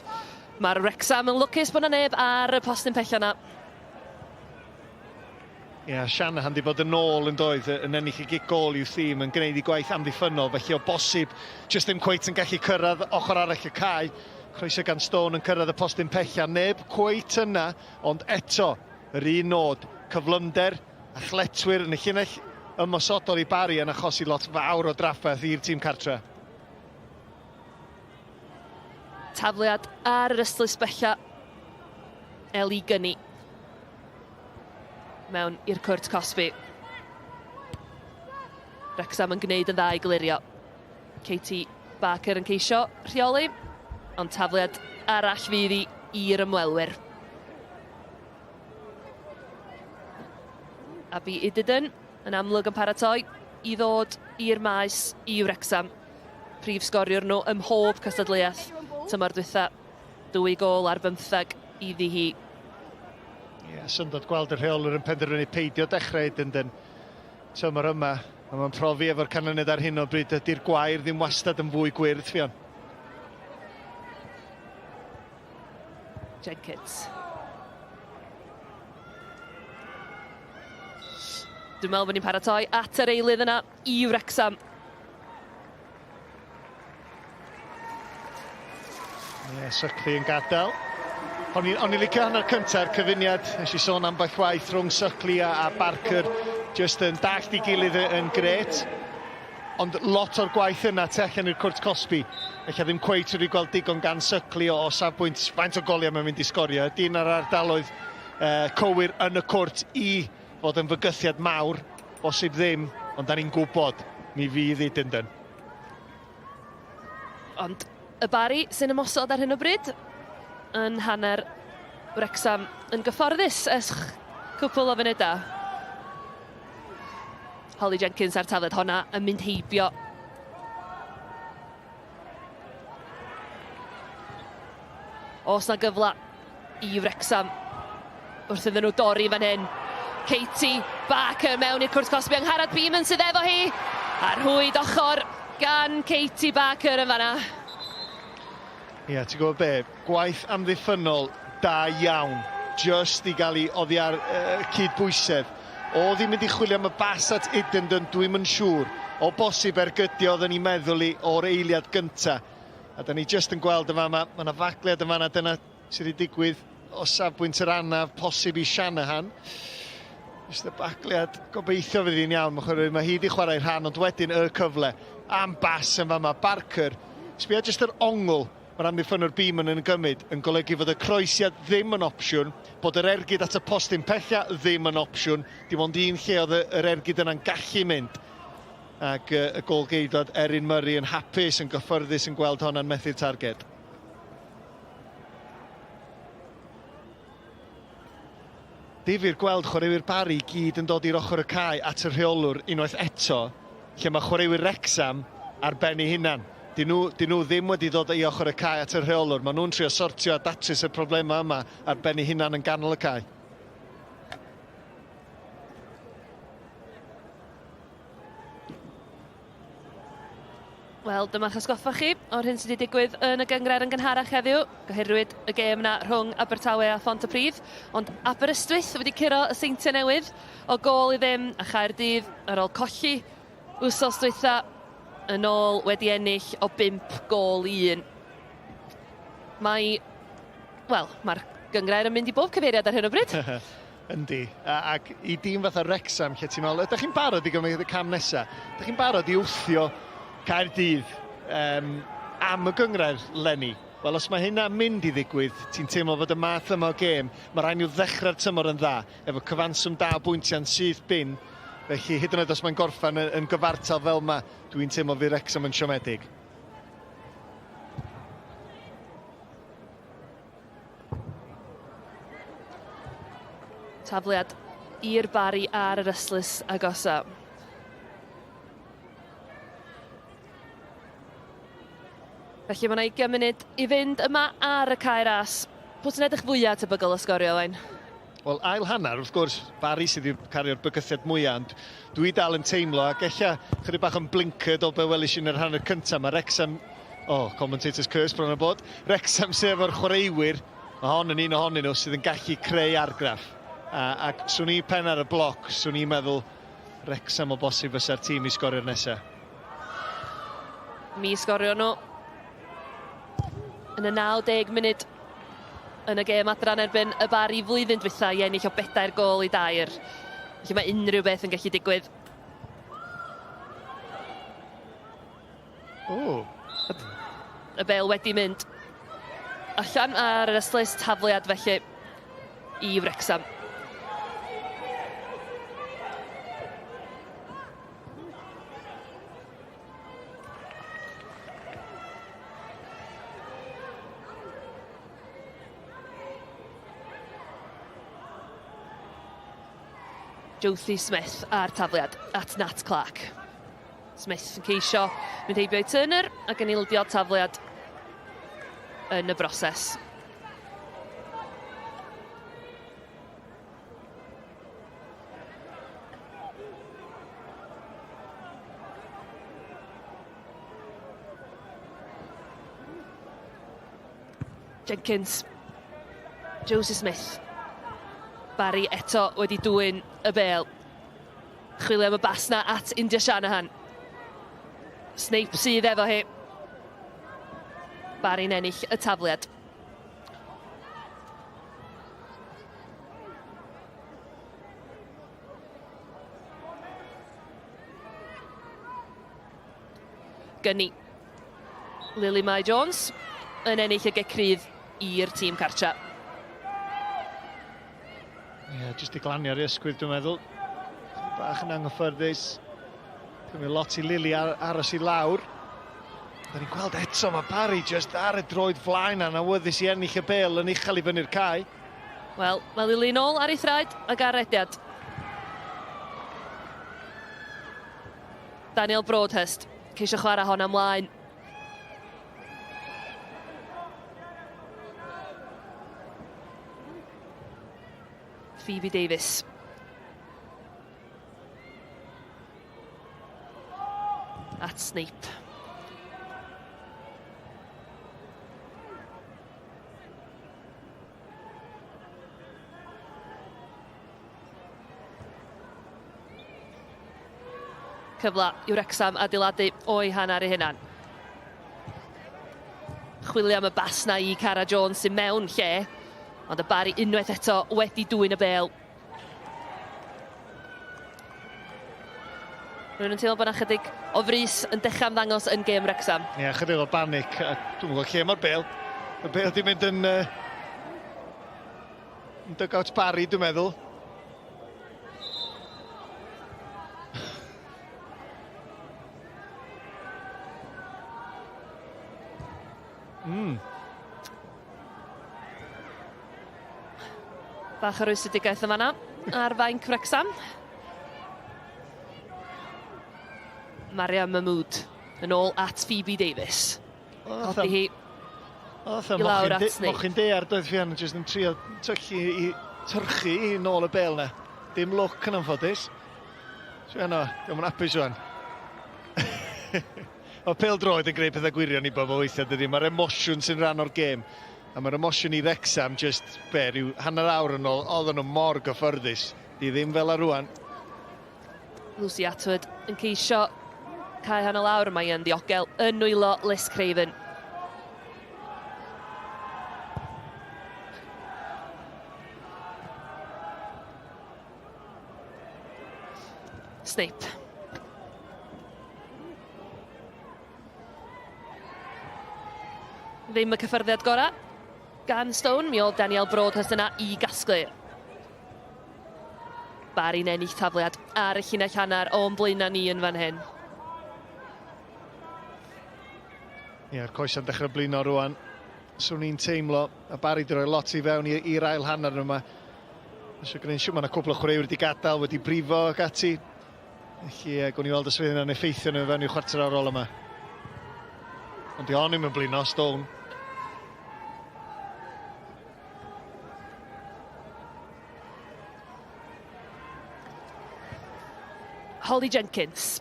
Mae'r Wrexham yn lwcus bod na neb ar y postyn pella na. Ie, Shanahan di bod yn ôl yn doedd, yn ennill i gig gol i'w thîm, yn gwneud i gwaith amddiffynol, felly o bosib, jyst ddim cweit yn gallu cyrraedd ochr arall y cae. Croeso gan Stone yn cyrraedd y postyn pella, neb cweit yna, ond eto, yr un nod, cyflymder, a chletwyr yn y llinell ymosodol i Barri yn achosi lot fawr o drafferth i'r tîm cartre. Tafliad ar yr ystlys bella. Eli Gynni. Mewn i'r cwrt Cosby. Wrexham yn gwneud yn dda i glirio. Katie Barker yn ceisio rheoli, ond tafliad arall fydd i'r ymwelwyr. A Bydd yn amlwg yn paratoi i ddod i'r maes i Wrexham. Prif sgoriwr nhw ym mhob cystadleuaeth. Tymor dwytha, 2 gol ar 15 iddi hi. Ie, syndod gweld y rheolwr yn penderfynu peidio dechrau Edyn. Tymor yma, a mae'n profi efo'r canlyniad ar hyn o bryd ydy'r gwair ddim wastad yn fwy gwyrdd, Fion. Jenkins. Dwi'n meddwl bod ni'n paratoi at yr eilydd yna i Wrexham. Ie, Suckley yn gadael. O'n i licio hanner cynta'r cyfuniad, nes i sôn ambell waith rhwng Suckley a Barker, just yn dallt i gilydd yn gret. Ond lot o'r gwaith yna tu allan i'r cwrt Cosby. Ella ddim cweit wedi gweld digon gan Suckley o safbwynt faint o goliau mae'n mynd i sgorio. Dyn ar ardaloedd cywir yn y cwrt i fod yn fygythiad mawr, bosib ddim, ond da ni'n gwybod mi fydd Edyn. Ond y Barri sy'n ymosod ar hyn o bryd yn hanner Wrexham yn gyfforddus ers cwpl o funudau. Holly Jenkins ar tafliad honna yn mynd heibio. Os na gyfla i Wrexham wrth iddyn nhw dorri fan hyn. Katie Barker mewn i'r cwrt Cosby yng Ngharad Beeman sydd efo hi. A'r hwyd ochr gan Katie Barker yn fanna. Ie, ti'n gwybod be? Gwaith amddiffynol da iawn. Just i gael ei oddi ar cydbwysedd. O ddim mynd i chwilio am y bas at Edyn, dwi'm yn siŵr. O bosib ergydio oedden ni'n meddwl i o'r eiliad gynta. A da ni just yn gweld y fama, mae yna fagliad y fana, dyna sydd wedi digwydd o safbwynt yr anaf, posib i Shanahan. Just y bagliad, gobeithio fydd hi'n iawn, mae hi wedi chwarae rhan, ond wedyn y cyfle. am bas yn fama. Barker, sbio jyst yr ongl mae'r amddiffyn o'r bîm yn gymryd yn golygu fod y croesiad ddim yn opsiwn, bod yr ergyd at y postyn pella ddim yn opsiwn, dim ond un lle oedd yr ergyd yna'n gallu mynd. Ac y golgeidod Erin Murray yn hapus, yn gyffyrddus yn gweld hon yn methu'r targed. Difyr gweld chwaraewyr Barri gyd yn dod i'r ochr y cae at y rheolwr unwaith eto, lle mae chwaraewyr Wrecsam ar ben eu hunan. Dyn nhw ddim wedi dod i ochr y cae at y rheolwr. Maen nhw'n trio sortio a datrys y problemau yma ar ben eu hunan yn ganol y cae. Wel, dyma chysgoffa chi o'r hyn sydd wedi digwydd yn y gyngred yn gynharach heddiw. Gyhyrwyd y gêm yna rhwng Abertawe a Pontypridd, ond Aberystwyth wedi curo y seintiau newydd o gol i ddim a Chaerdydd ar ôl colli wsos dwytha yn ôl wedi ennill o 5 gol i 1. Mae'r gyngred yn mynd i bob cyfeiriad ar hyn o bryd. Yndi, ac i dîm fatha Wrexham, lle ti'n meddwl, ydych chi'n barod i gymryd y cam nesaf? Ydych chi'n barod i wthio Caerdydd am y gyngred lenni? Wel, os mae hynna'n mynd i ddigwydd, ti'n teimlo fod y math yma o gêm, mae rhaid nhw ddechrau'r tymor yn dda, efo cyfanswm 2 bwyntiau'n syth bin. Felly, hyd yn oed os mae'n gorffan yn gyfartal fel yma, dwi'n teimlo fi Wrexham yn siomedig. Tafliad i'r Barri ar yr yslys agosa. Felly mae yna 20 munud i fynd yma ar y cae ras. Pwy sy'n edrych fwyaf tebygol o sgorio, Owain? Wel, ail hanner, wrth gwrs, Barri sydd wedi cario'r bygythiad mwyaf, ond dwi dal yn teimlo, ac eich chydig bach yn blincyd o be welis yn yr hanner cyntaf. Mae Wrexham, commentator's curse bron o bod, Wrexham sef efo'r chwaraewyr, mae hon yn un ohonyn nhw sydd yn gallu creu argraff. Ac swn i pen ar y bloc, swn i'n meddwl Wrexham o bosib fysa'r tîm i sgorio'r nesaf. Mi sgorio nhw yn y 90 munud yn y gêm adran erbyn y Barri flwyddyn dwytha i ennill o 4 gol i 2. Felly mae unrhyw beth yn gallu digwydd. Y bel wedi mynd allan ar yr yslys tafliad felly i Wrexham. Josie Smith ar tafliad at Nat Clark. Smith yn ceisio mynd heibio i Turner ac yn ildio tafliad yn y broses. Jenkins, Josie Smith. Barri eto wedi dwyn y bel. Chwilio am y basna at India Shanahan. Snape sydd efo hi. Barri'n ennill y tafliad. Gynni. Lily Mae Jones yn ennill y gecrydd i'r tîm cartra. Jyst i glanio'r ysgwydd, dwi'n meddwl. Bach yn anghyffyrddus. Cymryd lot i Lily aros i lawr. Da ni'n gweld eto, mae Barri jyst ar y droed flaen a'n awyddus i ennill y bel yn uchel i fyny'r cae. Wel, mae Lily nôl ar ei thraed ac ar rediad. Daniel Broadhurst, ceisio chwarae hon ymlaen. Phoebe Davies. At Snape. Cyfla i Wrexham adeiladu o'i hanner ei hunan. Chwilio am y basna i Cara Jones sy'n mewn lle. Ond y Barri unwaith eto wedi dwyn y bel. Rwy'n yn teimlo bod yna chydig o frys yn dechrau ymddangos yn gêm Wrecsam. Ie, chydig o banic. Dwi'n gwybod lle mae'r bel. Y bel di mynd yn dugout Barri, dwi'n meddwl. Bach o rwystredigaeth yma na ar fainc Wrecsam. Maria Mahmood yn ôl at Phoebe Davies. Hoffi hi i lawr at ni. Mochyn dear doedd fi yn jyst yn trio tyrchu i nôl y bel na. Dim look yn anffodus. So yno, ddim yn apus rwan. O pêl droed yn gwneud pethau gwirion i bobl weithiau dydy. Mae'r emosiwn sy'n rhan o'r gêm. A mae'r emosiwn i Wrecsam just rhyw hanner awr yn ôl, oedden nhw mor gyffyrddus. Di ddim fel ar rwan. Lucy Atwood yn ceisio cael hanner lawr, mae yn ddiogel yn nwylo Liz Craven. Snape. Ddim y cyffyrddiad gorau gan Stone, mi oedd Daniel Broadhurst yna i gasglu. Barri'n ennill tafliad ar y llinell hanner o'n blaena ni yn fan hyn. Ie'r coesa'n dechrau blino rwan. Swn i'n teimlo, a Barri di roi lot i fewn i'r ail hanner yma. Felly gwneud siw, mae yna cwpl o chwaraewyr wedi gadael, wedi brifo ac ati. Felly, gwn i weld os fydd yna'n effeithio nhw fewn i'w chwarter ar ôl yma. Ond di hon i'm yn blino, Stone. Holly Jenkins,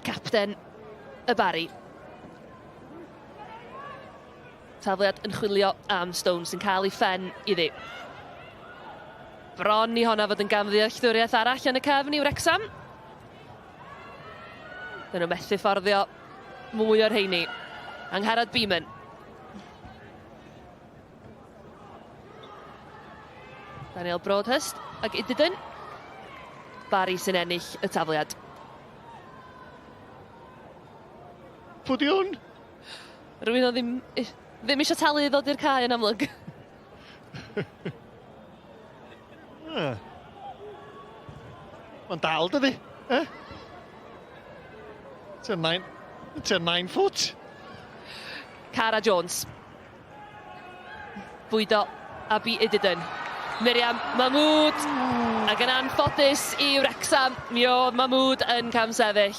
capten y Barri. Tafliad yn chwilio am Stone sy'n cael ei ffen iddi. Bron i honna fod yn gamddealltwriaeth arall yn y cefn i Wrecsam. Dyn nhw methu fforddio mwy o'r heini. Angharad Beeman. Daniel Broadhurst ag Idydyn. Barri sy'n ennill y tafliad. Pwdi hwn? Rwy'n o ddim eisiau talu i ddod i'r cae yn amlwg. Mae'n dal dydi, It's a 9 foot. Cara Jones. Bwydo a bu Idydyn. Miriam Mahmood. Ac yn anffodus i Wrecsam, mi oedd Mahmood yn camsefyll.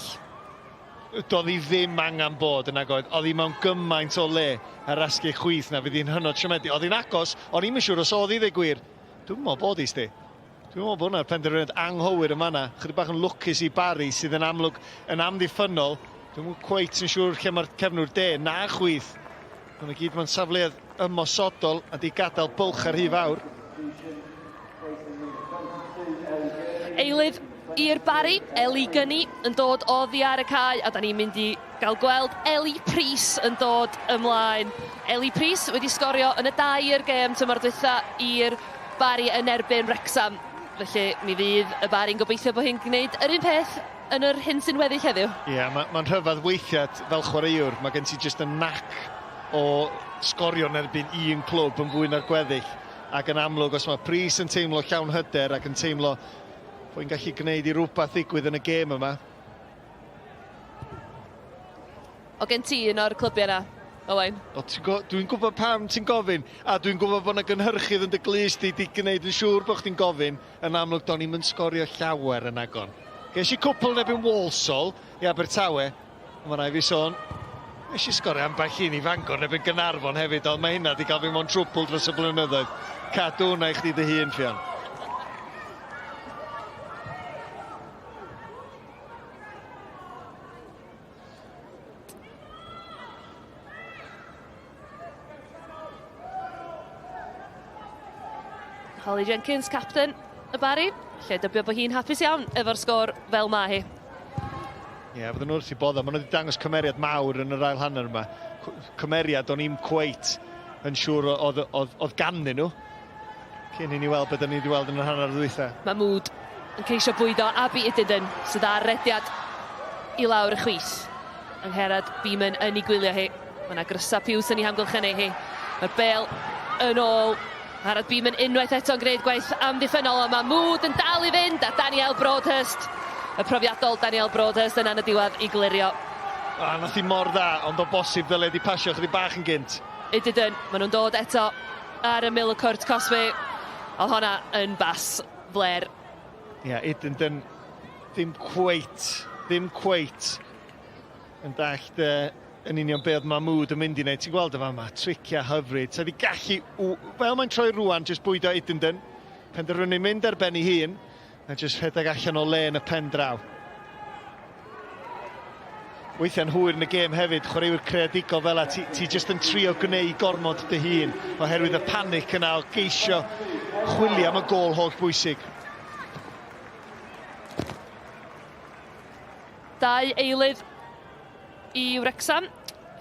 Doedd hi ddim angen bod yna goed. Oedd hi mewn gymaint o le ar rasgu chwyth na fydd hi'n hynod siomedig. Oedd hi'n agos, ond i'm yn siŵr os oedd hi ddeu gwir. Dwi'n meddwl bod hi sti. Dwi'n meddwl bod hwnna'r penderfyniad anghywir yma na. Chydig bach yn lwcus i Barri sydd yn amlwg yn amddiffynol. Dwi'n meddwl cweit yn siŵr lle mae'r cefnwr de na chwyth. Ond i gyd mewn safleoedd ymosodol a di gadael bwlch ar hi fawr. Eilydd i'r Barri, Eli Gynni yn dod oddi ar y cae a da ni'n mynd i gael gweld Eli Pris yn dod ymlaen. Eli Pris wedi sgorio yn y 2 gêm tymor dwytha i'r Barri yn erbyn Wrecsam. Felly mi fydd y Barri'n gobeithio bod hi'n gwneud yr un peth yn yr hyn sy'n weddill heddiw. Ie, mae'n rhyfedd weithiad fel chwaraewr. Mae gen ti jyst yn nac o sgorio yn erbyn un clwb yn fwy na'r gweddill. Ac yn amlwg, os mae Pris yn teimlo llawn hyder ac yn teimlo bod hi'n gallu gwneud i rhywbeth ddigwydd yn y gêm yma. O gen ti un o'r clybiau yna, Owain? Dwi'n gwybod pam ti'n gofyn, a dwi'n gwybod bod yna gynhyrchydd yn dy glust di gwneud yn siŵr bod chdi'n gofyn, yn amlwg do'n ni'n mynd sgorio llawer yn agon. Ges i cwpl nebyn Walsall i Abertawe, ond mae'n rhaid fi sôn, nes i sgorio ambell un i Fangor nebyn Gynarfon hefyd, ond mae hynna di gael fi mo'n trwbl dros y blynyddoedd. Cadw hwnna i chdi dy hun, Ffion. Holly Jenkins, capten y Barri. Lle dybio bod hi'n hapus iawn efo'r sgôr fel ma hi. Ie, fydden nhw wrth i bodda. Maen nhw wedi dangos cymeriad mawr yn yr ail hanner yma. Cymeriad o'n i'm cweit yn siŵr oedd ganddyn nhw. Cyn i ni weld beth ni wedi weld yn yr hanner ddwytha. Mahmood yn ceisio bwydo a Bydd sydd ar rediad i lawr y chwys. Angherad Beeman yn ei gwylio hi. Mae yna grysa piws yn ei hamgylchynu hi. Mae'r bel yn ôl. Angherad Beeman unwaith eto'n gwneud gwaith amddiffynol, ond mae Mood yn dal i fynd a Daniel Broadhurst. Y profiadol Daniel Broadhurst yn y diwedd i glirio. Nath hi mor dda, ond o bosib ddyle di pasio chydig bach yn gynt. Ydyn, maen nhw'n dod eto ar y mil y cwrt Cosby. Oedd hwnna yn bas fler. Ia, Ydyn ddim cweit yn dallt yn union be oedd Mahmood yn mynd i wneud. Ti'n gweld efo yma, tricia hyfryd. Sa di gallu, fel mae'n troi rwan, jyst bwydo Ydyn, penderfynu mynd ar ben ei hun, a jyst rhedeg allan o le yn y pen draw. Weithiau'n hwyr yn y gêm hefyd, chwaraewyr creadigol fel ti jyst yn trio gwneud gormod dy hun, oherwydd y panic yna o geisio chwilio am y gôl holl bwysig. Dau eilydd i Wrexham.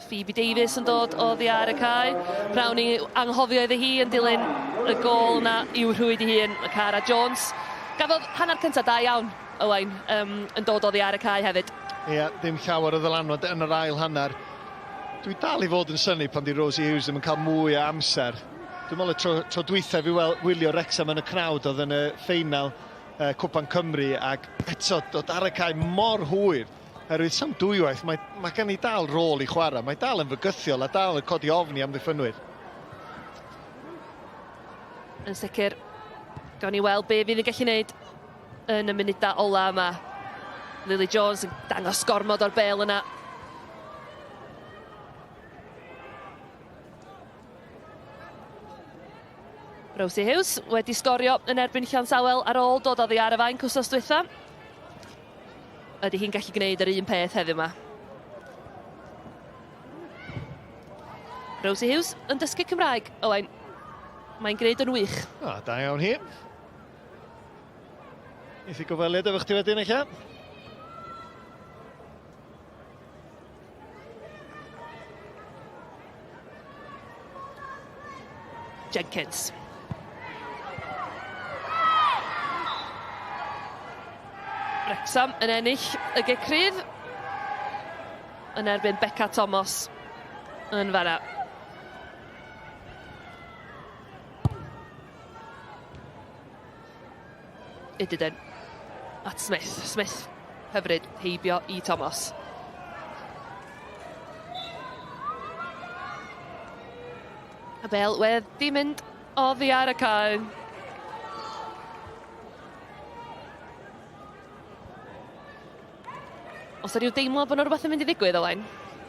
Phoebe Davies yn dod o ddi ar y cae. Prawn i anghofio iddi hi yn dilyn y gôl yna i'w rhwyd i hun, y Cara Jones. Gafodd hanner cyntaf da iawn, Owain, yn dod o ddi ar y cae hefyd. Ia, ddim llawer o ddylanwad yn yr ail hanner. Dwi dal i fod yn synnu pan di Rosie Hughes ddim yn cael mwy o amser. Dwi'n meddwl y tro dwythaf i wylio Wrexham yn y cnawd oedd yn y ffeinal Cwpan Cymru, ac eto dod ar y cae mor hwyr. Herwydd sam dwywaith, mae gen i dal rôl i chwarae. Mae dal yn fygythiol a dal yn codi ofni am ddiffynwyr. Yn sicr, gawn ni weld be fydd yn gallu gwneud yn y munudau ola yma. Lily Jones yn dangos gormod o'r bel yna. Rosie Hughes wedi sgorio yn erbyn Llansawel ar ôl dod oddi ar y fain cwsos dwytha. Ydy hi'n gallu gwneud yr un peth heddiw yma. Rosie Hughes yn dysgu Cymraeg. Owain, mae'n gwneud yn wych. Da iawn hi. Eith i gofeliad efo chdi wedyn eich. Jenkins. Wrexham yn ennill y gecrydd yn erbyn Beca Thomas yn fanna. Ydyn at Smith. Smith hyfryd heibio i Thomas. Y bel wedi mynd oddi ar y cae. Os ydy'n deimlo bod yna rhywbeth yn mynd i ddigwydd, Owain?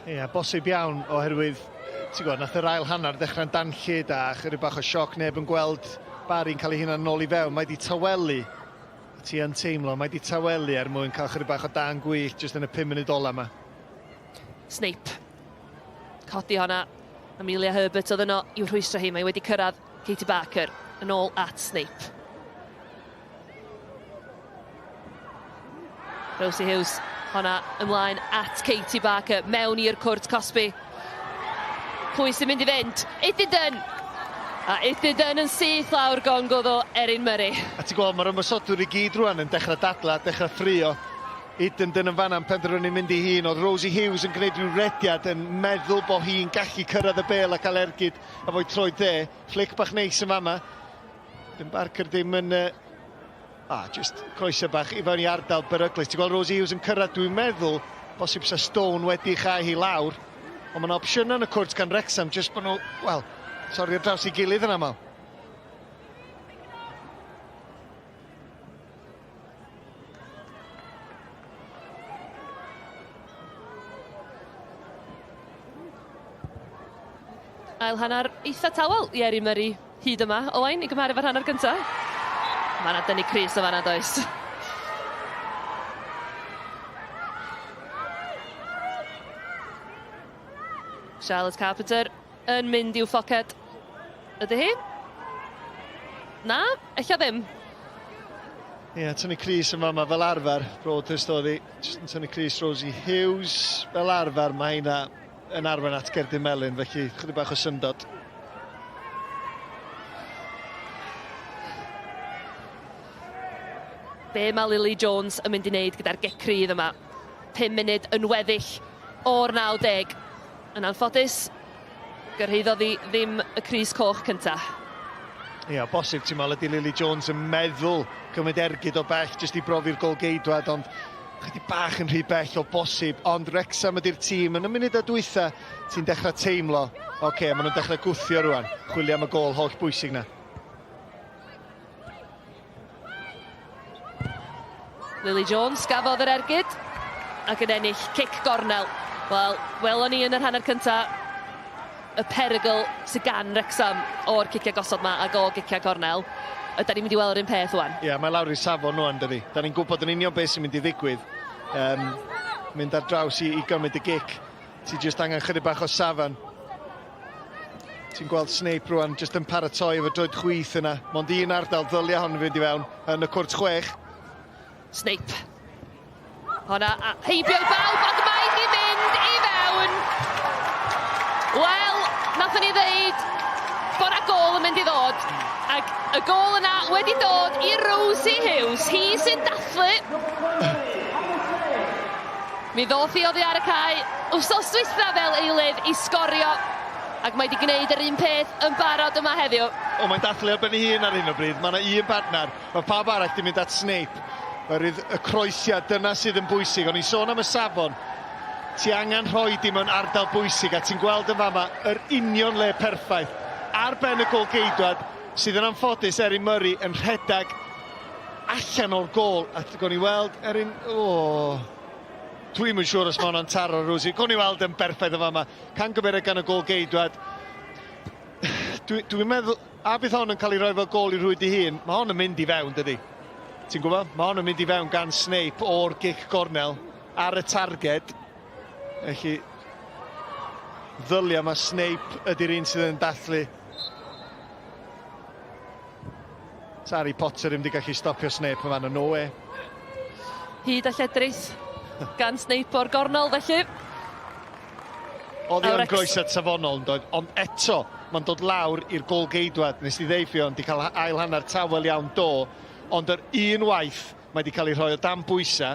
Ia, bosib iawn, oherwydd, ti'n gwybod, nath yr ail hanner dechrau'n danllyd a chydig bach o sioc, neb yn gweld Barri'n cael ei hunan nôl i fewn. Mae di tawelu, ti yn teimlo, mae di tawelu er mwyn cael chydig bach o dan gwych jyst yn y 5 munud ola yma. Snape. Codi honna. Amelia Herbert oedd yno i'w rhwystro hi. Mae wedi cyrraedd Katie Barker yn ôl at Snape. Rosie Hughes, honna ymlaen at Katie Barker, mewn i'r cwrt Cosby. Pwy sy'n mynd i fynd? Ydyn! A Ydyn yn syth lawr gongo ddo Erin Murray. A ti'n gweld, mae'r ymwysodwr i gyd rwan yn dechrau dadla, dechrau ffrio. Ydyn yn fanna'n penderfynu mynd i hun. Oedd Rosie Hughes yn gwneud rhyw rediad yn meddwl bod hi'n gallu cyrraedd y bel a cael ergyd a fod troi dde. Flic bach neis yn fama. Dyn Barker ddim yn... just croeso bach i fewn i ardal beryglus. Ti'n gweld Rosie Hughes yn cyrraedd, dwi'n meddwl, bosib sa Stone wedi chau hi lawr. Ond mae'n opsiwn yn y cwrt gan Wrexham, jyst bod nhw, wel, sorri ar draws i gilydd yn aml. Ail hanner eitha tawel i Erin Murray hyd yma. Owain, i gymharu efo'r hanner gyntaf. Mae yna dynnu Chris o fanna, does. Charlotte Carpenter yn mynd i'w ffoced. Ydy hi? Na, eich ddim. Ie, tynnu Chris yn fama fel arfer. Broadhurst oedd hi. Just yn tynnu Chris Rosie Hughes. Fel arfer, mae hynna yn arfer at Gerdyn Melyn, felly chydig bach o syndod. Be mae Lily Jones yn mynd i wneud gyda'r gic cryf yma. 5 munud yn weddill o'r 90. Yn anffodus, gyrhaeddodd hi ddim y crys coch cynta. Ia, bosib ti'n meddwl ydy Lily Jones yn meddwl cymryd ergyd o bell jyst i brofi'r golgeidwad, ond chydig bach yn rhy bell o bosib, ond Wrexham ydy'r tîm yn y munud a dwytha ti'n dechrau teimlo, oce, maen nhw'n dechrau gwthio rwan, chwilio am y gol holl bwysig na. Lily Jones gafodd yr ergyd ac yn ennill cic gornel. Wel, welon ni yn yr hanner cynta y perygl sydd gan Wrexham o'r ciciau gosod ma ac o giciau cornel. Yda ni'n mynd i weld yr un peth wan? Ie, mae lawr i'r safon nhw yn dydi. Da ni'n gwybod yn union beth sy'n mynd i ddigwydd. Mynd ar draws i gymryd y gic. Ti jyst angen chydig bach o safon. Ti'n gweld Snape rwan jyst yn paratoi efo droed chwith yna. Mond un ardal ddylia hon yn fynd i fewn yn y cwrt 6. Snape. Honna, heibio i bawb, ond mae di mynd i fewn. Wel, nathon ni ddeud bod na gol yn mynd i ddod. Ac y gol yna wedi dod i Rosie Hughes. Hi sy'n dathlu. Mi ddoth hi oddi ar y cae. Wsos dwytha fel eilydd i sgorio. Ac mae wedi gwneud yr un peth yn barod yma heddiw. O, mae'n dathlu ar ben ei hun ar hyn o bryd. Mae yna un partner. Mae pawb arall di mynd at Snape. Oherwydd y croesiad, dyna sydd yn bwysig. O'n i'n sôn am y safon. Ti angen rhoi di mewn ardal bwysig, a ti'n gweld yn fama yr union le perffaith. Ar ben y golgeidwad, sydd yn anffodus Erin Murray yn rhedag allan o'r gol. A go'n i weld Erin... Dwi'm yn siŵr os mae hwnna'n taro, Rosie. Go'n i weld yn berffaith yn fama. Can gymryd gan y golgeidwad. Dwi'n meddwl, a bydd hon yn cael ei roi fel gol i rwyd i hun, mae hon yn mynd i fewn, dydi? Ti'n gwybod? Mae hon yn mynd i fewn gan Snape o'r gic gornel ar y targed. Felly, ddylia mae Snape ydy'r un sydd yn dathlu. Harry Potter ddim wedi gallu stopio Snape yn fan o no way. Hyd a lledrith gan Snape o'r gornel, felly. Oedd yn groesad safonol yn dod, ond eto, mae'n dod lawr i'r golgeidwad. Nes i ddeifio, ond wedi cael ail hanner tawel iawn do, ond yr un waith mae wedi cael ei rhoi o dan bwysa.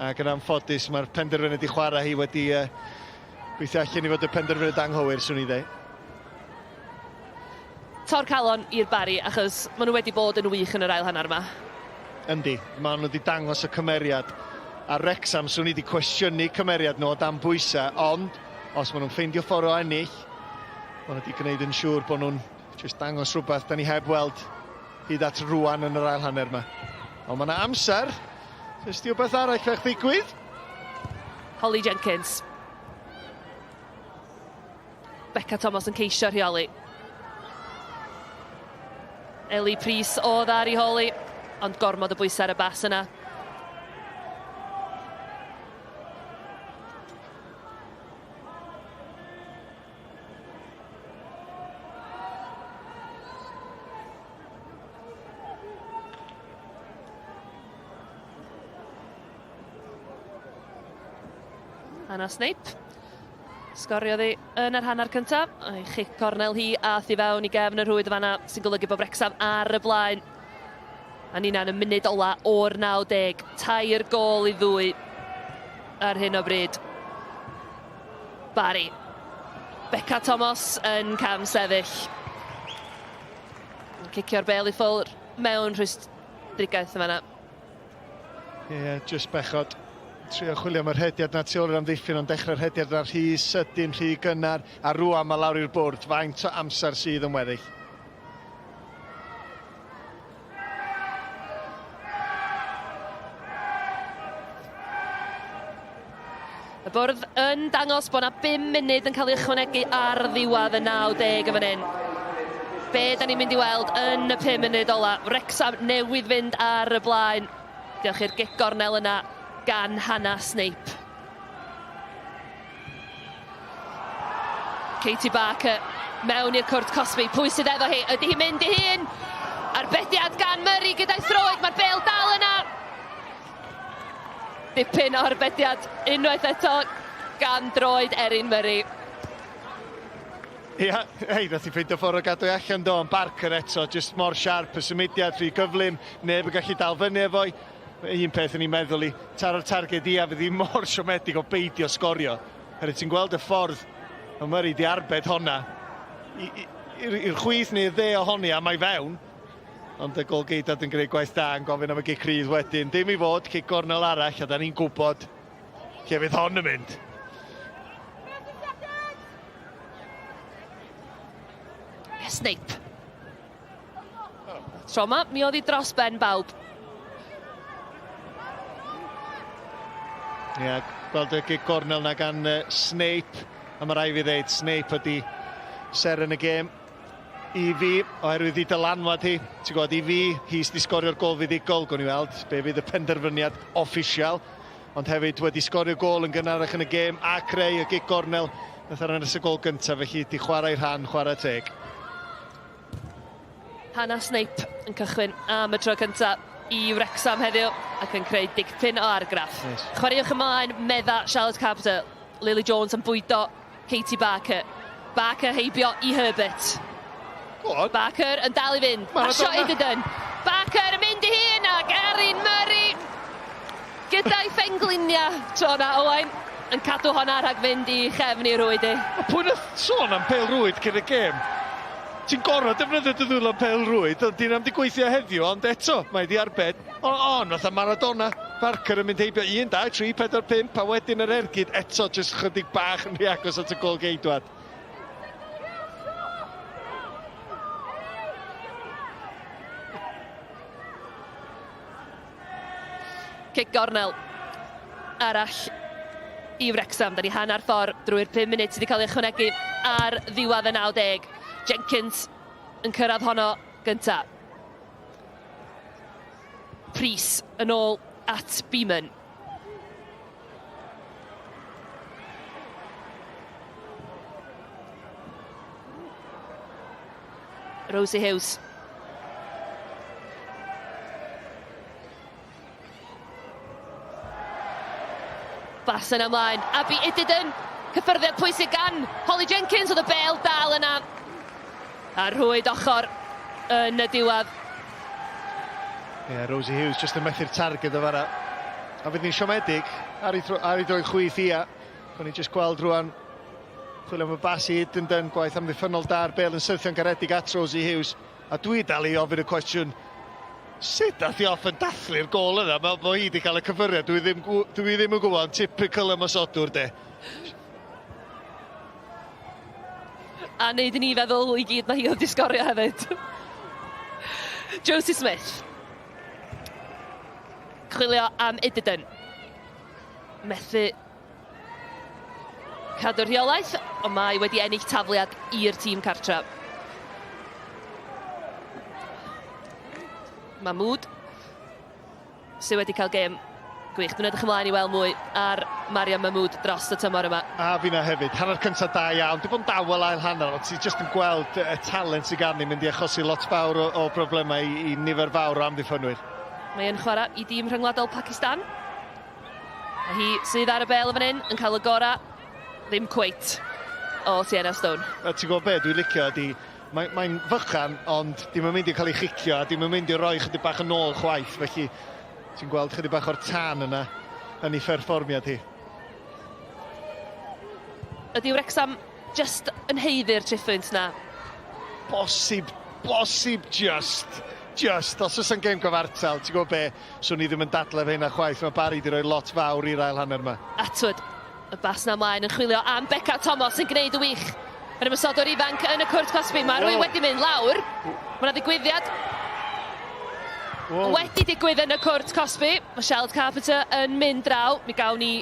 Ac yn anffodus, mae'r penderfyniad i chwarae hi wedi gweithio allan i fod y penderfyniad anghywir, swn i ddweud. Tor calon i'r Barri, achos maen nhw wedi bod yn wych yn yr ail hanner yma. Yndi, maen nhw wedi dangos y cymeriad. A Wrexham, swn i wedi cwestiynu cymeriad nhw o dan bwysa, ond os maen nhw'n ffeindio ffordd o ennill, maen nhw wedi gwneud yn siŵr bod nhw'n just dangos rhywbeth da ni heb weld hyd at rwan yn yr ail hanner yma. Ond mae yna amser. Ys di o beth arall fe'ch ddigwydd? Holly Jenkins. Becca Thomas yn ceisio rheoli. Eli Pris oedd ar ei holi, ond gormod o bwysau ar y bas yna. Hannah Snape. Sgoriodd hi yn yr hanner cyntaf. A'i chic cornel hi a thi fewn i gefn y rhwyd fanna sy'n golygu bod Wrexham ar y blaen. A ni'n yn y munud ola o'r 90. Tair gol i ddwy ar hyn o bryd. Barri. Becca Thomas yn cam sefyll. Cicio'r bel i ffwr mewn rhwystrigaeth yma. Ie, just bechod. Trio chwilio am yr hediad na tu ôl i'r amddiffyn, ond dechrau'r hediad na rhy sydyn, rhy gynnar, a rwan mae lawr i'r bwrdd. Faint o amser sydd yn weddill. Y bwrdd yn dangos bod 'na 5 munud yn cael ei ychwanegu ar ddiwedd y 90 yn fan hyn. Be da ni'n mynd i weld yn y 5 munud ola? Wrexham newydd fynd ar y blaen. Diolch i'r gic gornel yna gan Hannah Snape. Katie Barker mewn i'r cwrt Cosby. Pwy sydd efo hi? Ydy hi'n mynd i hun? Arbediad gan Murray gyda'i throed. Mae'r bel dal yna. Dipyn o arbediad unwaith eto gan droed Erin Murray. Ia, nath i ffeindio ffordd o gadw allan do, yn Barker eto, just mor siarp, y symudiad rhy gyflym, neb yn gallu dal fyny efo'i. Un peth yn ei meddwl i, taro'r targed ia, fydd hi mor siomedig o beidio sgorio. Herwydd ti'n gweld y ffordd, o Murray di arbed honna. I'r chwyth neu dde ohoni am ei fewn. Ond y golgeidod yn gwneud gwaith da yn gofyn am y gicrydd wedyn. Dim i fod, cic gornel arall, a da ni'n gwybod lle fydd hon yn mynd. Snape. Tro ma, mi oedd hi dros ben bawb. Ia, gweld y gig gornel na gan Snape, a mae rai fi ddeud, Snape ydi ser yn y gêm i fi, oherwydd i dylanwad hi. Ti'n gwybod, i fi, hi's di sgorio'r gol fuddigol, gwn i weld, be fydd y penderfyniad official, ond hefyd wedi sgorio gol yn gynharach yn y gêm, a creu y gig gornel, nath ar ynnes y gol gyntaf, felly di chwarae'r rhan, chwarae teg. Hannah Snape yn cychwyn am y tro cyntaf i Wrexham heddiw ac yn creu dicpyn o argraff. Yes. Chwaraewch ymlaen, medda Charlotte Carpenter, Lily Jones yn bwydo Katie Barker. Barker heibio i Herbert. Barker yn dal i fynd. Pasio Edrych. Barker yn mynd i hun ac Erin Murray gyda'i ffenglinia tro na Owain yn cadw honna rhag fynd i chefn i rwyd i. Pwy nath sôn am pêl rwyd cyn y gêm? Ti'n gorfod defnyddio dy ddwylo pêl rwyd, ond di'n am di gweithio heddiw, ond eto, mae di arbed. Nath a Maradona, Barker yn mynd heibio 1, 2, 3, 4, 5, a wedyn yr ergyd eto, jyst chydig bach yn rhy agos at y gol geidwad. Cic gornel arall i Wrexham. Da ni hanner ffordd drwy'r 5 munud sydd wedi cael ei ychwanegu ar ddiwedd y 90. Jenkins yn cyrraedd honno gynta. Pris yn ôl at Beeman. Rosie Hughes. Bas yn ymlaen. Abby Edrych. Cyffyrddiad pwysig gan Holly Jenkins, oedd y bel dal yna. A rhwyd ochr yn y diwedd. Rosie Hughes just yn methu'r targed o fara. A fydd ni'n siomedig ar ei droi chwyth ia. Fwn ni just gweld rwan chwilio am y bas i Edrych, gwaith amddiffynol da'r bel yn syrthio'n garedig at Rosie Hughes. A dwi dal i ofyn y cwestiwn, sut dath i off yn dathlu'r gol yna? Mae bo hi wedi cael y cyfyriad, dwi ddim yn gwybod, typical ymysodwr de. A wneud i ni feddwl i gyd mae hi oedd disgorio hefyd. Josie Smith. Chwilio am Edrych. Methu cadw'r rheolaeth, ond mae wedi ennill tafliad i'r tîm cartra. Mahmood, sydd wedi cael gêm gwych. Dwi'n edrych ymlaen i weld mwy ar Mariam Mahmood dros y tymor yma. A fi'na hefyd, hanner cyntaf da iawn. Dwi'n bod yn dawel ail hanner, ond ti'n just yn gweld y talent sydd gan ni mynd i achosi lot fawr o broblemau i nifer fawr o amddiffynwyr. Mae yn chwarae i dîm rhyngwladol Pakistan. A hi sydd ar y bel yn fan hyn yn cael y gorau, ddim cweit o Sienna Stone. A ti'n gwybod be, dwi'n licio ydi, mae'n fychan, ond dim yn mynd i cael ei chicio, a dim yn mynd i roi chydig bach yn ôl chwaith, felly ti'n gweld chydig bach o'r tân yna yn ei pherfformiad hi. Ydy Wrexham just yn heiddi'r triffwynt na? Bosib just. Os oes yn gêm gyfartal, ti'n gwybod be, swn i ddim yn dadle fe hynna chwaith, mae Barri wedi rhoi lot fawr i'r ail hanner yma. Atwyd, y bas na ymlaen yn chwilio am Beca Thomas yn gwneud y wych. Yn ymysodwr ifanc yn y cwrt Cosby, mae rhywun wedi mynd lawr. Mae yna ddigwyddiad. Wedi digwydd yn y cwrt Cosby. Mae Charlotte Carpenter yn mynd draw. Mi gawn ni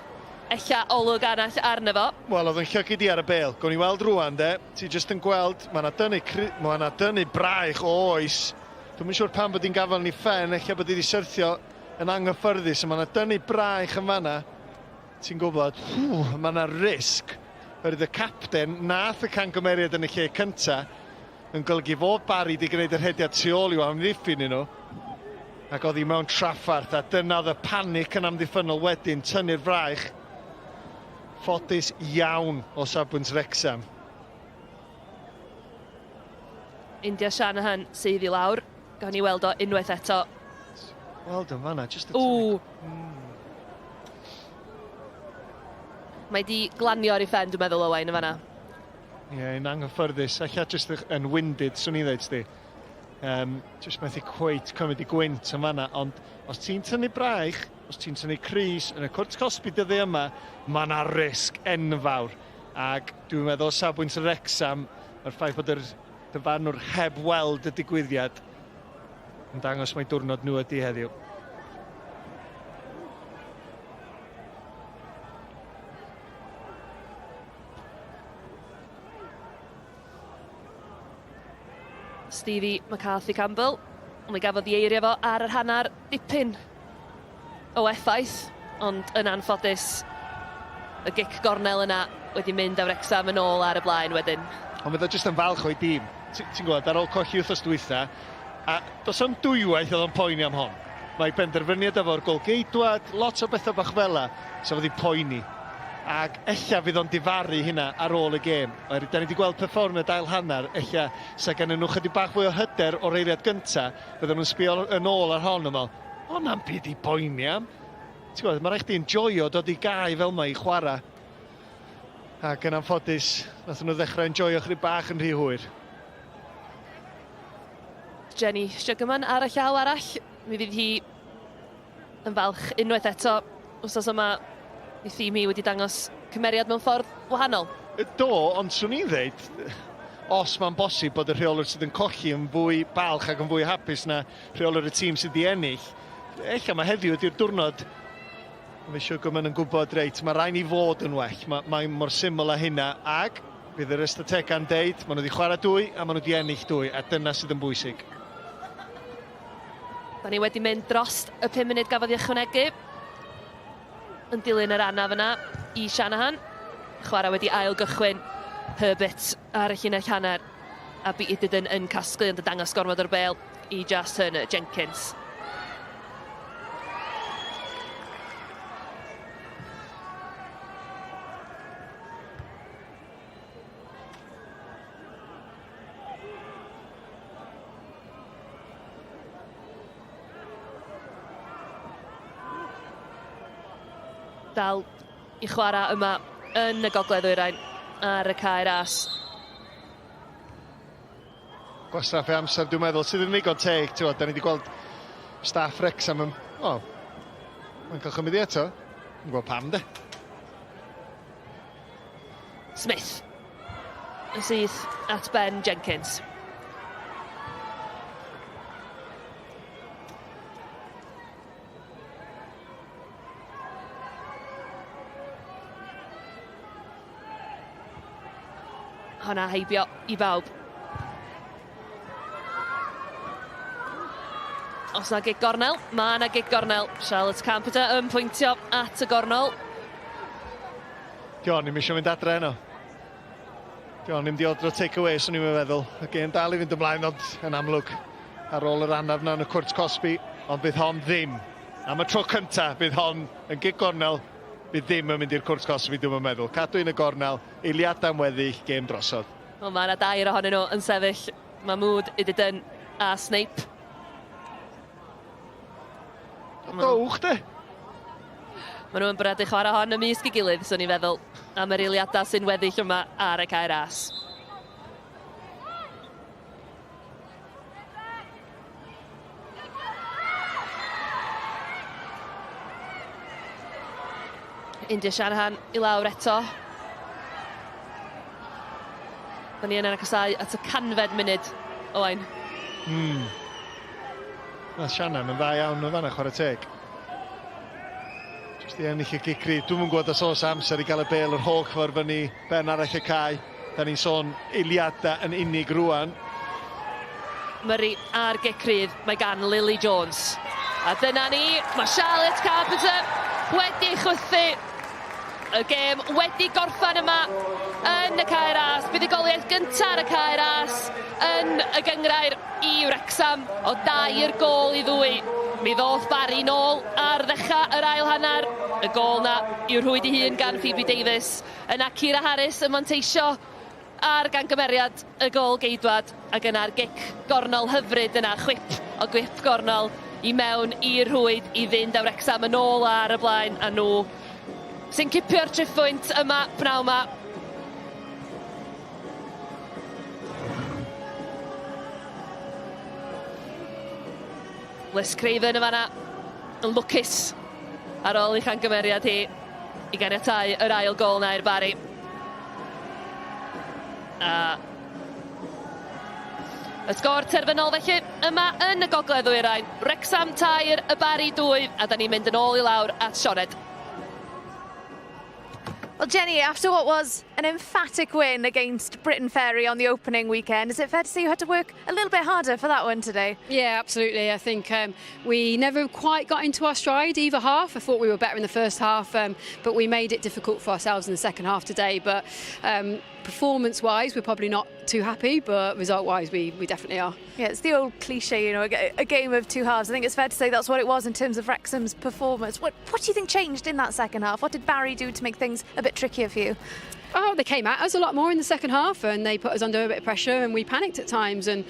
ella olwg arall arno fo. Wel, oedd yn llygyd i ar y bel. Gwni weld rwan, de. Ti just yn gweld, mae yna dynnu braich o oes. Dwi'n yn siŵr pan bod hi'n gafel ni ffen, eich bod hi wedi syrthio yn anghyffyrddus. Mae yna dynnu braich yn fanna. Ti'n gwybod, mae yna risg. Fydd y capten nath y cangymeriad yn y lle cynta yn golygu fod Barri wedi gwneud yr hediad tu ôl i'w amddiffyn i nhw. Ac oedd hi mewn traffarth, a dyna oedd y panic yn amddiffynol wedyn, tynnu'r fraich. Ffodus iawn o safbwynt Wrexham. India Shanahan sydd I lawr. Gawn ni weld o unwaith eto. Wel, dyma fanna, just y Ww. Mae di glanio'r I ffen, dwi'n meddwl, Owain, y fanna. Ie, yn anghyffyrddus. Alla just yn winded, swn I ddweud sti. Just methu cweit cymryd I gwynt yn fanna, ond os ti'n tynnu braich, os ti'n tynnu Cris yn y cwrt cosbi dyddi yma, mae yna risg enfawr. Ac dwi'n meddwl safbwynt y Wrecsam, yr ffaith bod yr dyfarnwr heb weld y digwyddiad yn dangos mae diwrnod nhw ydi heddiw. Stevie McCarthy Campbell. Mae gafodd I eirio fo ar yr hannar dipyn o effaith, ond yn anffodus y gic gornel yna wedi mynd â Wrecsam yn ôl ar y blaen wedyn. Ond mae jyst yn falch o'i dîm. Ti'n gwybod, ar ôl colli wrthos dwytha, a dos am dwywaith oedd o'n poeni am hon. Mae penderfyniad efo'r golgeidwad, lot o bethau bach fela, so fydd I poeni. Ac ella fydd o'n difaru hynna ar ôl y gêm. Da ni wedi gweld perfformiad ail hannar, ella sa gen nhw chydig bach fwy o hyder o'r eiliad gynta, fydden nhw'n sbio yn ôl ar hon yma. O, na'n byd I poeni am. Ti'n gwybod, mae rhaid i'n joio dod I gau fel mae I chwarae. Ac yn anffodus, nath nhw ddechrau enjoio chydig bach yn rhy hwyr. Jenny Sugarman ar y llaw arall. Mi fydd hi yn falch unwaith eto. Wsos yma, I thîm hi wedi dangos cymeriad mewn ffordd wahanol. Do, ond swn i'n dweud, os mae'n bosib bod y rheolwr sydd yn colli yn fwy balch ac yn fwy hapus na rheolwr y tîm sydd I ennill, ella mae heddiw ydy'r diwrnod. Mae Sugarman yn gwybod reit, mae rhaid I fod yn well. Mae'n mor syml â hynna, ac bydd yr ystatega'n deud, maen nhw wedi chwarae dwy a maen nhw wedi ennill dwy, a dyna sydd yn bwysig. Da ni wedi mynd dros y 5 munud gafodd I ychwanegu. Yn dilyn yr anaf yna I Shanahan. Chwarae wedi ail gychwyn Herbert ar y llinell hanner. A Bydd yn casglu yn dangos gormod o'r bêl I Jas Turner Jenkins. Dal I chwarae yma yn y gogledd-ddwyrain ar y cae ras. Gwastraff ei amser, dwi'n meddwl, sydd yn ddigon teg, da ni wedi gweld staff Wrecsam yn... O, mae'n cael chymryd I eto. Yn gweld pam, de. Smith yn syth at Ben Jenkins. Honna heibio I bawb. Os na gig gornel, mae na gig gornel. Charlotte Carpenter yn pwyntio at y gornel. Dion, ni'n eisiau mynd adre yno. Dion, ni'n diodro take-away, swn i'n meddwl. Y gêm dal I fynd ymlaen, ond yn amlwg ar ôl yr anaf na yn y cwrt cosbi, ond bydd hon ddim. Am y tro cynta, bydd hon yn gig gornel, bydd ddim yn mynd i'r cwrt cosbi, dwi'n meddwl. Cadw un y gornel, eiliad am weddill, gêm drosodd. Wel, mae yna 2 ohonyn nhw yn sefyll. Mahmood, Iddyn a Snape. Dowch, de? Maen nhw yn brydu chwarae hon ymysg I gilydd, swn i'n feddwl, am yr eiliadau sy'n weddill yma ar y cae ras. India Shanahan I lawr eto. Da ni yn agosau at y 100 munud, Owain. Mae Shanahan yn dda iawn o fanna chwarae teg. Jyst I ennill y gicri. Dwi'n gwybod os oes amser I gael y bêl yr holl ffordd fyny ben arall y cae. Da ni'n sôn eiliadau yn unig rwan. Murray ar gicrydd, mae gan Lily Jones. A dyna ni, mae Charlotte Carpenter wedi chwythu. Y gêm wedi gorffan yma yn y cae ras. Buddugoliaeth gyntaf ar y cae ras yn y gyngrair I Wrexham o 2 gôl I 2. Mi ddoth Barri nôl ar ddechrau yr ail hanner. Y gôl na yw'r rhwyd I hun gan Phoebe Davies. Yna Ciara Harris yn manteisio ar gan gymeriad y gol geidwad ac yna'r gic gornol hyfryd yna, chwip o gwip gornol I mewn i'r rhwyd I fynd â Wrecsam yn ôl ar y blaen a nhw sy'n cipio'r triffwynt yma pnaw yma. Liz Craven yma na yn lwcus ar ôl I chan gymeriad hi I ganiatáu yr ail gol na i'r Barri. Y sgôr terfynol felly yma yn y gogledd ddwyrain. Wrecsam 3, y Barri 2 a da ni'n mynd yn ôl I lawr at Sioned. Well, Jenny, after what was an emphatic win against Britain Ferry on the opening weekend, is it fair to say you had to work a little bit harder for that one today? Yeah, absolutely. I think we never quite got into our stride either half. I thought we were better in the first half, but we made it difficult for ourselves in the second half today. But performance-wise, we're probably not too happy, but result-wise, we definitely are. Yeah, it's the old cliche, you know, a game of two halves. I think it's fair to say that's what it was in terms of Wrexham's performance. What do you think changed in that second half? What did Barry do to make things a bit trickier for you? Oh, they came at us a lot more in the second half and they put us under a bit of pressure and we panicked at times and,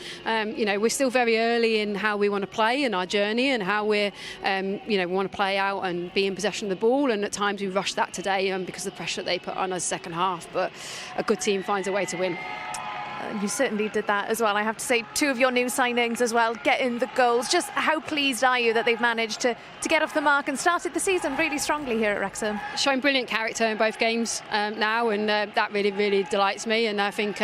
you know, we're still very early in how we want to play in our journey and how we're, you know, we want to play out and be in possession of the ball and at times we rushed that today because of the pressure that they put on us second half, but a good team finds a way to win. You certainly did that as well. I have to say, two of your new signings as well, getting the goals. Just how pleased are you that they've managed to get off the mark and started the season really strongly here at Wrexham? Showing brilliant character in both games now, and that really, really delights me. And I think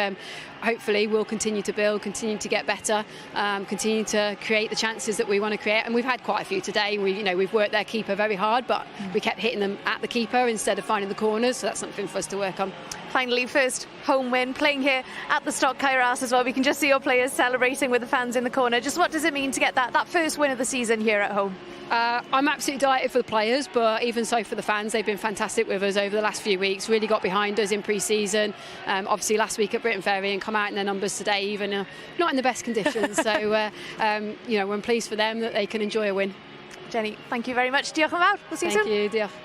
hopefully we'll continue to build, continue to get better, continue to create the chances that we want to create. And we've had quite a few today. We've worked their keeper very hard, but we kept hitting them at the keeper instead of finding the corners. So that's something for us to work on. Finally, first home win, playing here at the Stock Kairas as well. We can just see your players celebrating with the fans in the corner. Just what does it mean to get that first win of the season here at home? I'm absolutely delighted for the players, but even so for the fans, they've been fantastic with us over the last few weeks, really got behind us in pre-season. Obviously last week at Britain Ferry and come out in their numbers today, even not in the best conditions. So, you know, I'm pleased for them that they can enjoy a win. Jenny, thank you very much. Diolch yn fawr. We'll see you soon. Thank you, diolch.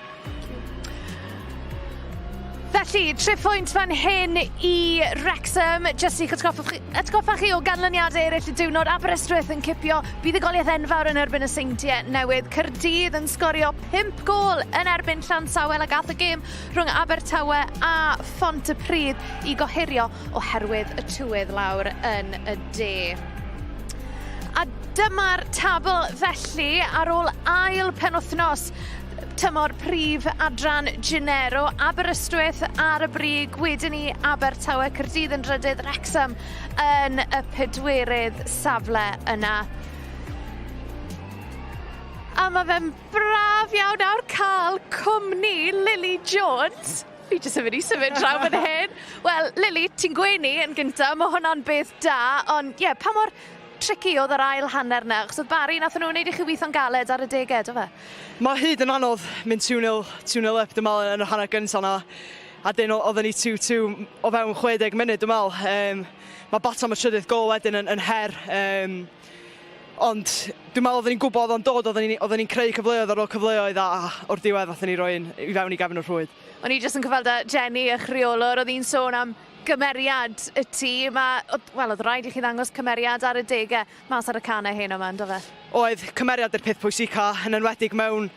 Felly, 3 pwynt fan hyn I Wrexham. Just I atgoffa chi o ganlyniadau eraill y diwrnod. Aberystwyth yn cipio buddugoliaeth enfawr yn erbyn y seintiau newydd. Caerdydd yn sgorio 5 gol yn erbyn Llansawel a gath y gêm rhwng Abertawe a Pontypridd I gohirio oherwydd y tywydd lawr yn y de. A dyma'r tabl felly ar ôl ail penwythnos tymor Brif Adran Genero, Aberystwyth ar y brig, wedyn ni Abertawe, Caerdydd yn drydydd, Wrexham yn y pedwerydd safle yna. A mae fe'n braf iawn nawr cael cwmni Lily Jones. Fi jyst yn mynd I symud draw fan hyn. Wel, Lily, ti'n gwenu yn gyntaf, mae hwnna'n beth da, ond ie, pa mor tricky oedd yr ail hanner na, achos oedd Barri nath nhw'n wneud I chi weithio'n galed ar y deged, o fe? Mae hyd yn anodd mynd 2-0 up, dwi'n meddwl, yn y hanner gyntaf na. A dyn oedden ni 2-2 o fewn 60 munud, dwi'n meddwl. Mae bat am y trydydd gol wedyn yn her. Ond dwi'n meddwl oedden ni'n gwybod o'n dod, oedden ni'n creu cyfleoedd ar ôl cyfleoedd a o'r diwedd oedden ni roi I fewn I gefn o'r rhwyd. O'n I jyst yn cyfalda Jenny, eich rheolwr, oedd hi'n sôn am gymeriad y tîm, wel, oedd rhaid I chi ddangos cymeriad ar y degau mas ar y canau hyn yma, ynddo fe? Oedd cymeriad yr peth pwysica, yn enwedig mewn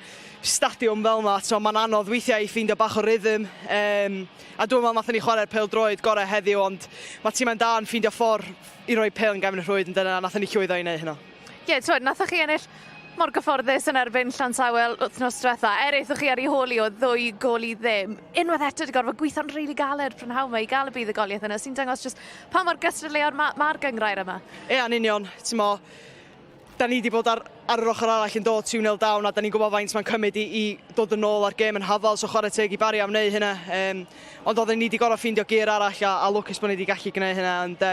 stadiwm fel yma, so mae'n anodd weithiau I ffeindio bach o rhythm. A dwi'n meddwl nathon ni chwarae'r pêl-droed gorau heddiw, ond mae tîm yn da yn ffeindio ffordd I roi pêl yn gefn y rhwyd, yn dyna nathon ni llwyddo I wneud hynna. Ie, twyd, nathoch chi ennill mor gyfforddus yn erbyn Llansawel wythnos diwetha. Eithwch chi ar I holi o 2 gol I ddim. Unwaith eto wedi gorfod gweithio'n rili galed prynhawn yma I gael y buddugoliaeth yna, sy'n dangos just pa mor gystadleuol mae'r gyngrair yma. Ie, yn union. Da ni wedi bod ar yr ochr arall yn dod 2-0 down a da ni'n gwybod faint mae'n cymryd I dod yn ôl ar gêm yn hafal, so chwarae teg I Barri am wneud hynna. Ond oedden ni wedi gorfod ffeindio gyr arall a lwcus bod ni wedi gallu gwneud hynna. Ond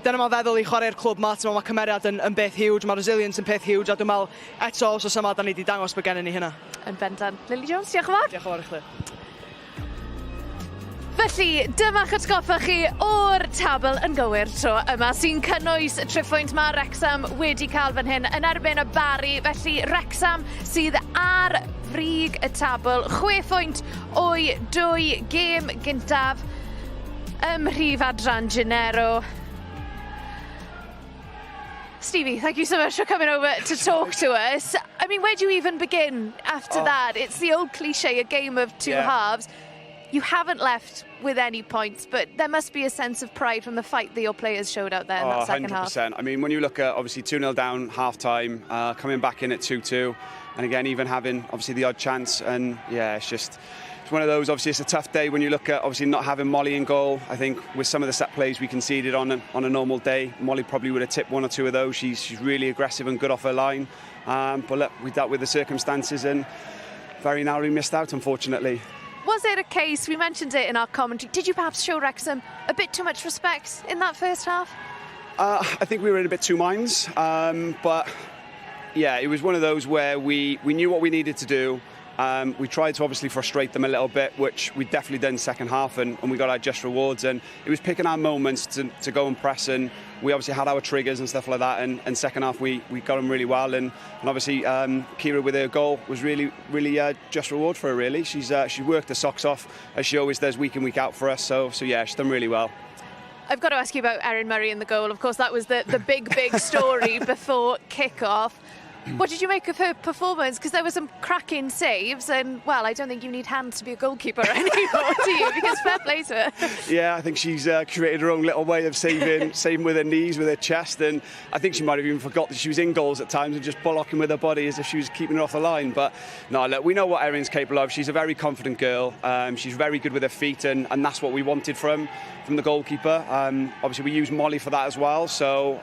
dyna mae'n feddwl I chwarae'r clwb ma, mae cymeriad yn beth huge, mae resilience yn peth huge, a dwi'n meddwl eto os yma da ni wedi dangos bod gennym ni hynna. Yn bendant. Lily Jones, diolch yn fawr. Diolch yn fawr I chdi. Felly, dyma'ch atgoffa chi o'r tabl yn gywir tro yma sy'n cynnwys y 3 pwynt mae Wrexham wedi cael fan hyn yn erbyn y Barri. Felly, Wrexham sydd ar frig y tabl, 6 pwynt o'i 2 gêm gyntaf. Brif Adran Genero. Stevie, thank you so much for coming over to talk to us. I mean, where do you even begin after that? It's the old cliche, a game of two halves. You haven't left with any points, but there must be a sense of pride from the fight that your players showed out there in that second 100%. half. I mean, when you look at obviously 2-0 down half-time, coming back in at 2-2, and again, even having obviously the odd chance, and yeah, it's one of those. Obviously, it's a tough day when you look at obviously not having Molly in goal. I think with some of the set plays we conceded on a normal day, Molly probably would have tipped one or two of those. She's really aggressive and good off her line. But look, we dealt with the circumstances and very narrowly missed out, unfortunately. Was it a case, we mentioned it in our commentary, did you perhaps show Wrexham a bit too much respect in that first half? I think we were in a bit two minds, but yeah, it was one of those where we knew what we needed to do. We tried to obviously frustrate them a little bit, which we definitely did in the second half, and we got our just rewards. And it was picking our moments to go and press, and we obviously had our triggers and stuff like that. And second half, we got them really well. And obviously, Kira with her goal was really just reward for her, really. She worked her socks off, as she always does week in, week out for us. So yeah, she's done really well. I've got to ask you about Erin Murray in the goal. Of course, that was the big story before kick-off. What did you make of her performance? Because there were some cracking saves, and well, I don't think you need hands to be a goalkeeper anymore, do you? Because fair play to her. Yeah, I think she's created her own little way of saving with her knees, with her chest, and I think she might have even forgot that she was in goals at times and just bullocking with her body as if she was keeping it off the line. But no, look, we know what Erin's capable of. She's a very confident girl. She's very good with her feet, and that's what we wanted from the goalkeeper. Obviously, we used Molly for that as well. So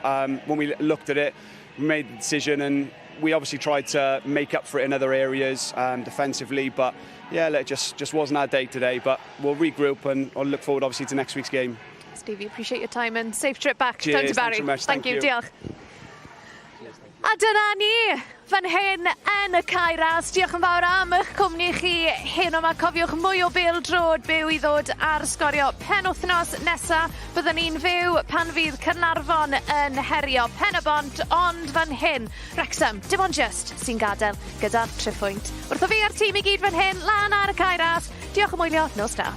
when we looked at it, we made the decision, and we obviously tried to make up for it in other areas defensively, but yeah, it just wasn't our day today. But we'll regroup, and I'll look forward obviously to next week's game. Stevie, appreciate your time and safe trip back. Cheers, down to Barri. thanks so much. Thank you. Diolch. A dyna ni, fan hyn yn y Cairas. Diolch yn fawr am eich cwmni chi hyn yma. Cofiwch mwy o bêl-drod byw I ddod ar sgorio penwythnos nesa. Byddwn ni'n fyw pan fydd Caernarfon yn herio pen y bont, ond fan hyn, Wrexham, dim ond just sy'n gadael gyda'r 3 pwynt. Wrtho fi a'r tîm I gyd fan hyn, lan ar y Cairas. Diolch yn mwylio, nos da.